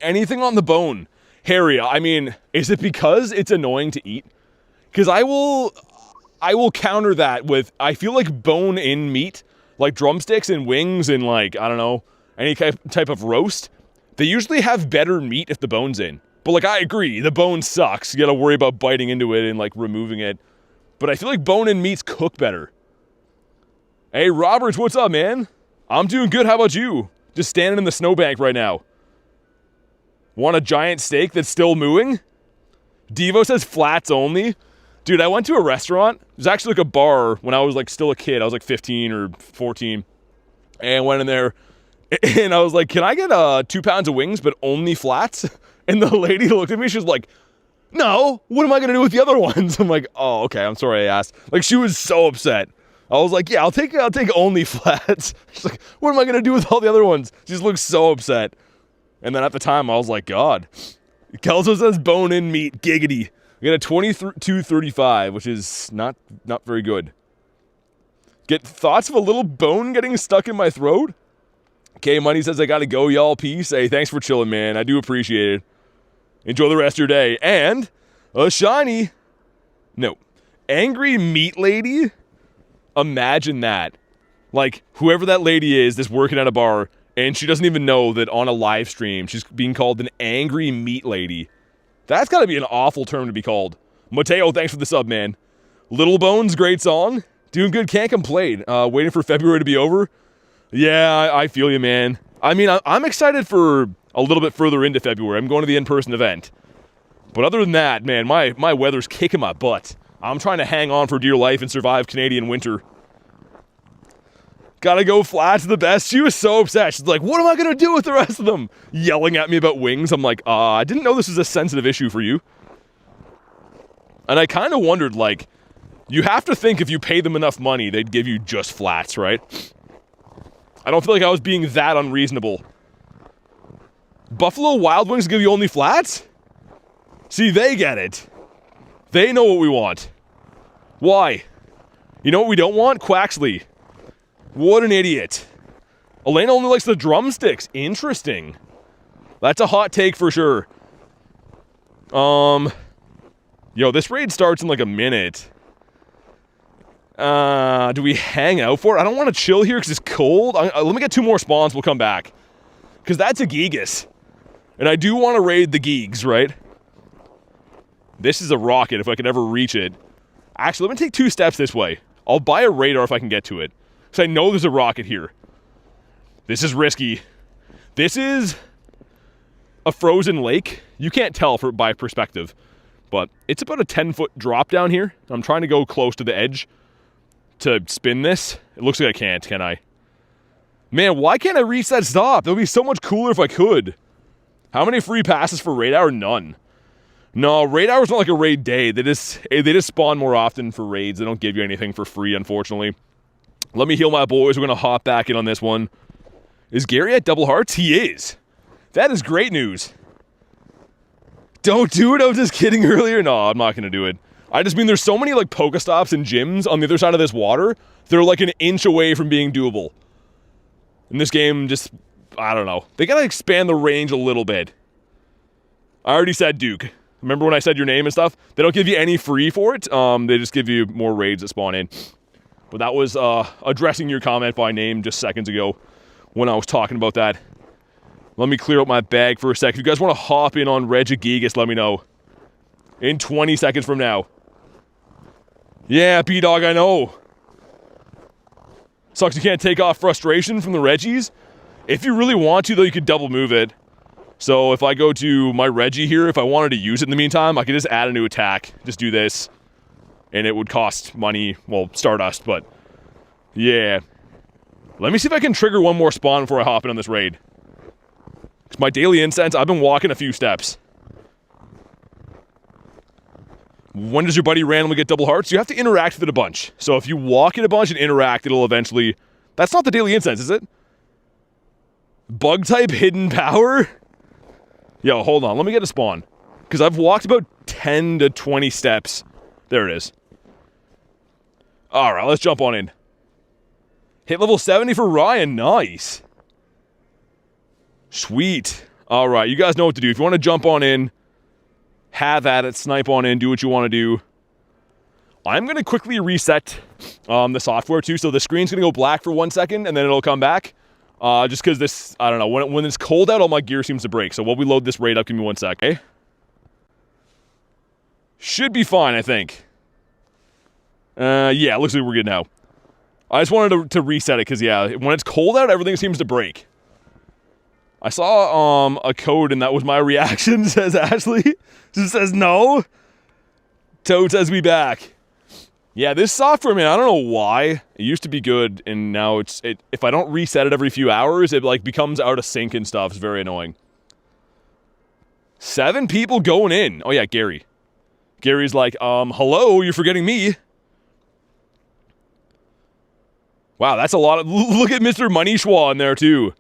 Anything on the bone. Harry, I mean, is it because it's annoying to eat? Because I will counter that with, I feel like bone-in meat, like drumsticks and wings and, like, I don't know, any type of roast, they usually have better meat if the bone's in. But, like, I agree, the bone sucks. You gotta worry about biting into it and, like, removing it. But I feel like bone-in meats cook better. Hey, Roberts, what's up, man? I'm doing good, how about you? Just standing in the snowbank right now. Want a giant steak that's still mooing? Devo says flats only. Dude, I went to a restaurant. It was actually like a bar when I was like still a kid. I was like 15 or 14. And went in there. And I was like, can I get 2 pounds of wings, but only flats? And the lady looked at me. She was like, no, what am I going to do with the other ones? I'm like, oh, okay, I'm sorry I asked. Like, she was so upset. I was like, yeah, I'll take only flats. She's like, what am I going to do with all the other ones? She just looked so upset. And then at the time, I was like, God. Kelso says bone-in meat, giggity. We got a 22.35, which is not very good. Get thoughts of a little bone getting stuck in my throat? K Money says, I gotta go, y'all. Peace. Hey, thanks for chilling, man. I do appreciate it. Enjoy the rest of your day. And a shiny. No. Angry meat lady? Imagine that. Like, whoever that lady is that's working at a bar, And she doesn't even know that on a live stream, she's being called an angry meat lady. That's got to be an awful term to be called. Mateo, thanks for the sub, man. Little Bones, great song. Doing good, can't complain. Waiting for February to be over. Yeah, I feel you, man. I mean, I'm excited for a little bit further into February. I'm going to the in-person event. But other than that, man, my weather's kicking my butt. I'm trying to hang on for dear life and survive Canadian winter. Gotta go flat to the best. She was so upset. She's like, what am I gonna do with the rest of them? Yelling at me about wings. I'm like, I didn't know this was a sensitive issue for you. And I kind of wondered, like, you have to think if you pay them enough money, they'd give you just flats, right? I don't feel like I was being that unreasonable. Buffalo Wild Wings give you only flats? See, they get it. They know what we want. Why? You know what we don't want? Quaxley. What an idiot. Elena only likes the drumsticks. Interesting. That's a hot take for sure. Yo, this raid starts in like a minute. Do we hang out for it? I don't want to chill here because it's cold. Let me get 2 more spawns. We'll come back. Because that's a Gigas. And I do want to raid the Geeks, right? This is a rocket if I could ever reach it. Actually, let me take 2 steps this way. I'll buy a radar if I can get to it. Because I know there's a rocket here. This is risky. This is a frozen lake. You can't tell by perspective. But it's about a 10-foot drop down here. I'm trying to go close to the edge to spin this. It looks like I can't, can I? Man, why can't I reach that stop? That would be so much cooler if I could. How many free passes for raid hour? None. No, raid hour's not like a raid day. They just spawn more often for raids. They don't give you anything for free, unfortunately. Let me heal my boys. We're going to hop back in on this one. Is Gary at double hearts? He is. That is great news. Don't do it. I was just kidding earlier. No, I'm not going to do it. I just mean there's so many like Pokestops and gyms on the other side of this water. They're like an inch away from being doable. And this game just, I don't know. They got to expand the range a little bit. I already said Duke. Remember when I said your name and stuff? They don't give you any free for it. They just give you more raids that spawn in. But that was addressing your comment by name just seconds ago when I was talking about that. Let me clear out my bag for a sec. If you guys want to hop in on Regigigas, let me know. In 20 seconds from now. Yeah, B-Dog, I know. Sucks you can't take off frustration from the Reggies. If you really want to, though, you could double move it. So if I go to my Reggie here, if I wanted to use it in the meantime, I could just add a new attack. Just do this. And it would cost money, well, Stardust, but yeah. Let me see if I can trigger one more spawn before I hop in on this raid. Because my daily incense, I've been walking a few steps. When does your buddy randomly get double hearts? You have to interact with it a bunch. So if you walk it a bunch and interact, it'll eventually... That's not the daily incense, is it? Bug type hidden power? Yo, hold on. Let me get a spawn. Because I've walked about 10 to 20 steps. There it is. Alright, let's jump on in. Hit level 70 for Ryan. Nice. Sweet. Alright, you guys know what to do. If you want to jump on in, have at it, snipe on in, do what you want to do. I'm going to quickly reset the software too, so the screen's going to go black for 1 second, and then it'll come back. Just because this, I don't know, when it's cold out, all my gear seems to break. So while we load this raid up, give me 1 sec, okay? Should be fine, I think. Yeah, looks like we're good now. I just wanted to reset it, because, yeah, when it's cold out, everything seems to break. I saw a code, and that was my reaction, says Ashley. Just says no. Toad says we back. Yeah, this software, man, I don't know why. It used to be good, and now if I don't reset it every few hours, it, like, becomes out of sync and stuff. It's very annoying. 7 people going in. Oh, yeah, Gary. Gary's like, hello, you're forgetting me. Wow, that's a lot of... Look at Mr. Money Schwa in there, too.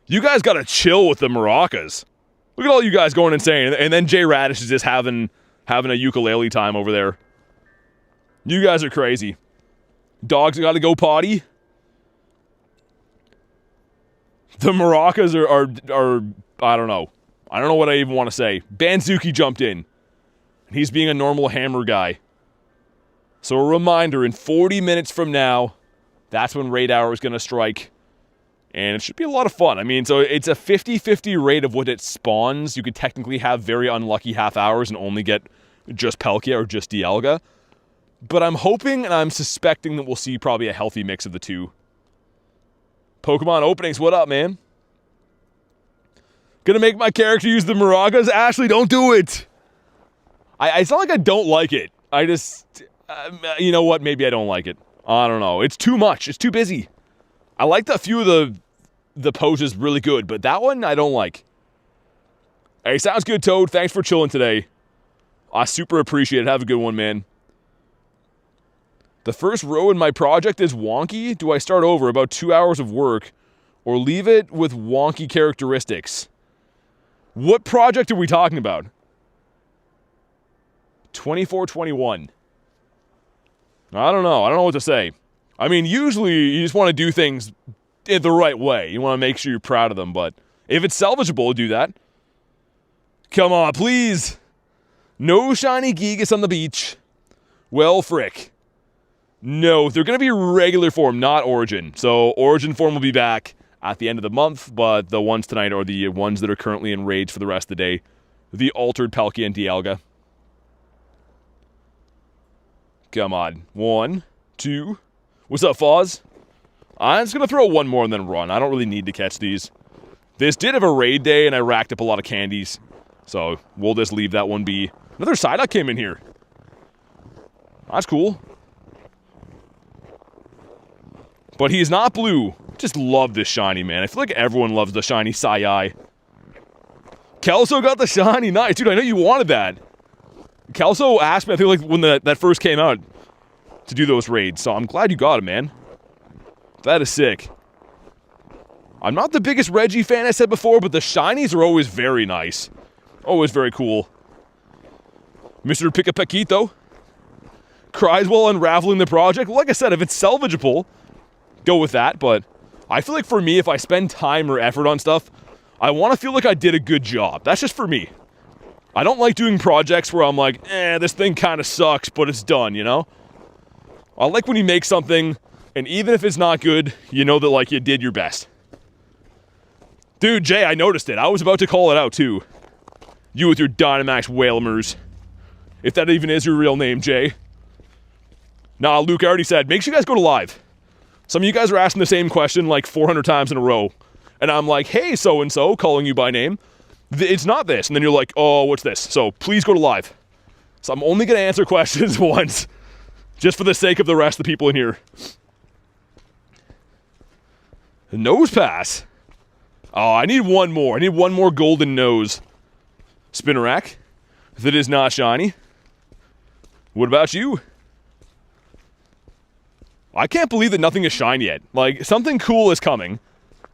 You guys gotta chill with the maracas. Look at all you guys going insane. And then Jay Radish is just having a ukulele time over there. You guys are crazy. Dogs gotta go potty. The maracas are I don't know. I don't know what I even want to say. Banzuki jumped in. He's being a normal hammer guy. So a reminder, in 40 minutes from now, that's when Raid Hour is going to strike. And it should be a lot of fun. I mean, so it's a 50-50 rate of what it spawns. You could technically have very unlucky half hours and only get just Palkia or just Dialga. But I'm hoping and I'm suspecting that we'll see probably a healthy mix of the two. Pokemon openings, what up, man? Gonna make my character use the Maragas? Ashley, don't do it! It's not like I don't like it. I just... you know what? Maybe I don't like it. I don't know. It's too much. It's too busy. I like a few of the poses really good, but that one I don't like. Hey, sounds good, Toad. Thanks for chilling today. I super appreciate it. Have a good one, man. The first row in my project is wonky. Do I start over about 2 hours of work or leave it with wonky characteristics? What project are we talking about? 24-21. I don't know. I don't know what to say. I mean, usually you just want to do things in the right way. You want to make sure you're proud of them, but if it's salvageable, do that. Come on, please. No shiny Gigas on the beach. Well, frick. No, they're going to be regular form, not Origin. So Origin form will be back at the end of the month, but the ones tonight are the ones that are currently in raids for the rest of the day. The altered Palkia and Dialga. Come on. 1, 2... What's up, Foz? I'm just going to throw one more and then run. I don't really need to catch these. This did have a raid day, and I racked up a lot of candies. So, we'll just leave that one be. Another Psyduck came in here. That's cool. But he's not blue. Just love this shiny, man. I feel like everyone loves the shiny Psy-Eye. Kelso got the shiny. Nice. Dude, I know you wanted that. Kelso asked me, I think, like, when that first came out, to do those raids, so I'm glad you got it, man. That is sick. I'm not the biggest Reggie fan, I said before, but the shinies are always very nice. Always very cool. Mr. Picapaquito cries while unraveling the project. Like I said, if it's salvageable, go with that, but I feel like for me, if I spend time or effort on stuff, I want to feel like I did a good job. That's just for me. I don't like doing projects where I'm like, this thing kind of sucks, but it's done, you know? I like when you make something, and even if it's not good, you know that, like, you did your best. Dude, Jay, I noticed it. I was about to call it out, too. You with your Dynamax Whalemers. If that even is your real name, Jay. Nah, Luke, I already said, make sure you guys go to live. Some of you guys are asking the same question, like, 400 times in a row. And I'm like, hey, so-and-so, calling you by name. It's not this. And then you're like, oh, what's this? So, please go to live. So I'm only going to answer questions once. Just for the sake of the rest of the people in here. The nose pass. Oh, I need one more. I need one more golden nose. Spinnerack. That is not shiny. What about you? I can't believe that nothing is shiny yet. Like, something cool is coming.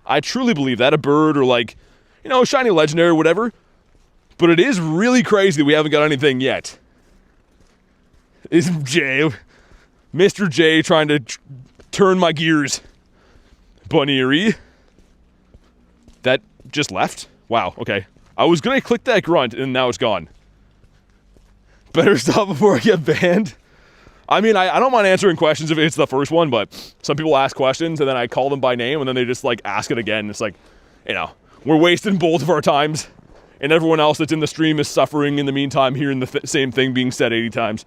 I truly believe that. A bird or, like, you know, shiny legendary or whatever. But it is really crazy that we haven't got anything yet. Is Jay... Mr. J trying to turn my gears. Bunnery. That just left? Wow, okay. I was gonna click that grunt and now it's gone. Better stop before I get banned. I mean, I don't mind answering questions if it's the first one, but some people ask questions and then I call them by name and then they just like ask it again. It's like, you know, we're wasting both of our times and everyone else that's in the stream is suffering in the meantime hearing the same thing being said 80 times.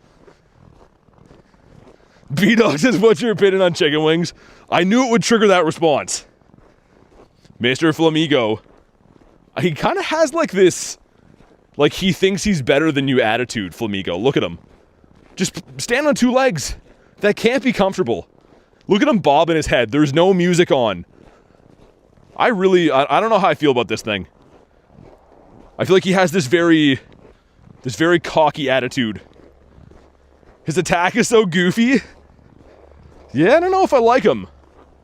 B-Dog says, what's your opinion on chicken wings? I knew it would trigger that response. Mr. Flamigo. He kind of has like this, like he thinks he's better than you attitude, Flamigo. Look at him. Just stand on two legs. That can't be comfortable. Look at him bob in his head. There's no music on. I don't know how I feel about this thing. I feel like he has this very cocky attitude. His attack is so goofy. Yeah, I don't know if I like him.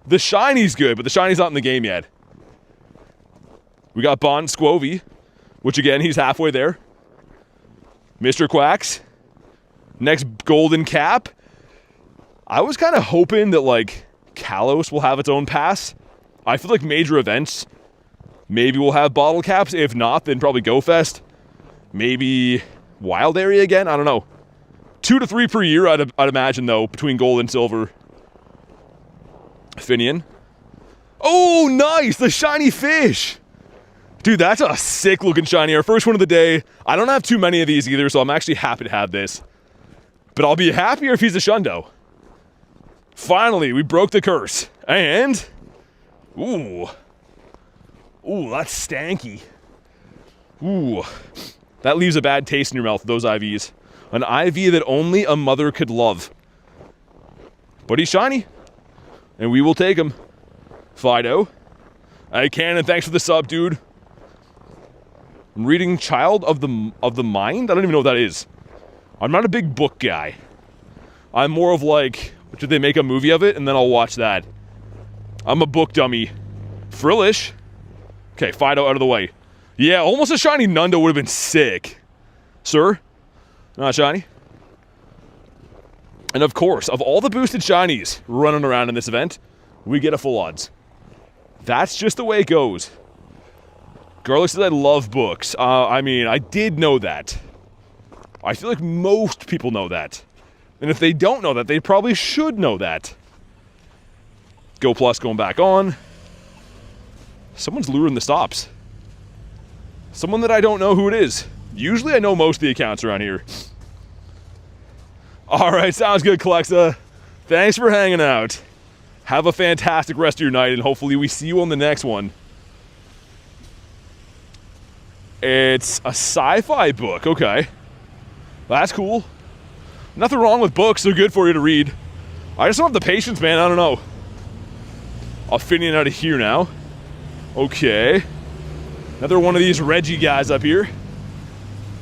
The shiny's good, but the shiny's not in the game yet. We got Bon Squovy, which again, he's halfway there. Mr. Quacks. Next golden cap. I was kind of hoping that, like, Kalos will have its own pass. I feel like major events, maybe we'll have bottle caps. If not, then probably Go Fest. Maybe Wild Area again? I don't know. 2 to 3 per year, I'd imagine, though, between gold and silver. Finian. Oh, nice! The shiny fish! Dude, that's a sick looking shiny. Our first one of the day. I don't have too many of these either, so I'm actually happy to have this. But I'll be happier if he's a Shundo. Finally, we broke the curse. And... Ooh. Ooh, that's stanky. Ooh. That leaves a bad taste in your mouth, those IVs. An IV that only a mother could love. But he's shiny. And we will take him. Fido. Hey, Cannon, thanks for the sub, dude. I'm reading Child of the Mind? I don't even know what that is. I'm not a big book guy. I'm more of like, should they make a movie of it? And then I'll watch that. I'm a book dummy. Frillish. Okay, Fido out of the way. Yeah, almost a shiny Nundo would have been sick. Sir? Not shiny? And of course, of all the boosted shinies running around in this event, we get a full odds. That's just the way it goes. Garlic says I love books. I mean, I did know that. I feel like most people know that. And if they don't know that, they probably should know that. Go Plus going back on. Someone's luring the stops. Someone that I don't know who it is. Usually I know most of the accounts around here. Alright, sounds good, Calexa. Thanks for hanging out. Have a fantastic rest of your night, and hopefully we see you on the next one. It's a sci-fi book, okay. That's cool. Nothing wrong with books, they're good for you to read. I just don't have the patience, man, I don't know. I'll fit in out of here now. Okay. Another one of these Reggie guys up here.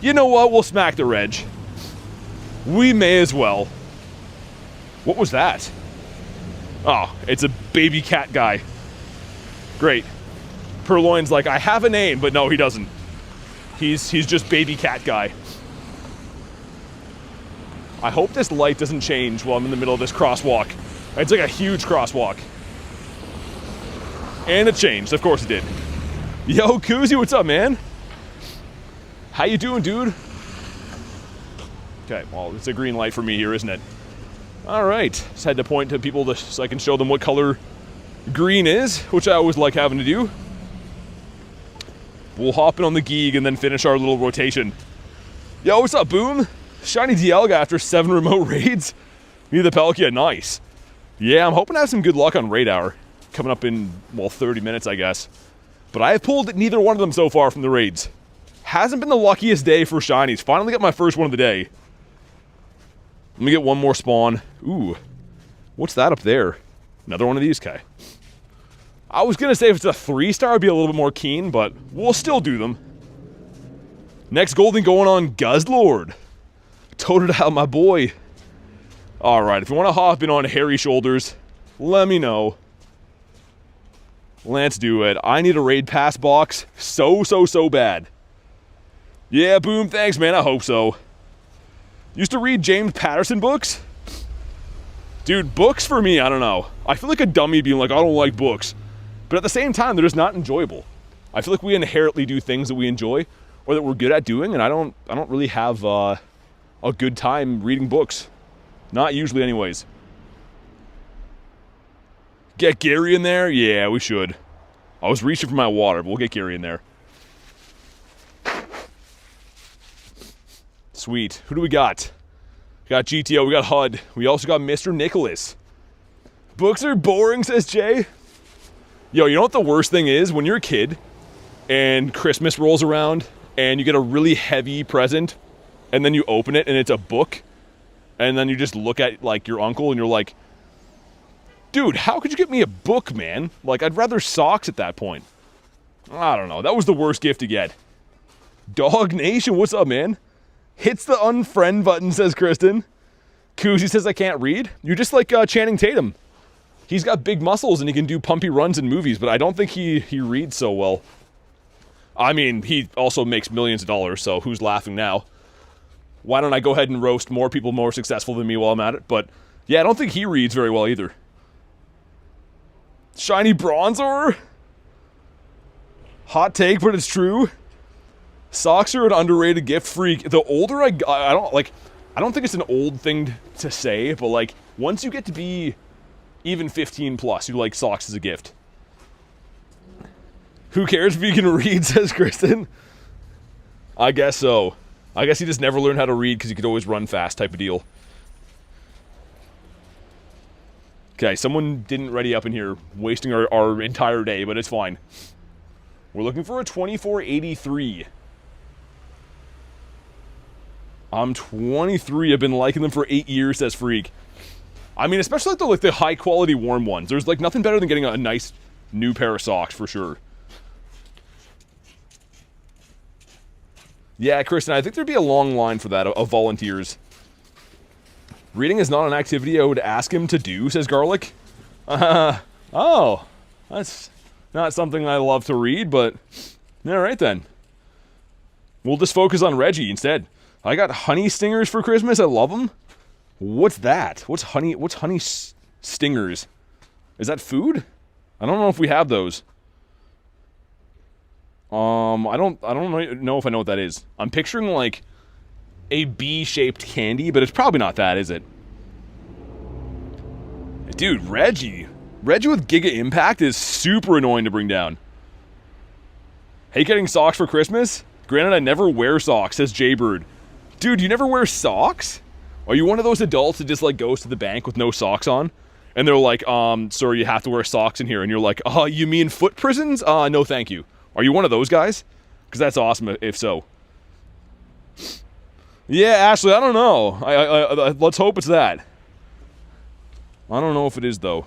You know what, we'll smack the Reg. We may as well. What was that? Oh, it's a baby cat guy. Great. Purloin's like, I have a name, but no, he doesn't. He's just baby cat guy. I hope this light doesn't change while I'm in the middle of this crosswalk. It's like a huge crosswalk. And it changed, of course it did. Yo, Koozie, what's up, man? How you doing, dude? Okay, well, it's a green light for me here, isn't it? Alright, just had to point to people so I can show them what color green is, which I always like having to do. We'll hop in on the Geeg and then finish our little rotation. Yo, what's up, Boom? Shiny Dialga after 7 remote raids? Need the Palkia, nice. Yeah, I'm hoping to have some good luck on Raid Hour. Coming up in, well, 30 minutes, I guess. But I have pulled neither one of them so far from the raids. Hasn't been the luckiest day for shinies. Finally got my first one of the day. Let me get one more spawn. Ooh. What's that up there? Another one of these, okay. I was going to say if it's a 3-star, I'd be a little bit more keen, but we'll still do them. Next golden going on Guzzlord. Toted out my boy. Alright, if you want to hop in on hairy shoulders, let me know. Let's do it. I need a raid pass box so bad. Yeah, Boom, thanks, man. I hope so. Used to read James Patterson books. Dude, books for me, I don't know. I feel like a dummy being like, I don't like books. But at the same time, they're just not enjoyable. I feel like we inherently do things that we enjoy or that we're good at doing, and I don't really have a good time reading books. Not usually anyways. Get Gary in there? Yeah, we should. I was reaching for my water, but we'll get Gary in there. Sweet. Who do we got? We got GTO, we got HUD. We also got Mr. Nicholas. Books are boring, says Jay. Yo, you know what the worst thing is? When you're a kid and Christmas rolls around and you get a really heavy present and then you open it and it's a book and then you just look at like your uncle and you're like, dude, how could you get me a book, man? Like, I'd rather socks at that point. I don't know. That was the worst gift to get. Dog Nation, what's up, man? Hits the unfriend button, says Kristen. Koozie says I can't read. You're just like Channing Tatum. He's got big muscles and he can do pumpy runs in movies, but I don't think he reads so well. I mean, he also makes millions of dollars, so who's laughing now? Why don't I go ahead and roast more people more successful than me while I'm at it? But yeah, I don't think he reads very well either. Shiny Bronzor? Hot take, but it's true. Socks are an underrated gift freak. The older I don't think it's an old thing to say, but like once you get to be even 15 plus, you like socks as a gift. Who cares if you can read, says Kristen. I guess so. I guess he just never learned how to read because he could always run fast type of deal. Okay, someone didn't ready up in here, wasting our entire day, but it's fine. We're looking for a 2483. I'm 23. I've been liking them for 8 years, says Freak. I mean, especially like the high quality warm ones. There's like nothing better than getting a nice new pair of socks for sure. Yeah, Kristen, I think there'd be a long line for that of volunteers. Reading is not an activity I would ask him to do, says Garlic. Oh, that's not something I love to read, but all right then. We'll just focus on Reggie instead. I got honey stingers for Christmas. I love them. What's that? What's honey stingers? Is that food? I don't know if we have those. I don't know if I know what that is. I'm picturing like a bee-shaped candy, but it's probably not that, is it? Dude, Reggie with Giga Impact is super annoying to bring down. Hate getting socks for Christmas? Granted, I never wear socks, says Jaybird. Dude, you never wear socks? Are you one of those adults that just like goes to the bank with no socks on? And they're like, sir, you have to wear socks in here. And you're like, you mean foot prisons? No thank you. Are you one of those guys? Because that's awesome if so. Yeah, Ashley, I don't know. I let's hope it's that. I don't know if it is, though.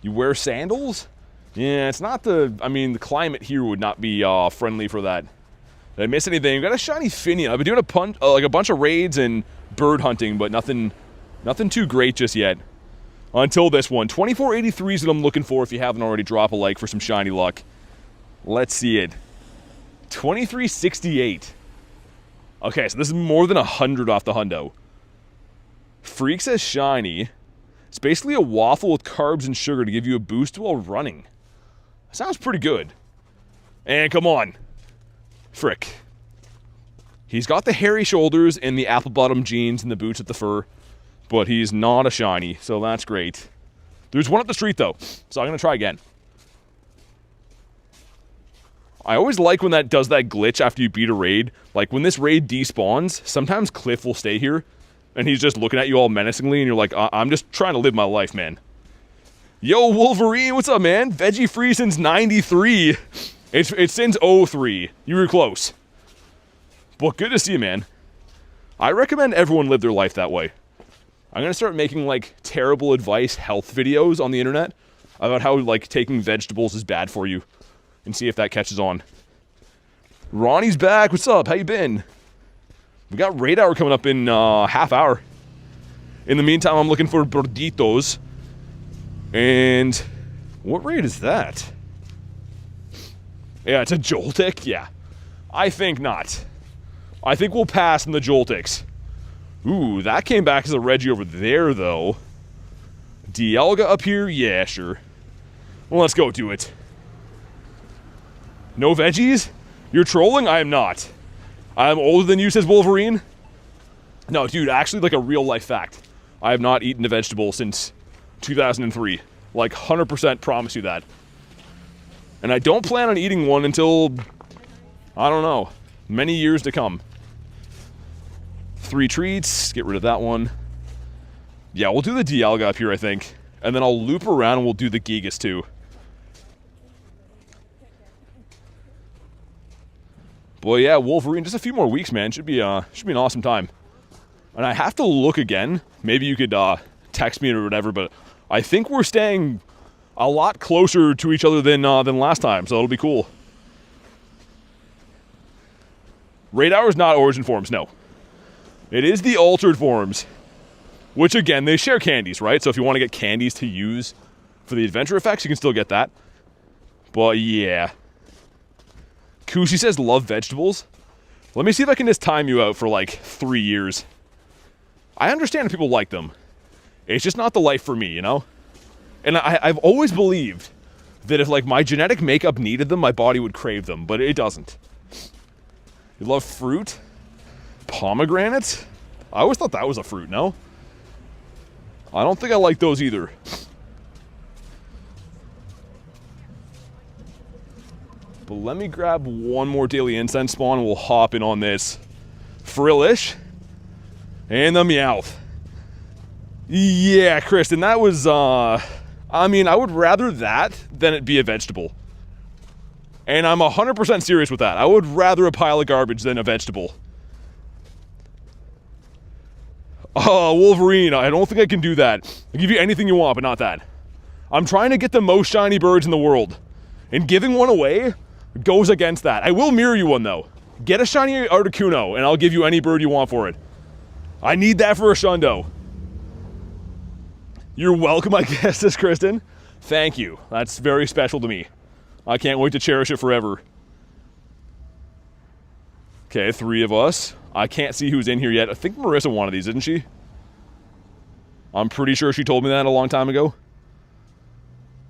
You wear sandals? Yeah, it's not the... I mean, the climate here would not be friendly for that. Did I miss anything? We got a shiny Finny. I've been doing a bunch of raids and bird hunting, but nothing too great just yet. Until this one. 2483 is what I'm looking for if you haven't already. Drop a like for some shiny luck. Let's see it. 2368. Okay, so this is more than 100 off the hundo. Freak says shiny. It's basically a waffle with carbs and sugar to give you a boost while running. Sounds pretty good. And come on. Frick. He's got the hairy shoulders and the apple bottom jeans and the boots with the fur. But he's not a shiny, so that's great. There's one up the street, though, so I'm going to try again. I always like when that does that glitch after you beat a raid. Like, when this raid despawns, sometimes Cliff will stay here, and he's just looking at you all menacingly, and you're like, I'm just trying to live my life, man. Yo, Wolverine, what's up, man? Veggie free since 93. It's since 03. You were close. But good to see you, man. I recommend everyone live their life that way. I'm going to start making, like, terrible advice health videos on the internet about how, like, taking vegetables is bad for you and see if that catches on. Ronnie's back. What's up? How you been? We got Raid Hour coming up in half hour. In the meantime, I'm looking for burditos. And what raid is that? Yeah, it's a Joltik? Yeah. I think not. I think we'll pass in the Joltiks. Ooh, that came back as a Reggie over there, though. Dialga up here? Yeah, sure. Well, let's go do it. No veggies? You're trolling? I am not. I'm older than you, says Wolverine. No, dude, actually, like a real-life fact. I have not eaten a vegetable since 2003. Like, 100% promise you that. And I don't plan on eating one until, I don't know, many years to come. 3 treats, get rid of that one. Yeah, we'll do the Dialga up here, I think. And then I'll loop around and we'll do the Gigas too. Boy, yeah, Wolverine, just a few more weeks, man. Should be an awesome time. And I have to look again. Maybe you could text me or whatever, but I think we're staying a lot closer to each other than last time, so it'll be cool. Raid Hour is not Origin Forms, no. It is the altered forms, which again, they share candies, right? So if you want to get candies to use for the adventure effects, you can still get that. But yeah. Kushi says, love vegetables. Let me see if I can just time you out for like 3 years. I understand if people like them. It's just not the life for me, you know? And I've always believed that if like my genetic makeup needed them, my body would crave them, but it doesn't. You love fruit? Pomegranates? I always thought that was a fruit, no? I don't think I like those either. But let me grab one more daily incense spawn and we'll hop in on this Frillish and the Meowth. Yeah, Kristen, that was, I mean, I would rather that than it be a vegetable. And I'm 100% serious with that. I would rather a pile of garbage than a vegetable. Oh, Wolverine, I don't think I can do that. I'll give you anything you want, but not that. I'm trying to get the most shiny birds in the world. And giving one away goes against that. I will mirror you one, though. Get a shiny Articuno, and I'll give you any bird you want for it. I need that for a Shundo. You're welcome, I guess, says Kristen. Thank you. That's very special to me. I can't wait to cherish it forever. Okay, 3 of us. I can't see who's in here yet. I think Marissa wanted these, didn't she? I'm pretty sure she told me that a long time ago.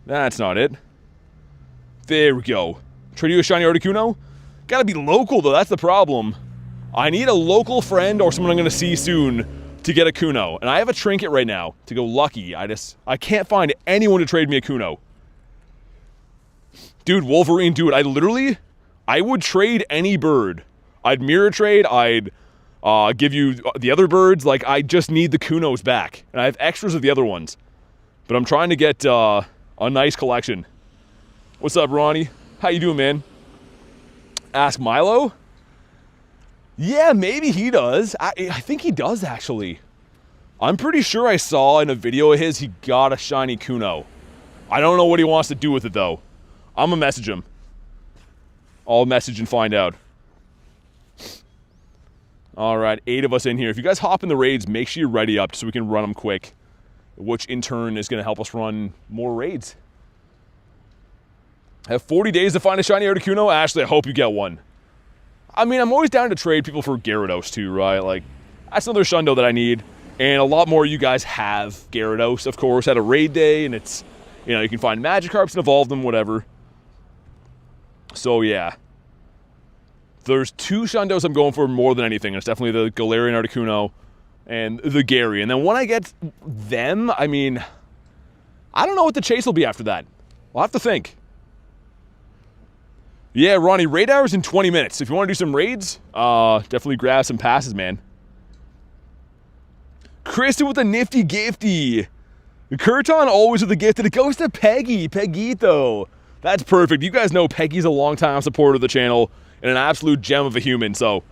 That's not it. There we go. Trade you a shiny Articuno? Gotta be local, though. That's the problem. I need a local friend or someone I'm gonna see soon to get a Kuno. And I have a trinket right now to go lucky. I can't find anyone to trade me a Kuno. Dude, Wolverine, dude, I would trade any bird. I'd mirror trade, I'd give you the other birds. Like, I just need the Kunos back. And I have extras of the other ones. But I'm trying to get a nice collection. What's up, Ronnie? How you doing, man? Ask Milo? Yeah, maybe he does. I think he does, actually. I'm pretty sure I saw in a video of his he got a shiny Kuno. I don't know what he wants to do with it, though. I'm gonna message him. I'll message and find out. Alright, 8 of us in here. If you guys hop in the raids, make sure you ready up so we can run them quick. Which, in turn, is going to help us run more raids. I have 40 days to find a shiny Articuno. Ashley, I hope you get one. I mean, I'm always down to trade people for Gyarados, too, right? Like, that's another Shundo that I need. And a lot more of you guys have Gyarados, of course, at a raid day. And it's, you know, you can find Magikarps and evolve them, whatever. So, yeah. There's 2 Shundos I'm going for more than anything. It's definitely the Galarian Articuno and the Gary. And then when I get them, I mean, I don't know what the chase will be after that. I'll have to think. Yeah, Ronnie, raid hours in 20 minutes. If you want to do some raids, definitely grab some passes, man. Kristen with a nifty gifty. Kurton always with a gift, and it goes to Peggy. Peggito. That's perfect. You guys know Peggy's a long-time supporter of the channel and an absolute gem of a human, so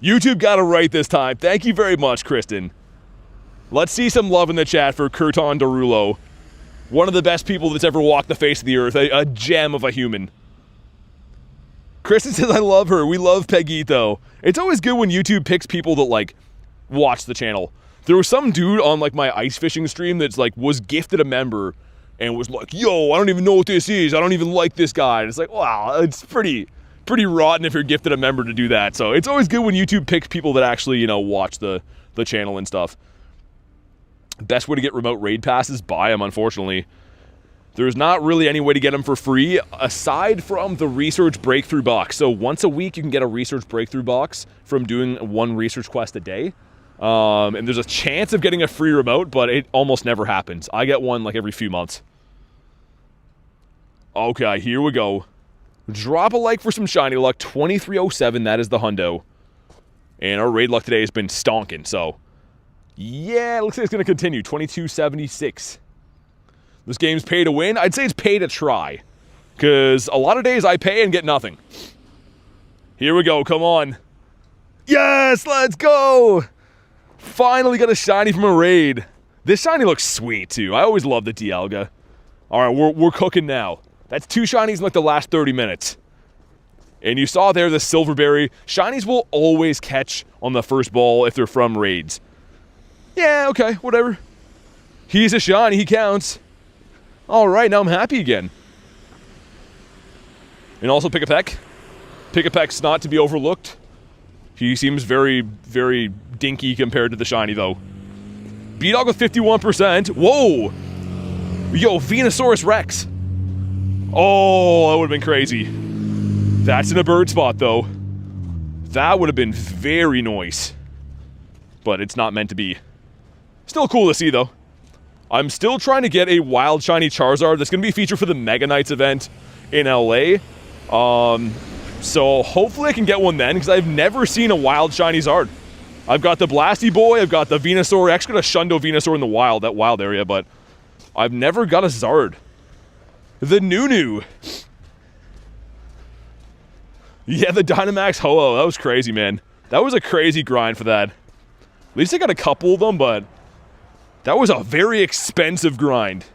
YouTube got it right this time. Thank you very much, Kristen. Let's see some love in the chat for Kurton Derulo. One of the best people that's ever walked the face of the earth. A gem of a human. Kristen says, I love her. We love Peggito. It's always good when YouTube picks people that, like, watch the channel. There was some dude on, like, my ice fishing stream that's, like, was gifted a member and was like, yo, I don't even know what this is. I don't even like this guy. And it's like, wow, it's pretty rotten if you're gifted a member to do that. So it's always good when YouTube picks people that actually, you know, watch the channel and stuff. Best way to get remote raid passes, buy them, unfortunately. There's not really any way to get them for free, aside from the research breakthrough box. So once a week, you can get a research breakthrough box from doing 1 research quest a day. And there's a chance of getting a free remote, but it almost never happens. I get one like every few months. Okay, here we go. Drop a like for some shiny luck. 2307, that is the hundo. And our raid luck today has been stonking, so yeah, it looks like it's going to continue. 2276. This game's pay to win. I'd say it's pay to try, because a lot of days I pay and get nothing. Here we go, come on. Yes, let's go! Finally got a shiny from a raid. This shiny looks sweet, too. I always love the Dialga. Alright, we're cooking now. That's 2 shinies in like the last 30 minutes. And you saw there the Silverberry. Shinies will always catch on the first ball if they're from raids. Yeah, okay, whatever. He's a shiny, he counts. Alright, now I'm happy again. And also Pick-a-Peck. Pick-a-Peck's not to be overlooked. He seems very, very dinky compared to the shiny, though. B-Dog with 51%. Whoa! Yo, Venusaurus Rex. Oh, that would have been crazy. That's in a bird spot, though. That would have been very nice. But it's not meant to be. Still cool to see, though. I'm still trying to get a wild shiny Charizard that's going to be featured for the Mega Knights event in LA. So hopefully I can get one then, because I've never seen a wild shiny Zard. I've got the Blasty Boy, I've got the Venusaur, I actually got a Shundo Venusaur in the wild, that wild area, but I've never got a Zard. The Nunu. Yeah, the Dynamax Ho-Oh, that was crazy, man. That was a crazy grind for that. At least I got a couple of them, but that was a very expensive grind.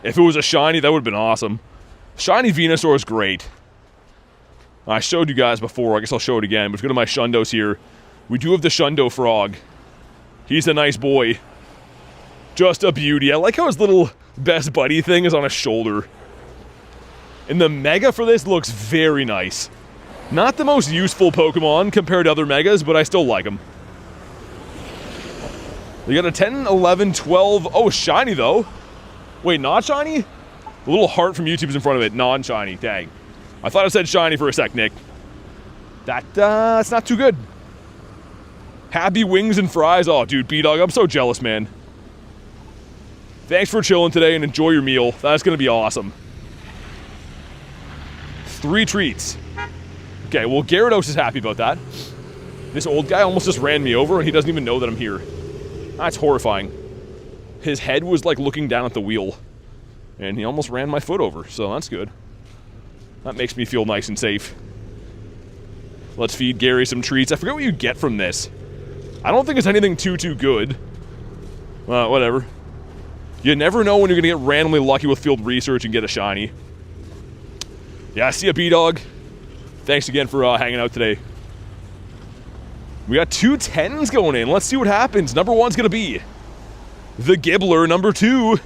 If it was a shiny, that would have been awesome. Shiny Venusaur is great. I showed you guys before, I guess I'll show it again, but let's go to my Shundos here. We do have the Shundo Frog. He's a nice boy. Just a beauty. I like how his little best buddy thing is on his shoulder. And the Mega for this looks very nice. Not the most useful Pokemon compared to other Megas, but I still like him. We got a 10, 11, 12... Oh, shiny though. Wait, not shiny? A little heart from YouTube's in front of it. Non-shiny. Dang. I thought I said shiny for a sec, Nick. That's not too good. Happy Wings and Fries. Oh, dude, B-Dog, I'm so jealous, man. Thanks for chilling today and enjoy your meal. That's going to be awesome. 3 treats. Okay, well, Gyarados is happy about that. This old guy almost just ran me over and he doesn't even know that I'm here. That's horrifying. His head was like looking down at the wheel. And he almost ran my foot over, so that's good. That makes me feel nice and safe. Let's feed Gary some treats. I forget what you get from this. I don't think it's anything too good. Whatever. You never know when you're going to get randomly lucky with field research and get a shiny. Yeah, I see a B-Dog. Thanks again for hanging out today. We got 2 10s going in. Let's see what happens. Number 1's going to be the Gibbler. Number 2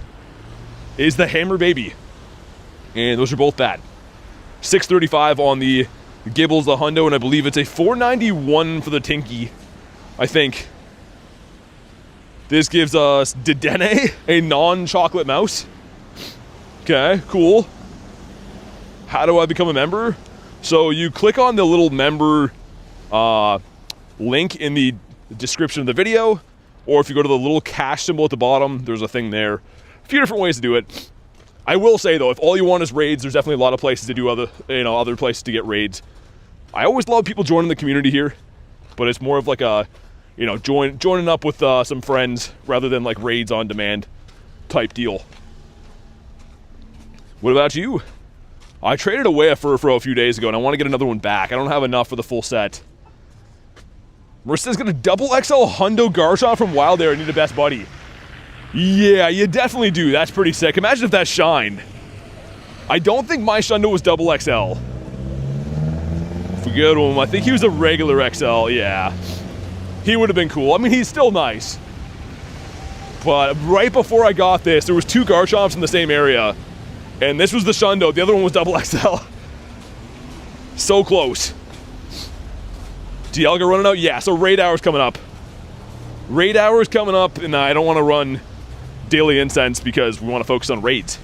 is the Hammer Baby. And those are both bad. 635 on the Gibbles, the Hundo, and I believe it's a 491 for the Tinky, I think. This gives us Dedenne, a non-chocolate mouse. Okay, cool. How do I become a member? So you click on the little member link in the description of the video, or if you go to the little cash symbol at the bottom, there's a thing there. A few different ways to do it. I will say though, if all you want is raids, there's definitely a lot of places to do other places to get raids. I always love people joining the community here, but it's more of like a, joining up with some friends rather than like raids on demand type deal. What about you? I traded away a Furfro a few days ago and I want to get another one back. I don't have enough for the full set. Marista's got a double XL Hundo Garchomp from Wild Air. I need a best buddy. Yeah, you definitely do. That's pretty sick. Imagine if that shined. I don't think my Shundo was double XL. If we go to him, I think he was a regular XL, yeah. He would have been cool. I mean, he's still nice. But right before I got this, there was 2 Garchomps in the same area. And this was the Shundo. The other one was double XL. So close. Dialga running out? Yeah, so Raid Hour's coming up. Raid Hour's coming up, and I don't want to run Daily Incense because we want to focus on raids.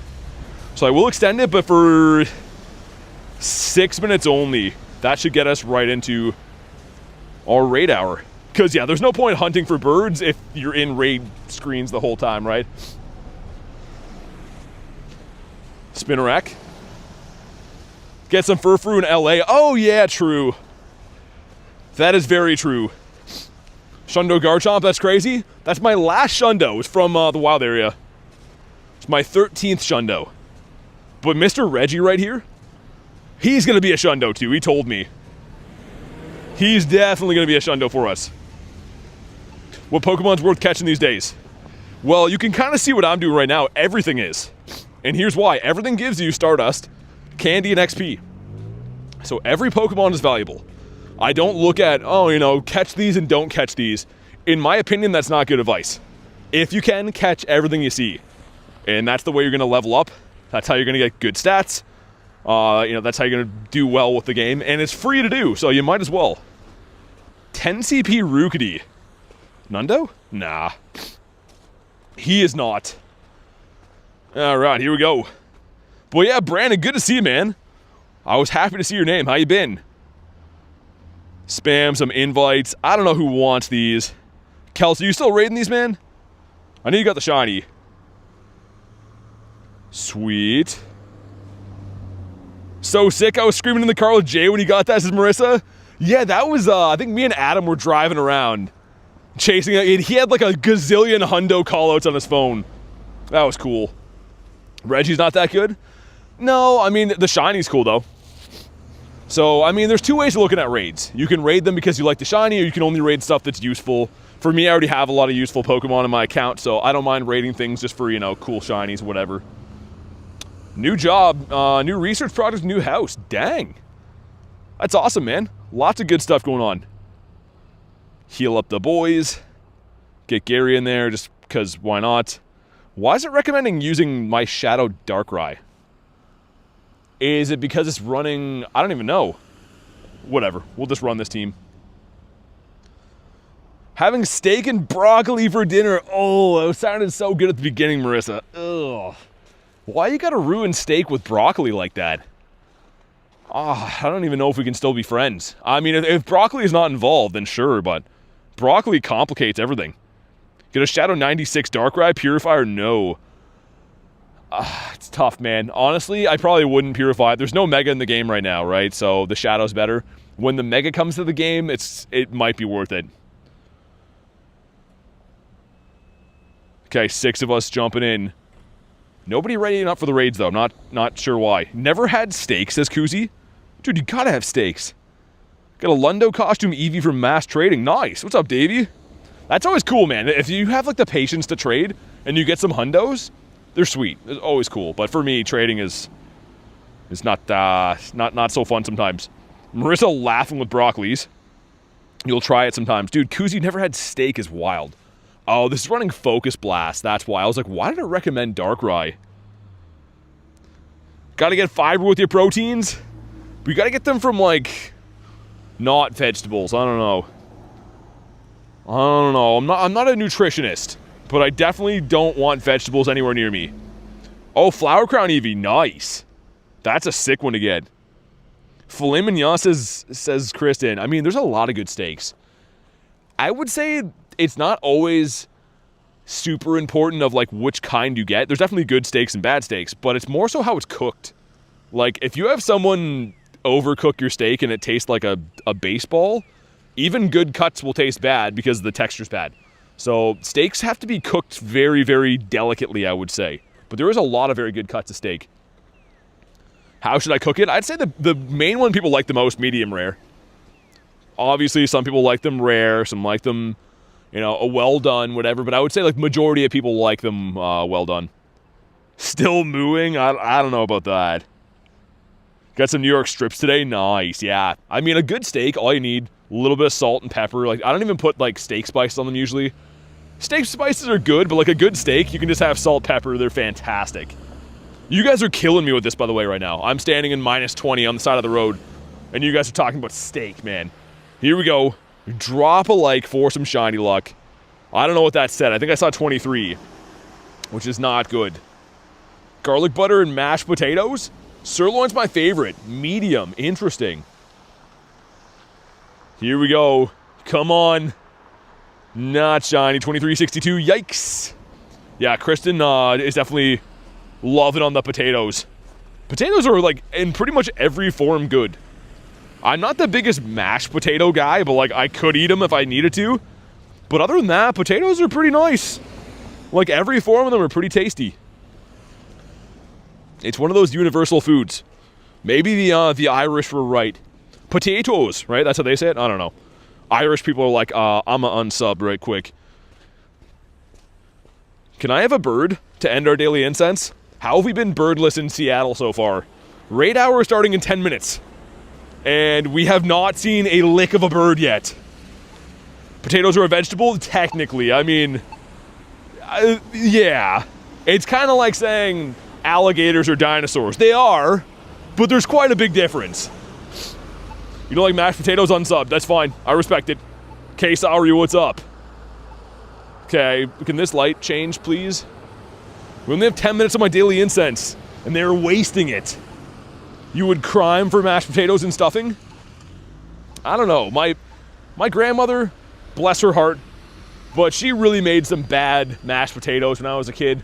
So I will extend it, but for 6 minutes only. That should get us right into our Raid Hour. Because, yeah, there's no point hunting for birds if you're in raid screens the whole time, right? Spinarak. Get some Furfru in LA. Oh, yeah, true. That is very true. Shundo Garchomp, that's crazy. That's my last Shundo. It's from the wild area. It's my 13th Shundo. But Mr. Reggie right here, he's going to be a Shundo too. He told me. He's definitely going to be a Shundo for us. What Pokemon's worth catching these days? Well, you can kind of see what I'm doing right now. Everything is. And here's why. Everything gives you Stardust, Candy, and XP. So every Pokemon is valuable. I don't look at, catch these and don't catch these. In my opinion, that's not good advice. If you can, catch everything you see. And that's the way you're going to level up. That's how you're going to get good stats. That's how you're going to do well with the game. And it's free to do, so you might as well. 10 CP Rookity. Nundo? Nah. He is not. Alright, here we go. Well, yeah, Brandon, good to see you, man. I was happy to see your name. How you been? Spam some invites. I don't know who wants these. Kelsey, you still raiding these, man? I know you got the shiny. Sweet. So sick. I was screaming in the car with Jay when he got that, says Marissa. Yeah, that was, I think me and Adam were driving around chasing it. He had like a gazillion hundo callouts on his phone. That was cool. Reggie's not that good? No, I mean, the shiny's cool though. So, I mean, there's two ways of looking at raids. You can raid them because you like the shiny, or you can only raid stuff that's useful. For me, I already have a lot of useful Pokemon in my account, so I don't mind raiding things just for, you know, cool shinies, whatever. New job, new research project, new house. Dang. That's awesome, man. Lots of good stuff going on. Heal up the boys. Get Gary in there just because why not? Why is it recommending using my Shadow Darkrai? Is it because it's running... I don't even know. Whatever. We'll just run this team. Having steak and broccoli for dinner. Oh, it sounded so good at the beginning, Marissa. Ugh. Why you gotta ruin steak with broccoli like that? I don't even know if we can still be friends. I mean, if broccoli is not involved, then sure, but broccoli complicates everything. Get a Shadow 96 Darkrai Purifier? No. It's tough, man. Honestly, I probably wouldn't Purify. There's no Mega in the game right now, right? So the Shadow's better. When the Mega comes to the game, it might be worth it. Okay, 6 of us jumping in. Nobody readying up for the raids, though. Not sure why. Never had steak, says Kuzi. Dude, you gotta have steaks. Got a Lundo costume Eevee from Mass Trading. Nice. What's up, Davey? That's always cool, man. If you have, like, the patience to trade and you get some hundos, they're sweet. It's always cool. But for me, trading is not so fun sometimes. Marissa laughing with broccolis. You'll try it sometimes. Dude, Kuzi never had steak is wild. Oh, this is running Focus Blast. That's why. I was like, why did it recommend Darkrai? Gotta get fiber with your proteins? We gotta get them from, like, not vegetables. I don't know. I'm not a nutritionist, but I definitely don't want vegetables anywhere near me. Oh, Flower Crown Eevee. Nice. That's a sick one to get. Filet mignon, says Kristen. I mean, there's a lot of good steaks. I would say it's not always super important of, like, which kind you get. There's definitely good steaks and bad steaks, but it's more so how it's cooked. Like, if you have someone overcook your steak and it tastes like a baseball, even good cuts will taste bad because the texture's bad. So steaks have to be cooked very, very delicately, I would say. But there is a lot of very good cuts of steak. How should I cook it? I'd say the main one people like the most, medium rare. Obviously, some people like them rare, some like them, you know, a well done, whatever. But I would say, like, majority of people like them well done. Still mooing? I don't know about that. Got some New York strips today? Nice, yeah. I mean, a good steak, all you need, a little bit of salt and pepper. Like, I don't even put, like, steak spice on them usually. Steak spices are good, but, like, a good steak, you can just have salt, pepper. They're fantastic. You guys are killing me with this, by the way, right now. I'm standing in -20 on the side of the road, and you guys are talking about steak, man. Here we go. Drop a like for some shiny luck. I don't know what that said. I think I saw 23, which is not good. Garlic butter and mashed potatoes? Sirloin's my favorite. Medium. Interesting. Here we go. Come on. Not shiny. 2362. Yikes. Yeah, Kristen is definitely loving on the potatoes. Potatoes are, like, in pretty much every form good. I'm not the biggest mashed potato guy, but, like, I could eat them if I needed to. But other than that, potatoes are pretty nice. Like, every form of them are pretty tasty. It's one of those universal foods. Maybe the Irish were right. Potatoes, right? That's how they say it? I don't know. Irish people are like, I'm a unsub right quick. Can I have a bird to end our daily incense? How have we been birdless in Seattle so far? Raid hour is starting in 10 minutes. And we have not seen a lick of a bird yet. Potatoes are a vegetable? Technically. I mean, yeah. It's kind of like saying alligators are dinosaurs. They are, but there's quite a big difference. You don't like mashed potatoes unsub? That's fine. I respect it. K Sauri, what's up? Okay, can this light change, please? We only have 10 minutes of my daily incense, and they're wasting it. You would crime for mashed potatoes and stuffing? I don't know. My grandmother, bless her heart, but she really made some bad mashed potatoes when I was a kid,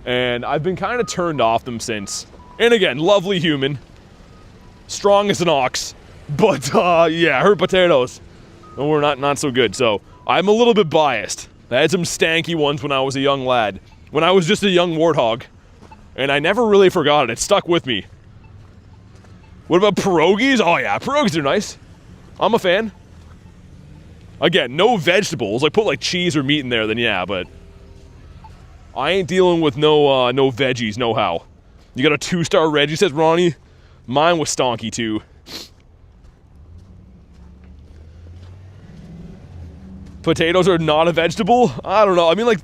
and I've been kind of turned off them since. And again, lovely human. strong as an ox. But, yeah, her potatoes were not so good. So, I'm a little bit biased. I had some stanky ones when I was a young lad. When I was just a young warthog. And I never really forgot it. It stuck with me. What about pierogies? Oh, yeah, pierogies are nice. I'm a fan. Again, no vegetables. Like, put, like, cheese or meat in there, then yeah, but... I ain't dealing with no veggies, no how. You got a 2-star Reggie, says Ronnie. Mine was stonky, too. Potatoes are not a vegetable? I don't know. I mean, like,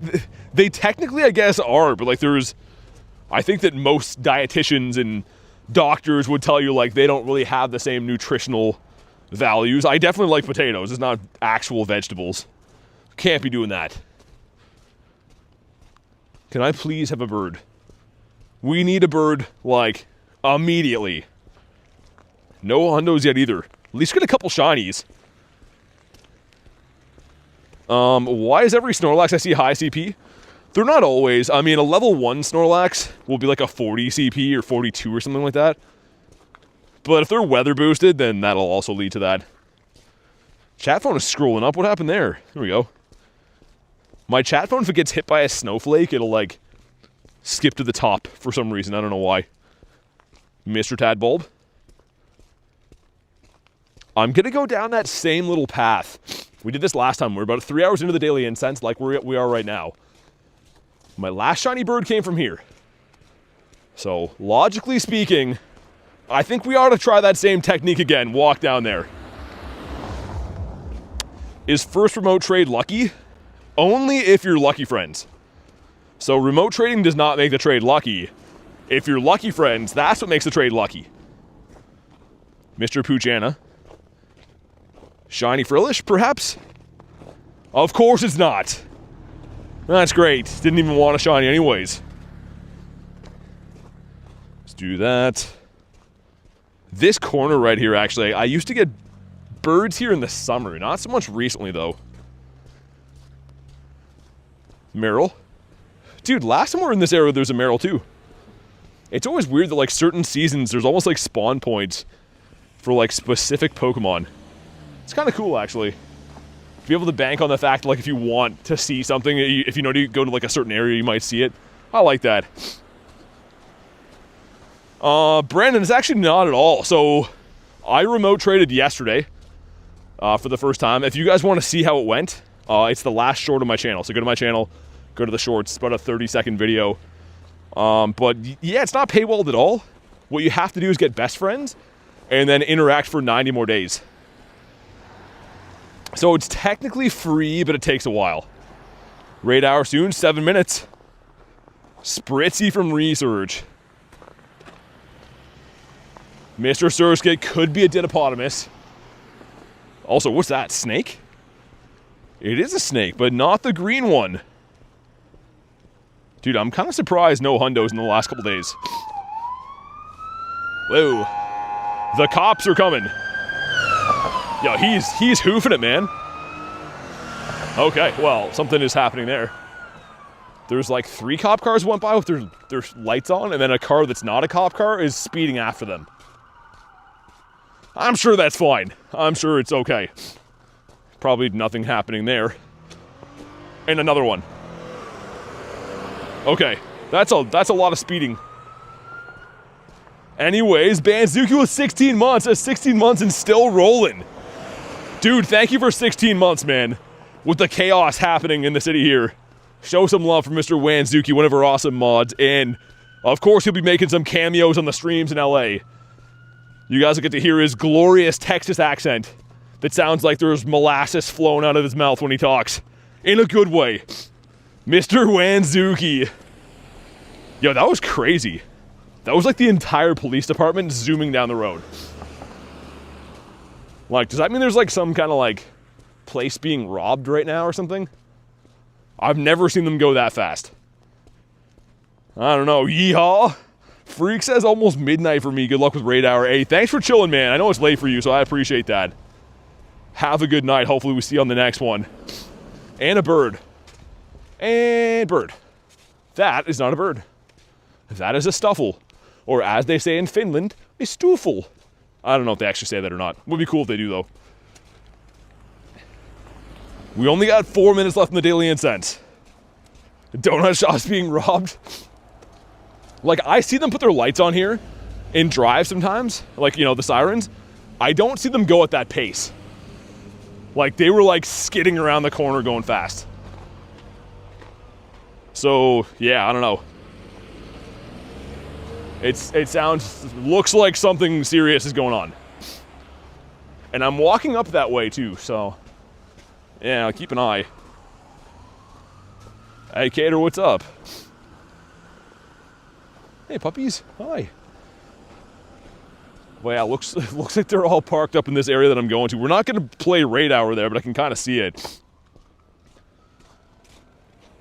they technically, I guess, are, but, like, there's... I think that most dietitians and doctors would tell you, like, they don't really have the same nutritional values. I definitely like potatoes. It's not actual vegetables. Can't be doing that. Can I please have a bird? We need a bird, like, immediately. No hundos yet either. At least get a couple shinies. Why is every Snorlax I see high CP? They're not always. I mean, a level 1 Snorlax will be like a 40 CP or 42 or something like that. But if they're weather boosted, then that'll also lead to that. Chat phone is scrolling up. What happened there? Here we go. My chat phone, if it gets hit by a snowflake, it'll, like, skip to the top for some reason. I don't know why. Mr. Tadbulb. I'm gonna go down that same little path. We did this last time. We're about 3 hours into the daily incense, like we are right now. My last shiny bird came from here. So, logically speaking, I think we ought to try that same technique again. Walk down there. Is first remote trade lucky? Only if you're lucky friends. So remote trading does not make the trade lucky. If you're lucky friends, that's what makes the trade lucky. Mr. Poochana. Shiny Frillish, perhaps? Of course it's not. That's great. Didn't even want a shiny anyways. Let's do that. This corner right here, actually, I used to get birds here in the summer. Not so much recently, though. Meryl. Dude, last time we were in this area, there's a Meryl, too. It's always weird that, like, certain seasons, there's almost, like, spawn points for, like, specific Pokemon. It's kind of cool, actually. Be able to bank on the fact, like, if you want to see something, if you know to go to, like, a certain area, you might see it. I like that. Brandon, it's actually not at all. So, I remote traded yesterday for the first time. If you guys want to see how it went, it's the last short of my channel. So go to my channel, go to the shorts. It's about a 30-second video. But yeah, it's not paywalled at all. What you have to do is get best friends and then interact for 90 more days. So it's technically free, but it takes a while. Raid hour soon, 7 minutes. Spritzy from Resurge. Mr. Surskit could be a Dinopotamus. Also, what's that? Snake? It is a snake, but not the green one. Dude, I'm kind of surprised no hundos in the last couple days. Whoa. The cops are coming. Yo, he's hoofing it, man. Okay, well, something is happening there. There's like 3 cop cars went by with their lights on, and then a car that's not a cop car is speeding after them. I'm sure that's fine. I'm sure it's okay. Probably nothing happening there. And another one. Okay, that's a lot of speeding. Anyways, Banzuki was 16 months. That's 16 months and still rolling. Dude, thank you for 16 months, man. With the chaos happening in the city here. Show some love for Mr. Wanzuki, one of our awesome mods. And, of course, he'll be making some cameos on the streams in LA. You guys will get to hear his glorious Texas accent that sounds like there's molasses flowing out of his mouth when he talks. In a good way. Mr. Wanzuki. Yo, that was crazy. That was like the entire police department zooming down the road. Like, does that mean there's like some kind of like place being robbed right now or something? I've never seen them go that fast. I don't know. Yeehaw. Freak says almost midnight for me. Good luck with Raid Hour. Hey, thanks for chilling, man. I know it's late for you, so I appreciate that. Have a good night. Hopefully we see you on the next one. And a bird. And bird. That is not a bird. That is a stuffle. Or as they say in Finland, a stoofle. I don't know if they actually say that or not. Would be cool if they do, though. We only got 4 minutes left in the daily incense. The donut shop's being robbed. Like, I see them put their lights on here in drive sometimes. Like, you know, the sirens. I don't see them go at that pace. Like, they were, like, skidding around the corner going fast. So, yeah, I don't know. Looks like something serious is going on. And I'm walking up that way, too, so... yeah, keep an eye. Hey, Cater, what's up? Hey, puppies. Hi. Well, yeah, looks like they're all parked up in this area that I'm going to. We're not going to play Raid Hour there, but I can kind of see it.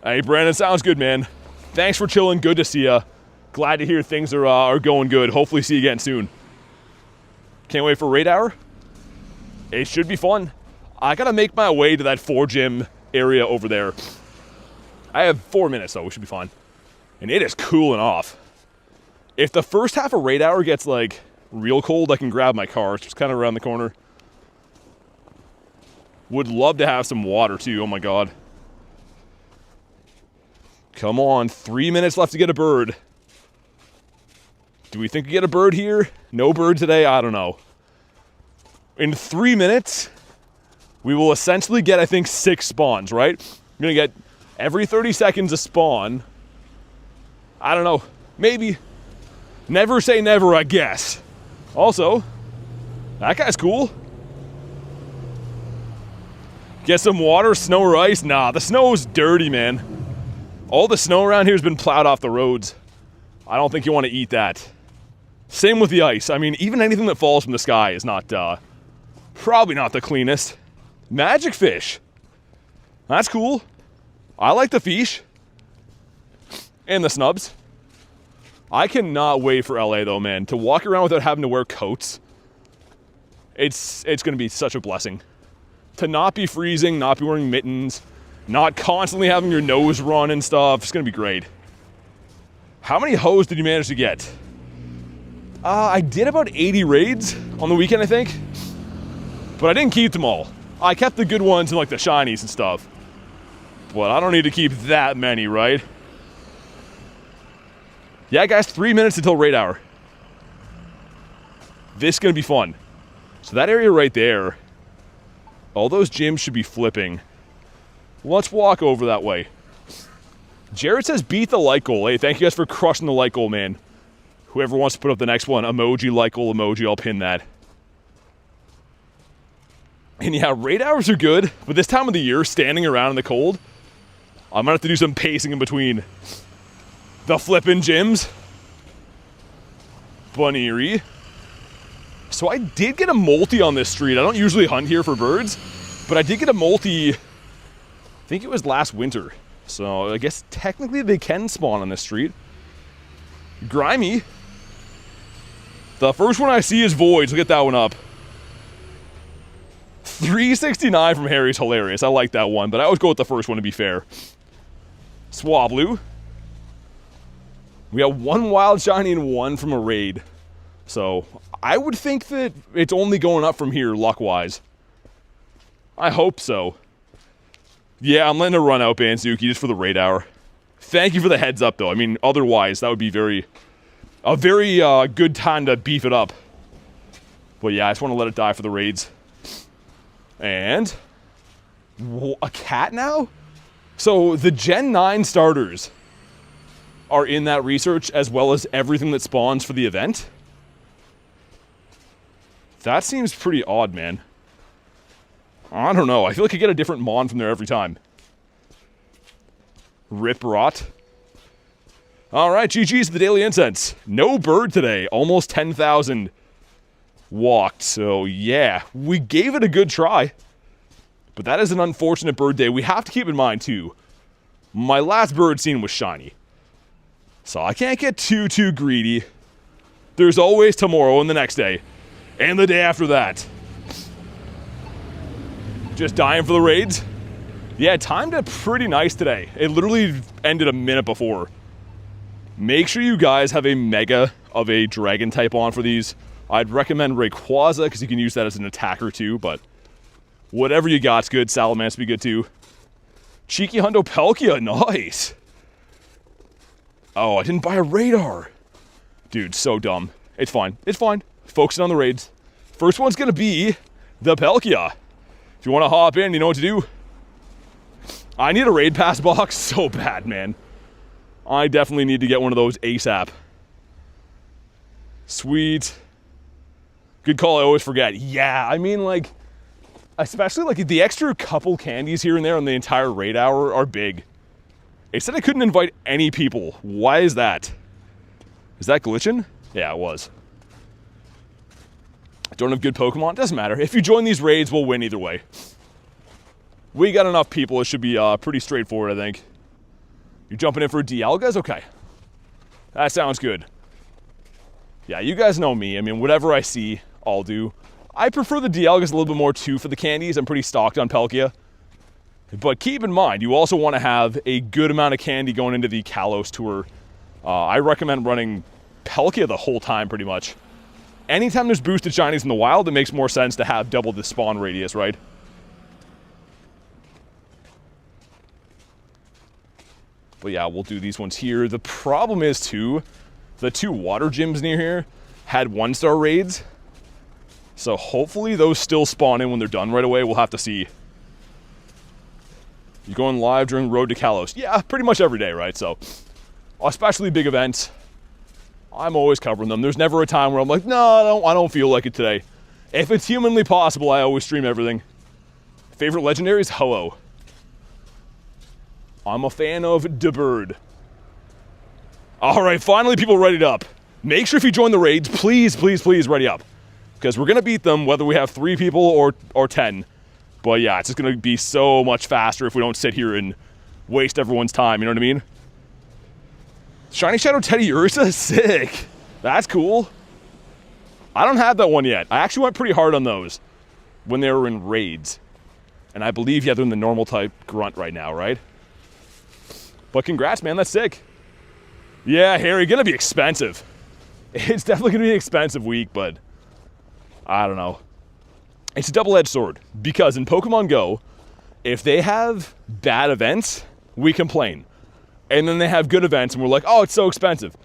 Hey, Brandon, sounds good, man. Thanks for chilling. Good to see ya. Glad to hear things are going good. Hopefully see you again soon. Can't wait for Raid Hour. It should be fun. I got to make my way to that 4-gym area over there. I have 4 minutes, though. We should be fine. And it is cooling off. If the first half of Raid Hour gets, like, real cold, I can grab my car. It's just kind of around the corner. Would love to have some water, too. Oh, my God. Come on. 3 minutes left to get a bird. Do we think we get a bird here? No bird today? I don't know. In 3 minutes, we will essentially get, I think, 6 spawns, right? We're going to get every 30 seconds a spawn. I don't know. Maybe. Never say never, I guess. Also, that guy's cool. Get some water, snow or ice? Nah, the snow's dirty, man. All the snow around here has been plowed off the roads. I don't think you want to eat that. Same with the ice. I mean, even anything that falls from the sky is not, probably not the cleanest. Magic fish. That's cool. I like the fish. And the snubs. I cannot wait for LA, though, man. To walk around without having to wear coats. It's going to be such a blessing. To not be freezing, not be wearing mittens, not constantly having your nose run and stuff. It's going to be great. How many hoes did you manage to get? I did about 80 raids on the weekend, I think. But I didn't keep them all. I kept the good ones and, like, the shinies and stuff. But I don't need to keep that many, right? Yeah, guys, 3 minutes until Raid Hour. This is going to be fun. So that area right there, all those gyms should be flipping. Let's walk over that way. Jared says beat the like goal. Hey, thank you guys for crushing the like goal, man. Whoever wants to put up the next one, emoji, like goal, emoji, I'll pin that. And yeah, Raid Hours are good, but this time of the year, standing around in the cold, I'm going to have to do some pacing in between the flippin' gyms. Bunnery. So I did get a multi on this street. I don't usually hunt here for birds, but I did get a multi, I think it was last winter. So I guess technically they can spawn on this street. Grimy. The first one I see is Voids. Look at that one up. 369 from Harry's hilarious. I like that one, but I always go with the first one to be fair. Swablu. We got 1 wild shiny and 1 from a raid. So I would think that it's only going up from here luck-wise. I hope so. Yeah, I'm letting it run out, Banzuki, just for the Raid Hour. Thank you for the heads up, though. I mean, otherwise, that would be a very good time to beef it up. But yeah, I just want to let it die for the raids. And a cat now? So the Gen 9 starters are in that research as well as everything that spawns for the event? That seems pretty odd, man. I don't know. I feel like I get a different Mon from there every time. Rip Rot. Alright, GG's the Daily Incense. No bird today. Almost 10,000 walked. So, yeah. We gave it a good try. But that is an unfortunate bird day. We have to keep in mind, too. My last bird seen was shiny. So I can't get too greedy. There's always tomorrow and the next day. And the day after that. Just dying for the raids. Yeah, timed it pretty nice today. It literally ended a minute before. Make sure you guys have a mega of a dragon type on for these. I'd recommend Rayquaza because you can use that as an attacker too, but whatever you got's good. Salamence be good too. Cheeky Hundo Palkia, nice. Oh, I didn't buy a radar. Dude, so dumb. It's fine. It's fine. Focusing on the raids. First one's going to be the Palkia. If you want to hop in, you know what to do. I need a raid pass box so bad, man. I definitely need to get one of those ASAP. Sweet. Good call, I always forget. Yeah, I mean, like, especially, like, the extra couple candies here and there on the entire raid hour are big. It said I couldn't invite any people. Why is that? Is that glitching? Yeah, it was. I don't have good Pokemon. Doesn't matter. If you join these raids, we'll win either way. We got enough people. It should be pretty straightforward, I think. You're jumping in for Dialgas? Okay. That sounds good. Yeah, you guys know me. I mean, whatever I see, I'll do. I prefer the Dialgas a little bit more, too, for the candies. I'm pretty stocked on Palkia. But keep in mind, you also want to have a good amount of candy going into the Kalos tour. I recommend running Palkia the whole time, pretty much. Anytime there's boosted shinies in the wild, it makes more sense to have double the spawn radius, right? But yeah, we'll do these ones here. The problem is, too, the 2 water gyms near here had 1-star raids. So hopefully those still spawn in when they're done right away. We'll have to see. You're going live during Road to Kalos. Yeah, pretty much every day, right? So, especially big events, I'm always covering them. There's never a time where I'm like, no, I don't feel like it today. If it's humanly possible, I always stream everything. Favorite legendaries? Ho-Oh. I'm a fan of the bird. All right, finally people readied up. Make sure if you join the raids, please, please, please ready up. Because we're going to beat them whether we have 3 people or 10. But yeah, it's just going to be so much faster if we don't sit here and waste everyone's time, you know what I mean? Shiny Shadow Teddy Ursa, sick. That's cool. I don't have that one yet. I actually went pretty hard on those when they were in raids. And I believe, yeah, they're in the normal type grunt right now, right? But congrats, man, that's sick. Yeah, Harry, gonna be expensive. It's definitely gonna be an expensive week, but I don't know. It's a double-edged sword, because in Pokemon Go, if they have bad events, we complain. And then they have good events, and we're like, oh, it's so expensive.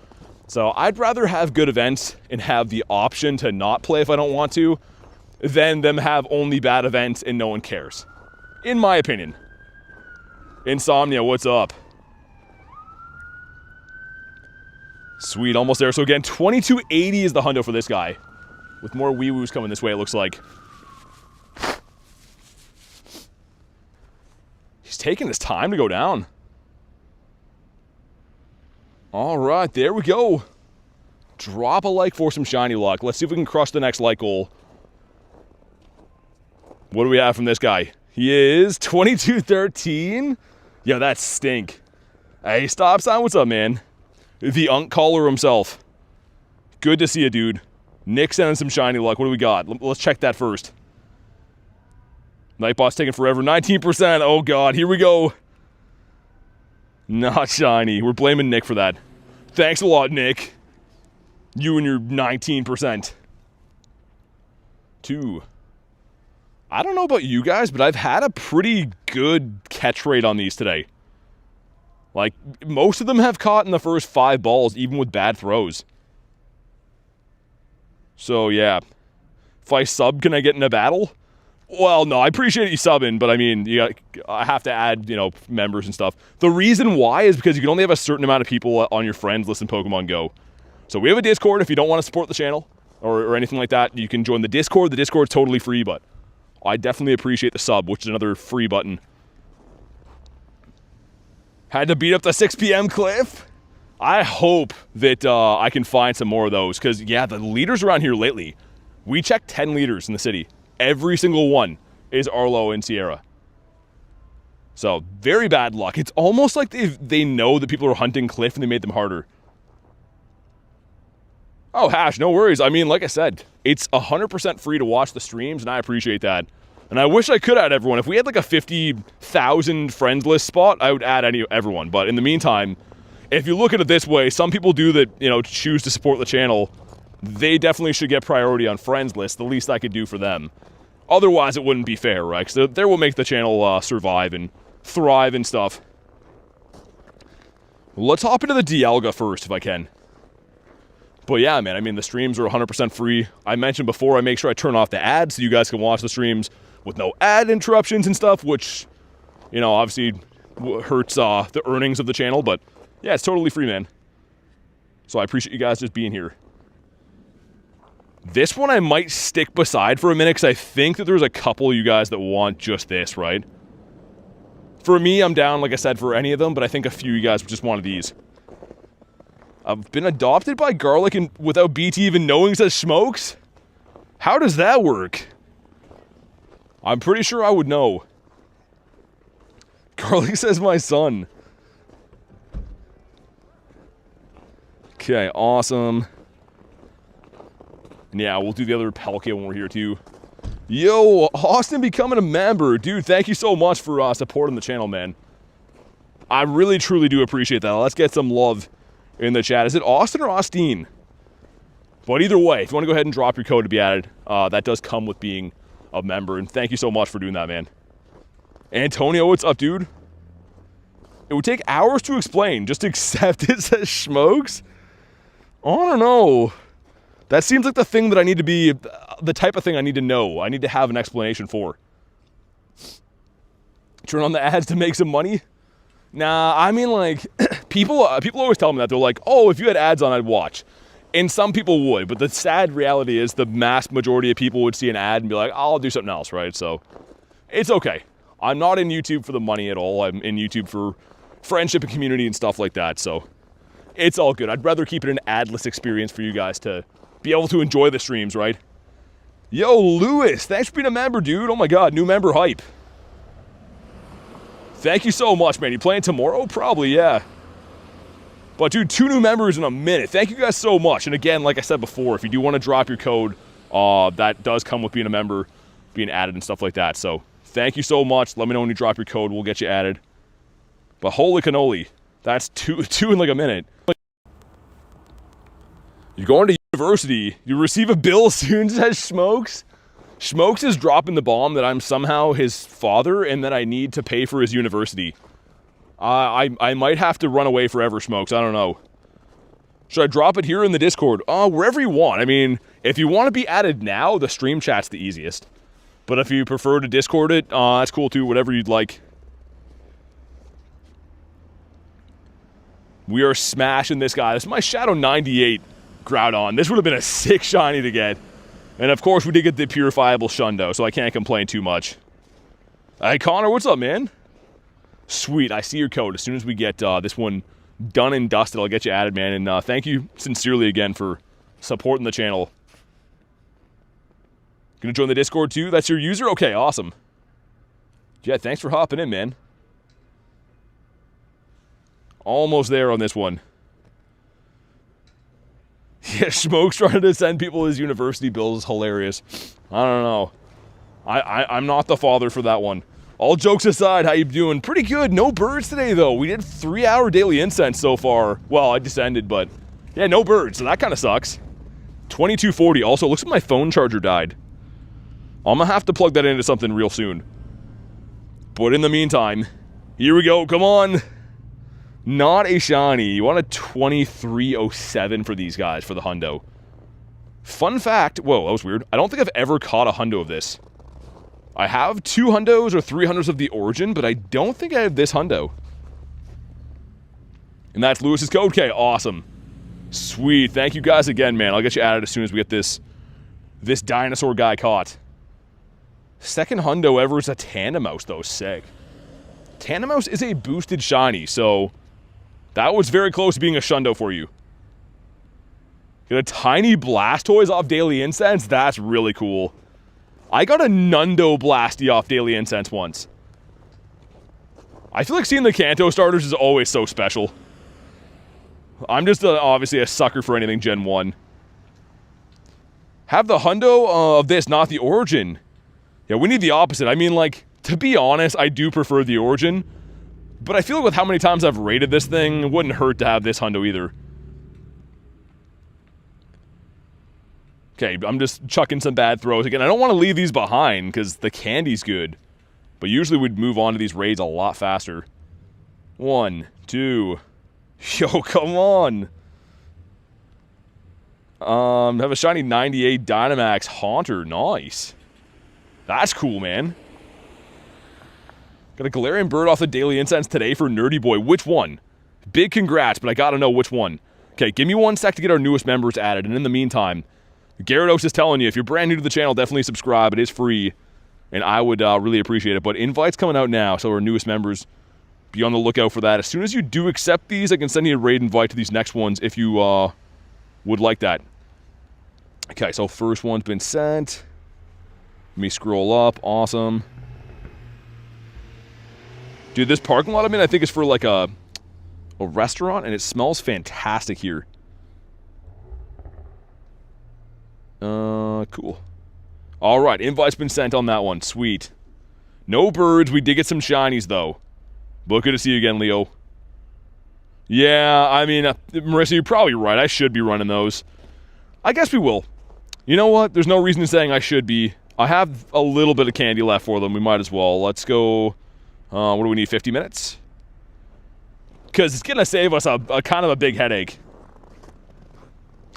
So I'd rather have good events and have the option to not play if I don't want to, than them have only bad events and no one cares. In my opinion. Insomnia, what's up? Sweet, almost there. So again, 2280 is the hundo for this guy. With more wee-woos coming this way, it looks like. He's taking his time to go down. All right, there we go. Drop a like for some shiny luck. Let's see if we can crush the next like goal. What do we have from this guy? He is 2213. Yeah, that's stink. Hey, stop sign, what's up, man? The Unk Caller himself. Good to see you, dude. Nick sending some shiny luck. What do we got? Let's check that first. Nightbot's taking forever. 19%. Oh, God. Here we go. Not shiny. We're blaming Nick for that. Thanks a lot, Nick. You and your 19%. 2. I don't know about you guys, but I've had a pretty good catch rate on these today. Like, most of them have caught in the first 5 balls, even with bad throws. So, yeah. If I sub, can I get in a battle? Well, no, I appreciate you subbing, but I mean, I have to add, members and stuff. The reason why is because you can only have a certain amount of people on your friends list in Pokemon Go. So we have a Discord if you don't want to support the channel or anything like that. You can join the Discord. The Discord's totally free, but I definitely appreciate the sub, which is another free button. Had to beat up the 6 p.m. cliff. I hope that I can find some more of those, because, yeah, the leaders around here lately, we checked 10 leaders in the city. Every single one is Arlo and Sierra. So, very bad luck. It's almost like they know that people are hunting cliff and they made them harder. Oh, Hash, no worries. I mean, like I said, it's 100% free to watch the streams, and I appreciate that. And I wish I could add everyone. If we had like a 50,000 friends list spot, I would add everyone. But in the meantime, if you look at it this way, some people do that, choose to support the channel they definitely should get priority on friends list, the least I could do for them. Otherwise, it wouldn't be fair, right? Because they will make the channel survive and thrive and stuff. Let's hop into the Dialga first, if I can. But yeah, man, I mean, the streams are 100% free. I mentioned before, I make sure I turn off the ads so you guys can watch the streams with no ad interruptions and stuff, which, you know, obviously hurts the earnings of the channel. But yeah, it's totally free, man. So I appreciate you guys just being here. This one I might stick beside for a minute because I think that there's a couple of you guys that want just this, right? For me, I'm down, like I said, for any of them, but I think a few of you guys just wanted these. I've been adopted by Garlic and without BT even knowing says Smokes? How does that work? I'm pretty sure I would know. Garlic says my son. Okay, awesome. And yeah, we'll do the other Palkia when we're here too. Yo, Austin becoming a member. Dude, thank you so much for supporting the channel, man. I really, truly do appreciate that. Let's get some love in the chat. Is it Austin or Austin? But either way, if you want to go ahead and drop your code to be added, that does come with being a member. And thank you so much for doing that, man. Antonio, what's up, dude? It would take hours to explain. Just accept it says Smokes? I don't know. That seems like the thing that I need to be, the type of thing I need to know. I need to have an explanation for. Turn on the ads to make some money? Nah, I mean, like, people always tell me that. They're like, oh, if you had ads on, I'd watch. And some people would, but the sad reality is the mass majority of people would see an ad and be like, I'll do something else, right? So, it's okay. I'm not in YouTube for the money at all. I'm in YouTube for friendship and community and stuff like that, so it's all good. I'd rather keep it an adless experience for you guys to be able to enjoy the streams, right? Yo, Lewis, thanks for being a member, dude. Oh my god, new member hype. Thank you so much, man. You playing tomorrow? Probably, yeah. But dude, 2 new members in a minute. Thank you guys so much. And again, like I said before, if you do want to drop your code, that does come with being a member, being added and stuff like that. So thank you so much. Let me know when you drop your code. We'll get you added. But holy cannoli, that's two in like a minute. You're going to university. You receive a bill soon, says Smokes. Smokes is dropping the bomb that I'm somehow his father and that I need to pay for his university. I might have to run away forever, Smokes. I don't know. Should I drop it here in the Discord? Wherever you want. I mean, if you want to be added now, the stream chat's the easiest. But if you prefer to Discord it, that's cool too. Whatever you'd like. We are smashing this guy. This is my Shadow 98 Groudon. This would have been a sick shiny to get. And of course, we did get the purifiable Shundo, so I can't complain too much. Hey, Connor, what's up, man? Sweet, I see your code. As soon as we get this one done and dusted, I'll get you added, man. And thank you sincerely again for supporting the channel. Gonna join the Discord too? That's your user? Okay, awesome. Yeah, thanks for hopping in, man. Almost there on this one. Yeah, Smoke's trying to send people his university bills is hilarious. I don't know. I'm not the father for that one. All jokes aside, how you doing? Pretty good. No birds today, though. We did 3-hour daily incense so far. Well, I just ended, but yeah, no birds, so that kind of sucks. 2240. Also, looks like my phone charger died. I'm gonna have to plug that into something real soon. But in the meantime, here we go. Come on. Not a shiny. You want a 2307 for these guys, for the hundo. Fun fact. Whoa, that was weird. I don't think I've ever caught a hundo of this. I have 2 hundos or 3 hundos of the origin, but I don't think I have this hundo. And that's Lewis's code. Okay, awesome. Sweet. Thank you guys again, man. I'll get you added as soon as we get this dinosaur guy caught. Second hundo ever is a Tandemaus, though. Sick. Tandemaus is a boosted shiny, so that was very close to being a Shundo for you. Get a tiny Blastoise off Daily Incense? That's really cool. I got a Nundo Blasty off Daily Incense once. I feel like seeing the Kanto starters is always so special. I'm just obviously a sucker for anything Gen 1. Have the hundo of this, not the origin. Yeah, we need the opposite. I mean, like, to be honest, I do prefer the origin. But I feel like with how many times I've rated this thing, it wouldn't hurt to have this hundo either. Okay, I'm just chucking some bad throws. Again, I don't want to leave these behind because the candy's good. But usually we'd move on to these raids a lot faster. 1, 2. Yo, come on. Have a shiny 98 Dynamax Haunter. Nice. That's cool, man. Got a Galarian bird off the Daily Incense today for Nerdy Boy. Which one? Big congrats, but I gotta know which one. Okay, give me 1 sec to get our newest members added, and in the meantime, Gyarados is telling you, if you're brand new to the channel, definitely subscribe. It is free, and I would really appreciate it. But invites coming out now, so our newest members, be on the lookout for that. As soon as you do accept these, I can send you a raid invite to these next ones if you would like that. Okay, so first one's been sent. Let me scroll up. Awesome. Dude, this parking lot I'm in, I think is for like a restaurant, and it smells fantastic here. Cool. Alright, invite's been sent on that one. Sweet. No birds. We did get some shinies, though. But good to see you again, Leo. Yeah, I mean, Marissa, you're probably right. I should be running those. I guess we will. You know what? There's no reason in saying I should be. I have a little bit of candy left for them. We might as well. Let's go... what do we need, 50 minutes? Because it's going to save us a kind of a big headache.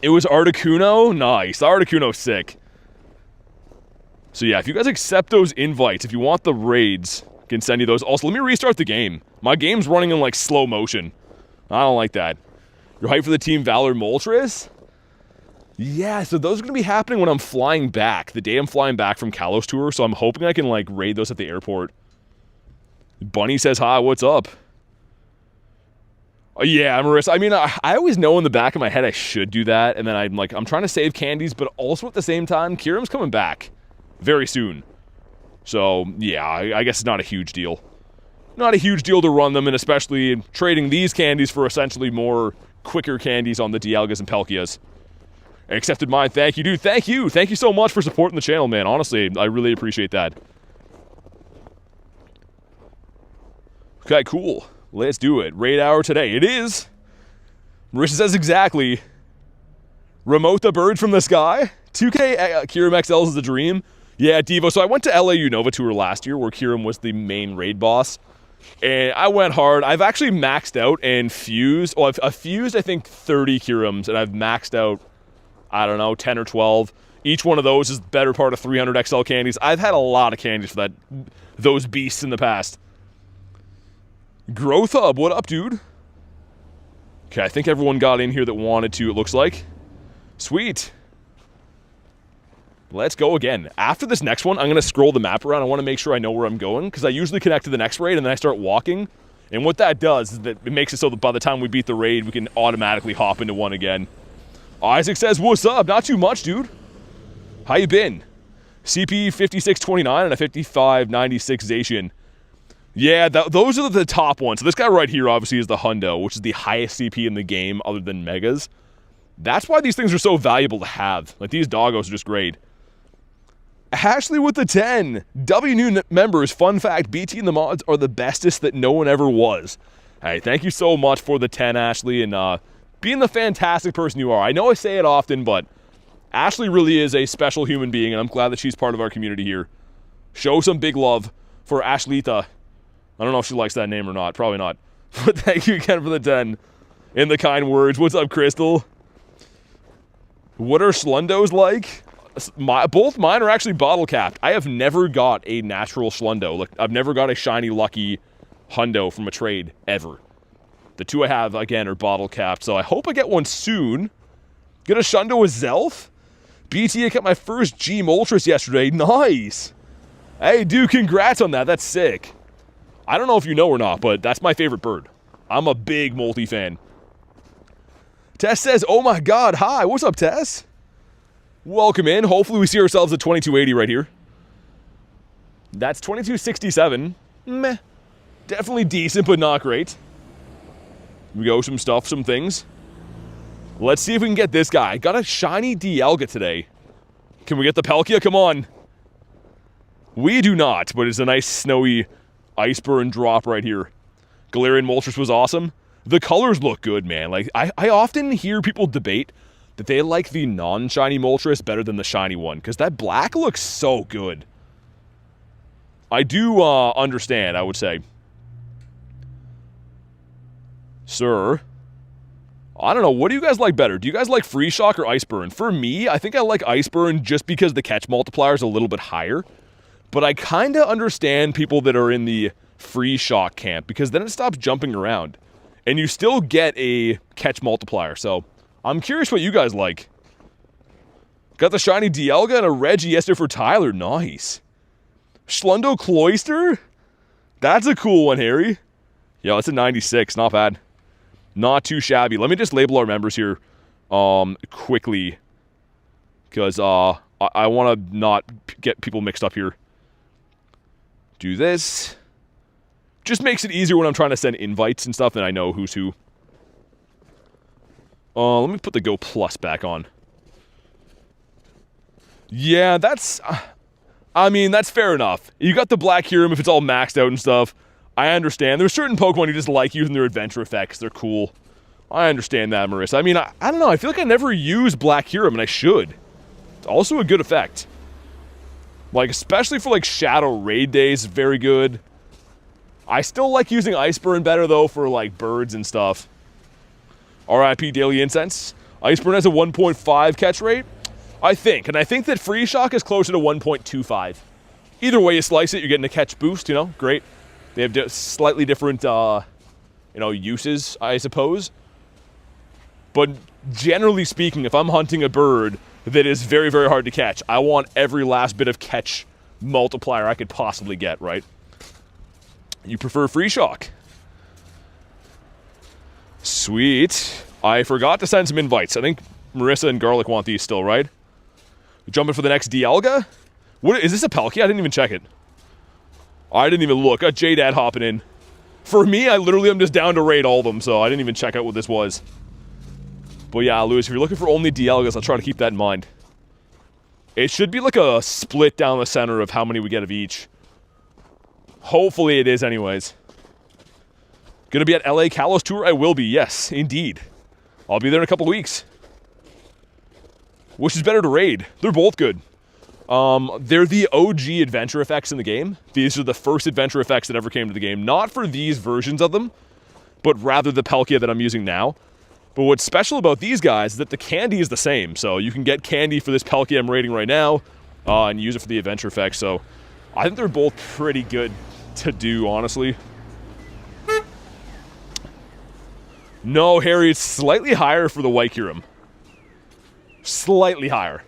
It was Articuno? Nice. Articuno's sick. So yeah, if you guys accept those invites, if you want the raids, I can send you those. Also, let me restart the game. My game's running in like slow motion. I don't like that. You're hyped for the Team Valor Moltres? Yeah, so those are going to be happening when I'm flying back. The day I'm flying back from Kalos Tour, so I'm hoping I can like raid those at the airport. Bunny says hi, what's up? Oh, yeah, Marissa, I mean, I always know in the back of my head I should do that, and then I'm trying to save candies, but also at the same time, Kiram's coming back very soon. So, yeah, I guess it's not a huge deal. Not a huge deal to run them, and especially trading these candies for essentially more quicker candies on the Dialgas and Palkias. Accepted mine, thank you, dude, thank you! Thank you so much for supporting the channel, man, honestly, I really appreciate that. Okay, cool. Let's do it. Raid hour today. It is. Marissa says exactly. Remote the bird from the sky. 2K Kiram XLs is a dream. Yeah, Devo. So I went to LA Unova Tour last year where Kiram was the main raid boss. And I went hard. I've actually maxed out and fused. Well, I've fused, I think, 30 Kirams. And I've maxed out, I don't know, 10 or 12. Each one of those is the better part of 300 XL candies. I've had a lot of candies for those beasts in the past. Growth Hub, what up, dude? Okay, I think everyone got in here that wanted to, it looks like. Sweet. Let's go again. After this next one, I'm going to scroll the map around. I want to make sure I know where I'm going, because I usually connect to the next raid, and then I start walking. And what that does is that it makes it so that by the time we beat the raid, we can automatically hop into one again. Isaac says, what's up? Not too much, dude. How you been? CP 5629 and a 5596 Zacian. Yeah, those are the top ones. So this guy right here, obviously, is the Hundo, which is the highest CP in the game other than Megas. That's why these things are so valuable to have. Like, these doggos are just great. Ashley with the 10. W new members, fun fact, BT and the mods are the bestest that no one ever was. Hey, thank you so much for the 10, Ashley, and being the fantastic person you are. I know I say it often, but Ashley really is a special human being, and I'm glad that she's part of our community here. Show some big love for Ashlita. I don't know if she likes that name or not. Probably not. But thank you again for the 10. In the kind words. What's up, Crystal? What are Schlundos like? Both mine are actually bottle capped. I have never got a natural Schlundo. Like, I've never got a shiny lucky Hundo from a trade, ever. The two I have, again, are bottle capped. So I hope I get one soon. Get a Shundo with Zelf? BT, I got my first G Moltres yesterday. Nice. Hey, dude, congrats on that. That's sick. I don't know if you know or not, but that's my favorite bird. I'm a big Molty fan. Tess says, oh my god, hi. What's up, Tess? Welcome in. Hopefully we see ourselves at 2280 right here. That's 2267. Meh. Definitely decent, but not great. We go, some stuff, some things. Let's see if we can get this guy. Got a shiny Dialga today. Can we get the Palkia? Come on. We do not, but it's a nice snowy Iceburn drop right here. Galarian Moltres was awesome. The colors look good, man. Like, I often hear people debate that they like the non-shiny Moltres better than the shiny one, because that black looks so good. I do understand, I would say. Sir, I don't know, what do you guys like better? Do you guys like Free Shock or Ice Burn? For me, I think I like Ice Burn just because the catch multiplier is a little bit higher. But I kind of understand people that are in the Free Shock camp, because then it stops jumping around. And you still get a catch multiplier, so I'm curious what you guys like. Got the shiny Dialga and a Reggie yesterday for Tyler. Nice. Schlundo Cloyster? That's a cool one, Harry. Yo, it's a 96. Not bad. Not too shabby. Let me just label our members here quickly, because I want to not get people mixed up here. Do this. Just makes it easier when I'm trying to send invites and stuff, and I know who's who. Let me put the Go Plus back on. Yeah, that's... I mean, that's fair enough. You got the Black Hero if it's all maxed out and stuff. I understand. There's certain Pokemon you just like using their adventure effects. They're cool. I understand that, Marissa. I mean, I don't know. I feel like I never use Black Hero, and I should. It's also a good effect. Like, especially for, like, Shadow Raid days, very good. I still like using Ice Burn better, though, for, like, birds and stuff. RIP Daily Incense. Ice Burn has a 1.5 catch rate, I think. And I think that Free Shock is closer to 1.25. Either way you slice it, you're getting a catch boost, you know? Great. They have slightly different, you know, uses, I suppose. But generally speaking, if I'm hunting a bird that is very, very hard to catch, I want every last bit of catch multiplier I could possibly get, right? You prefer Free Shock. Sweet. I forgot to send some invites. I think Marissa and Garlic want these still, right? Jumping for the next Dialga? What, is this a Palkia? I didn't even check it. I didn't even look. Got J-Dad hopping in. For me, I literally am just down to raid all of them, so I didn't even check out what this was. But yeah, Lewis, if you're looking for only Dialgas, I'll try to keep that in mind. It should be like a split down the center of how many we get of each. Hopefully it is anyways. Gonna be at LA Kalos Tour? I will be, yes, indeed. I'll be there in a couple weeks. Which is better to raid? They're both good. They're the OG adventure effects in the game. These are the first adventure effects that ever came to the game. Not for these versions of them, but rather the Palkia that I'm using now. But what's special about these guys is that the candy is the same. So you can get candy for this Palkia I'm raiding right now, and use it for the adventure effects. So I think they're both pretty good to do, honestly. No, Harry, it's slightly higher for the White Kyurem. Slightly higher.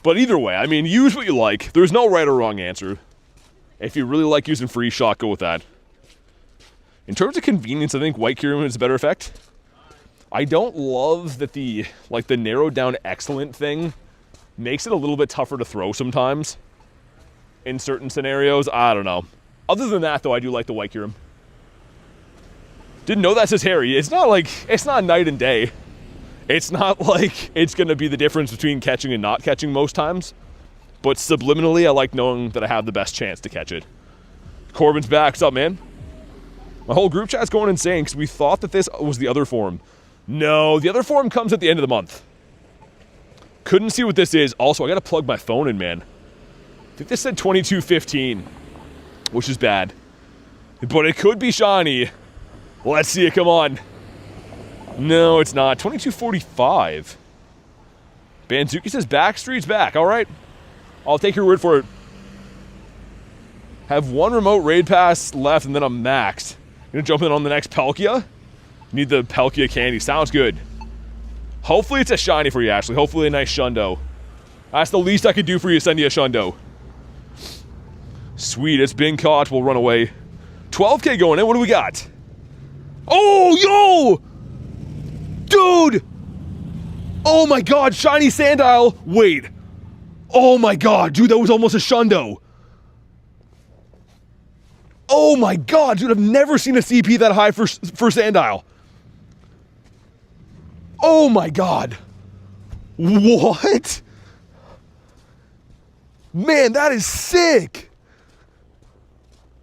But either way, I mean, use what you like. There's no right or wrong answer. If you really like using Free Shock, go with that. In terms of convenience, I think White Kyurem is a better effect. I don't love that the narrowed down excellent thing makes it a little bit tougher to throw sometimes. In certain scenarios, I don't know. Other than that, though, I do like the White Kyurem. Didn't know that, says Harry. It's not like, it's not night and day. It's not like it's going to be the difference between catching and not catching most times. But subliminally, I like knowing that I have the best chance to catch it. Corbin's back. What's up, man? My whole group chat's going insane because we thought that this was the other form. No, the other form comes at the end of the month. Couldn't see what this is. Also, I got to plug my phone in, man. I think this said 2215, which is bad. But it could be shiny. Let's see it, come on. No, it's not. 2245. Banzuki says Backstreet's back. All right. I'll take your word for it. Have one remote raid pass left and then I'm maxed. Gonna jump in on the next Palkia. Need the Palkia candy. Sounds good. Hopefully it's a shiny for you, Ashley. Hopefully a nice Shundo. That's the least I could do for you, send you a Shundo. Sweet, it's been caught. We'll run away. 12K going in. What do we got? Oh, yo! Dude! Oh my god, shiny Sandile. Wait. Oh my god, dude, that was almost a Shundo. Oh my god, dude, I've never seen a CP that high for Sandile. Oh my god. What? Man, that is sick.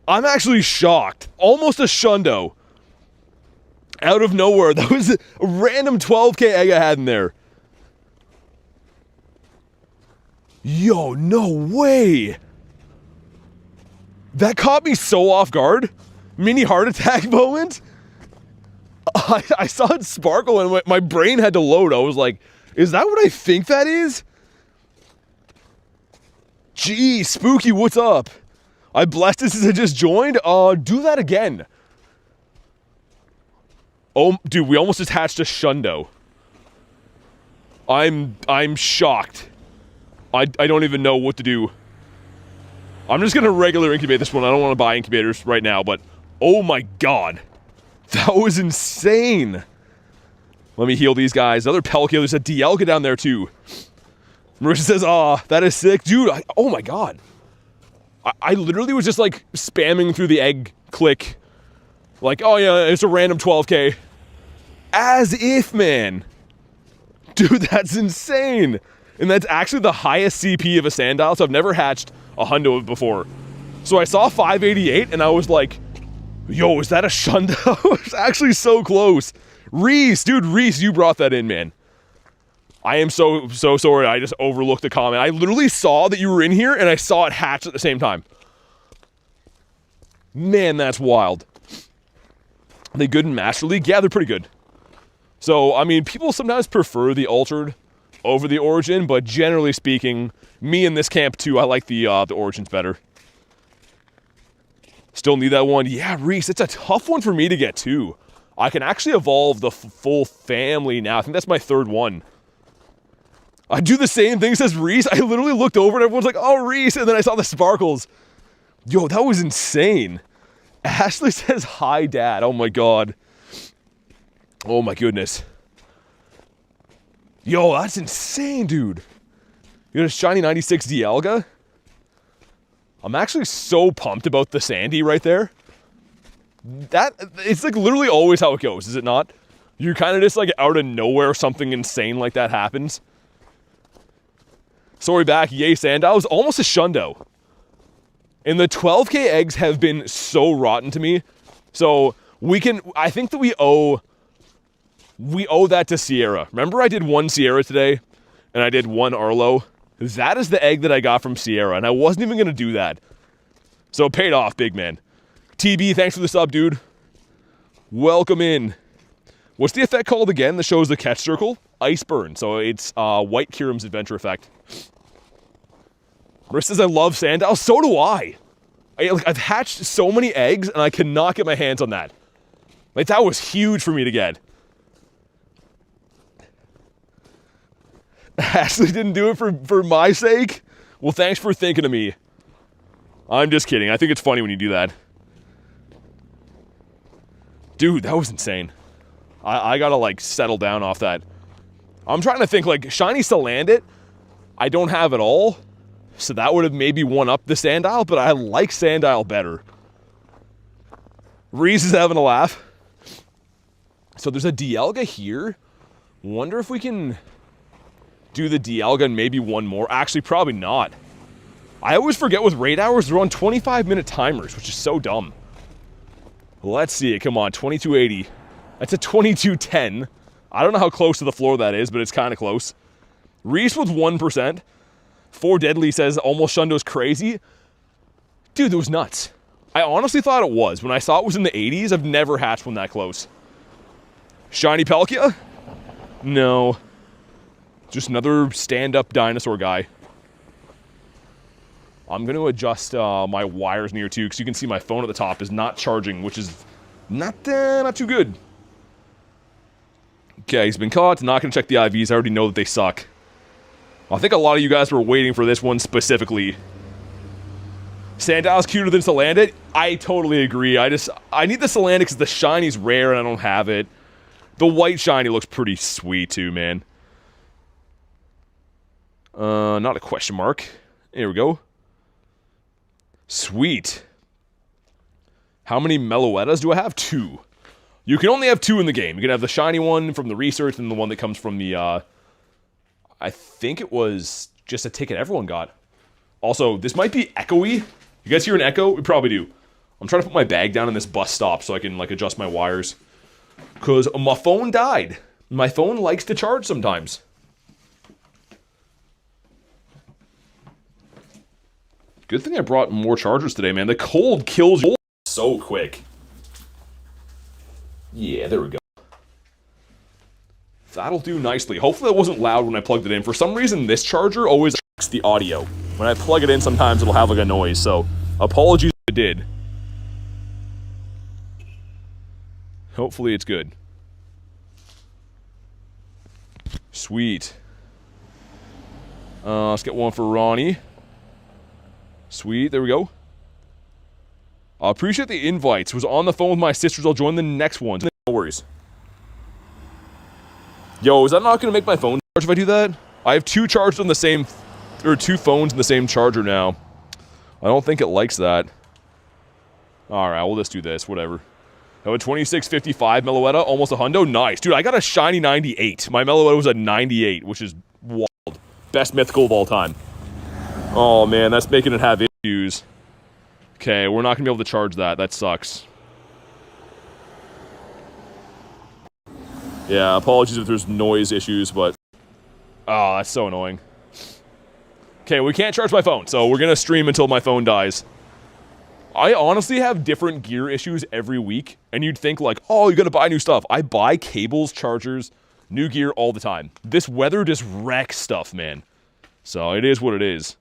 I'm actually shocked. Almost a Shundo. Out of nowhere. That was a random 12k egg I had in there. Yo, no way. That caught me so off guard. Mini heart attack moment. I saw it sparkle and my brain had to load. I was like, is that what I think that is? Gee, Spooky, what's up? I blessed this as I just joined. Do that again. Oh, dude, we almost attached a Shundo. I'm shocked. I don't even know what to do. I'm just gonna regular incubate this one. I don't want to buy incubators right now, but oh my god. That was insane. Let me heal these guys. Another Palkia. There's a Dialga down there too. Marissa says, that is sick. Dude, oh my god. I literally was just like spamming through the egg click. Like, oh yeah, it's a random 12k. As if, man. Dude, that's insane. And that's actually the highest CP of a Sandile, so I've never hatched a hundo before. So I saw 588 and I was like, yo, is that a Shundo? It's actually so close. Reese, dude, Reese, you brought that in, man. I am so sorry. I just overlooked the comment. I literally saw that you were in here and I saw it hatch at the same time. Man, that's wild. Are they good in Master League? Yeah, they're pretty good. So, I mean, people sometimes prefer the Altered over the Origin, but generally speaking, me in this camp too, I like the Origins better. Still need that one. Yeah, Reese, it's a tough one for me to get too. I can actually evolve the full family now. I think that's my third one. I do the same thing, says Reese. I literally looked over and everyone's like, oh, Reese, and then I saw the sparkles. Yo, that was insane. Ashley says, hi, Dad. Oh, my God. Oh, my goodness. Yo, that's insane, dude. You got a shiny 96 Dialga? I'm actually so pumped about the Sandy right there. It's like literally always how it goes, is it not? You're kind of just like out of nowhere, something insane like that happens. Sorry back, yay Sandile was almost a Shundo. And the 12k eggs have been so rotten to me. So I think that we owe that to Sierra. Remember I did one Sierra today and I did one Arlo? That is the egg that I got from Sierra and I wasn't even going to do that. So it paid off, big man. TB, thanks for the sub, dude. Welcome in. What's the effect called again that shows the catch circle? Ice burn. So it's White Kyurem's adventure effect. Marissa says I love Sandile. So do I. I've hatched so many eggs and I cannot get my hands on that. Like that was huge for me to get. Ashley didn't do it for my sake? Well, thanks for thinking of me. I'm just kidding. I think it's funny when you do that. Dude, that was insane. I gotta like settle down off that. I'm trying to think like shiny Salandit. I don't have it all. So that would have maybe won up the Sandile, but I like Sandile better. Reese is having a laugh. So there's a Dialga here. Wonder if we can do the Dialga and maybe one more. Actually, probably not. I always forget with raid hours, they're on 25-minute timers, which is so dumb. Let's see it. Come on, 2280. That's a 2210. I don't know how close to the floor that is, but it's kind of close. Reese with 1%. 4 Deadly says almost Shundo's crazy. Dude, that was nuts. I honestly thought it was. When I saw it was in the 80s, I've never hatched one that close. Shiny Palkia? No. Just another stand-up dinosaur guy. I'm going to adjust my wires near too, because you can see my phone at the top is not charging, which is not too good. Okay, he's been caught. Not going to check the IVs. I already know that they suck. I think a lot of you guys were waiting for this one specifically. Sandile's cuter than Salandit? I totally agree. I need the Salandit because the shiny's rare and I don't have it. The white shiny looks pretty sweet too, man. Not a question mark. Here we go. Sweet. How many Meloettas do I have? 2. You can only have 2 in the game. You can have the shiny one from the research and the one that comes from the, I think it was just a ticket everyone got. Also, this might be echoey. You guys hear an echo? We probably do. I'm trying to put my bag down in this bus stop so I can, like, adjust my wires. Because my phone died. My phone likes to charge sometimes. Good thing I brought more chargers today, man. The cold kills you so quick. Yeah, there we go. That'll do nicely. Hopefully that wasn't loud when I plugged it in. For some reason, this charger always affects the audio. When I plug it in, sometimes it'll have like a noise, so apologies if it did. Hopefully it's good. Sweet. Let's get one for Ronnie. Sweet, there we go. I appreciate the invites. Was on the phone with my sisters. I'll join the next one. No worries. Yo, is that not going to make my phone charge if I do that? I have two chargers on the same, or two phones in the same charger now. I don't think it likes that. Alright, we'll just do this, whatever. I have a 2655 Meloetta, almost a hundo. Nice. Dude, I got a shiny 98. My Meloetta was a 98, which is wild. Best mythical of all time. Oh man, that's making it have issues. Okay, we're not going to be able to charge that. That sucks. Yeah, apologies if there's noise issues, but... Oh, that's so annoying. Okay, we can't charge my phone, so we're gonna stream until my phone dies. I honestly have different gear issues every week, and you'd think like, oh, you're gonna buy new stuff. I buy cables, chargers, new gear all the time. This weather just wrecks stuff, man. So, it is what it is.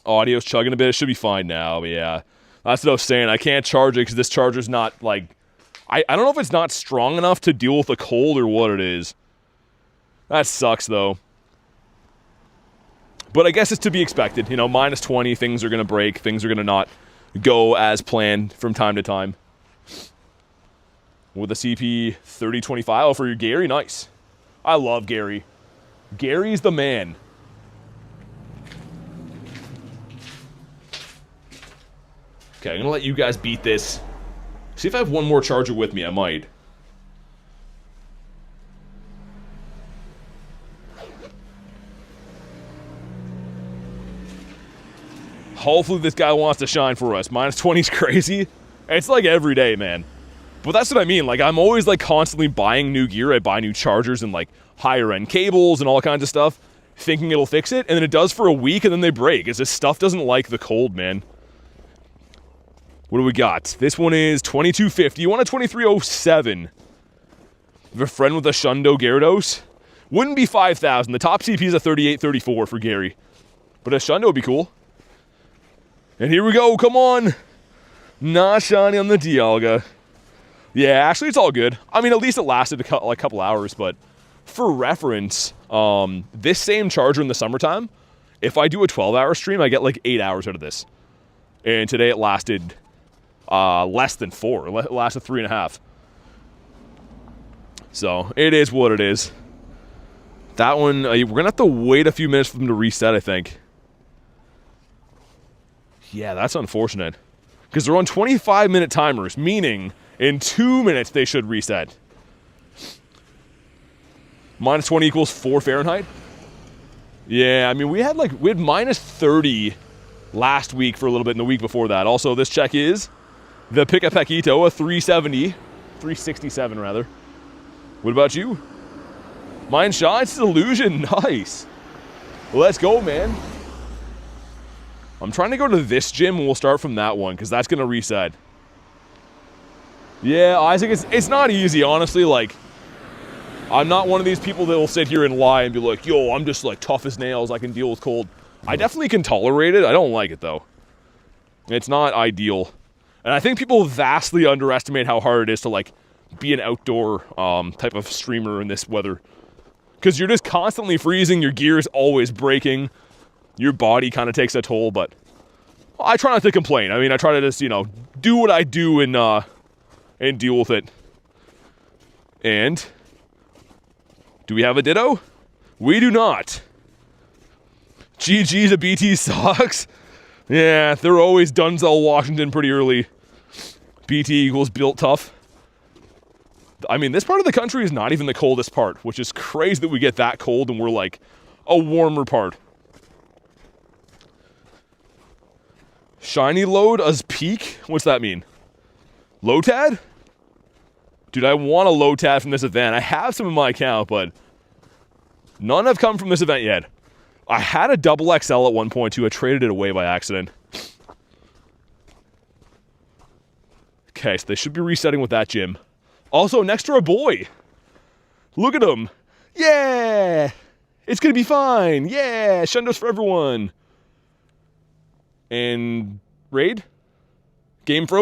Audio's chugging a bit, it should be fine now, but yeah. That's what I was saying, I can't charge it because this charger's not, like... I don't know if it's not strong enough to deal with the cold or what it is. That sucks, though. But I guess it's to be expected. You know, minus 20, things are going to break. Things are going to not go as planned from time to time. With a CP 3025 for your Gary. Nice. I love Gary. Gary's the man. Okay, I'm going to let you guys beat this. See if I have one more charger with me, I might. Hopefully this guy wants to shine for us. Minus 20 is crazy. It's like every day, man. But that's what I mean. Like, I'm always like constantly buying new gear. I buy new chargers and like higher end cables and all kinds of stuff, thinking it'll fix it. And then it does for a week and then they break. It's this stuff doesn't like the cold, man. What do we got? This one is 2250. You want a 2307. You have a friend with a Shundo Gyarados? Wouldn't be 5,000. The top CP is a 3834 for Gary. But a Shundo would be cool. And here we go. Come on. Not shiny on the Dialga. Yeah, actually, it's all good. I mean, at least it lasted a couple hours. But for reference, this same charger in the summertime, if I do a 12-hour stream, I get like 8 hours out of this. And today it lasted... less than 4. It lasted 3.5. So, it is what it is. That one, we're going to have to wait a few minutes for them to reset, I think. Yeah, that's unfortunate. Because they're on 25-minute timers, meaning in 2 minutes they should reset. Minus 20 equals 4 Fahrenheit? Yeah, I mean, we had minus 30 last week for a little bit and the week before that. Also, this check is... the Pika Paquito, a 367 rather. What about you? Mine shines illusion, nice. Let's go, man. I'm trying to go to this gym and we'll start from that one because that's gonna reset. Yeah, Isaac, it's not easy, honestly. Like, I'm not one of these people that will sit here and lie and be like, yo, I'm just like tough as nails, I can deal with cold. I definitely can tolerate it. I don't like it though. It's not ideal. And I think people vastly underestimate how hard it is to, like, be an outdoor type of streamer in this weather. Because you're just constantly freezing, your gear is always breaking, your body kind of takes a toll, but I try not to complain. I mean, I try to just, you know, do what I do and deal with it. And, do we have a Ditto? We do not. GG to BT Sox. Yeah, they're always Dunzell Washington pretty early. BT equals built tough. I mean, this part of the country is not even the coldest part, which is crazy that we get that cold and we're like a warmer part. Shiny load as peak? What's that mean? Lotad? Dude, I want a low tat from this event. I have some in my account, but none have come from this event yet. I had a double XL at one point too. I traded it away by accident. Okay, so they should be resetting with that gym. Also, next to our boy. Look at him. Yeah! It's gonna be fine. Yeah! Shundos for everyone. And raid? Game froze.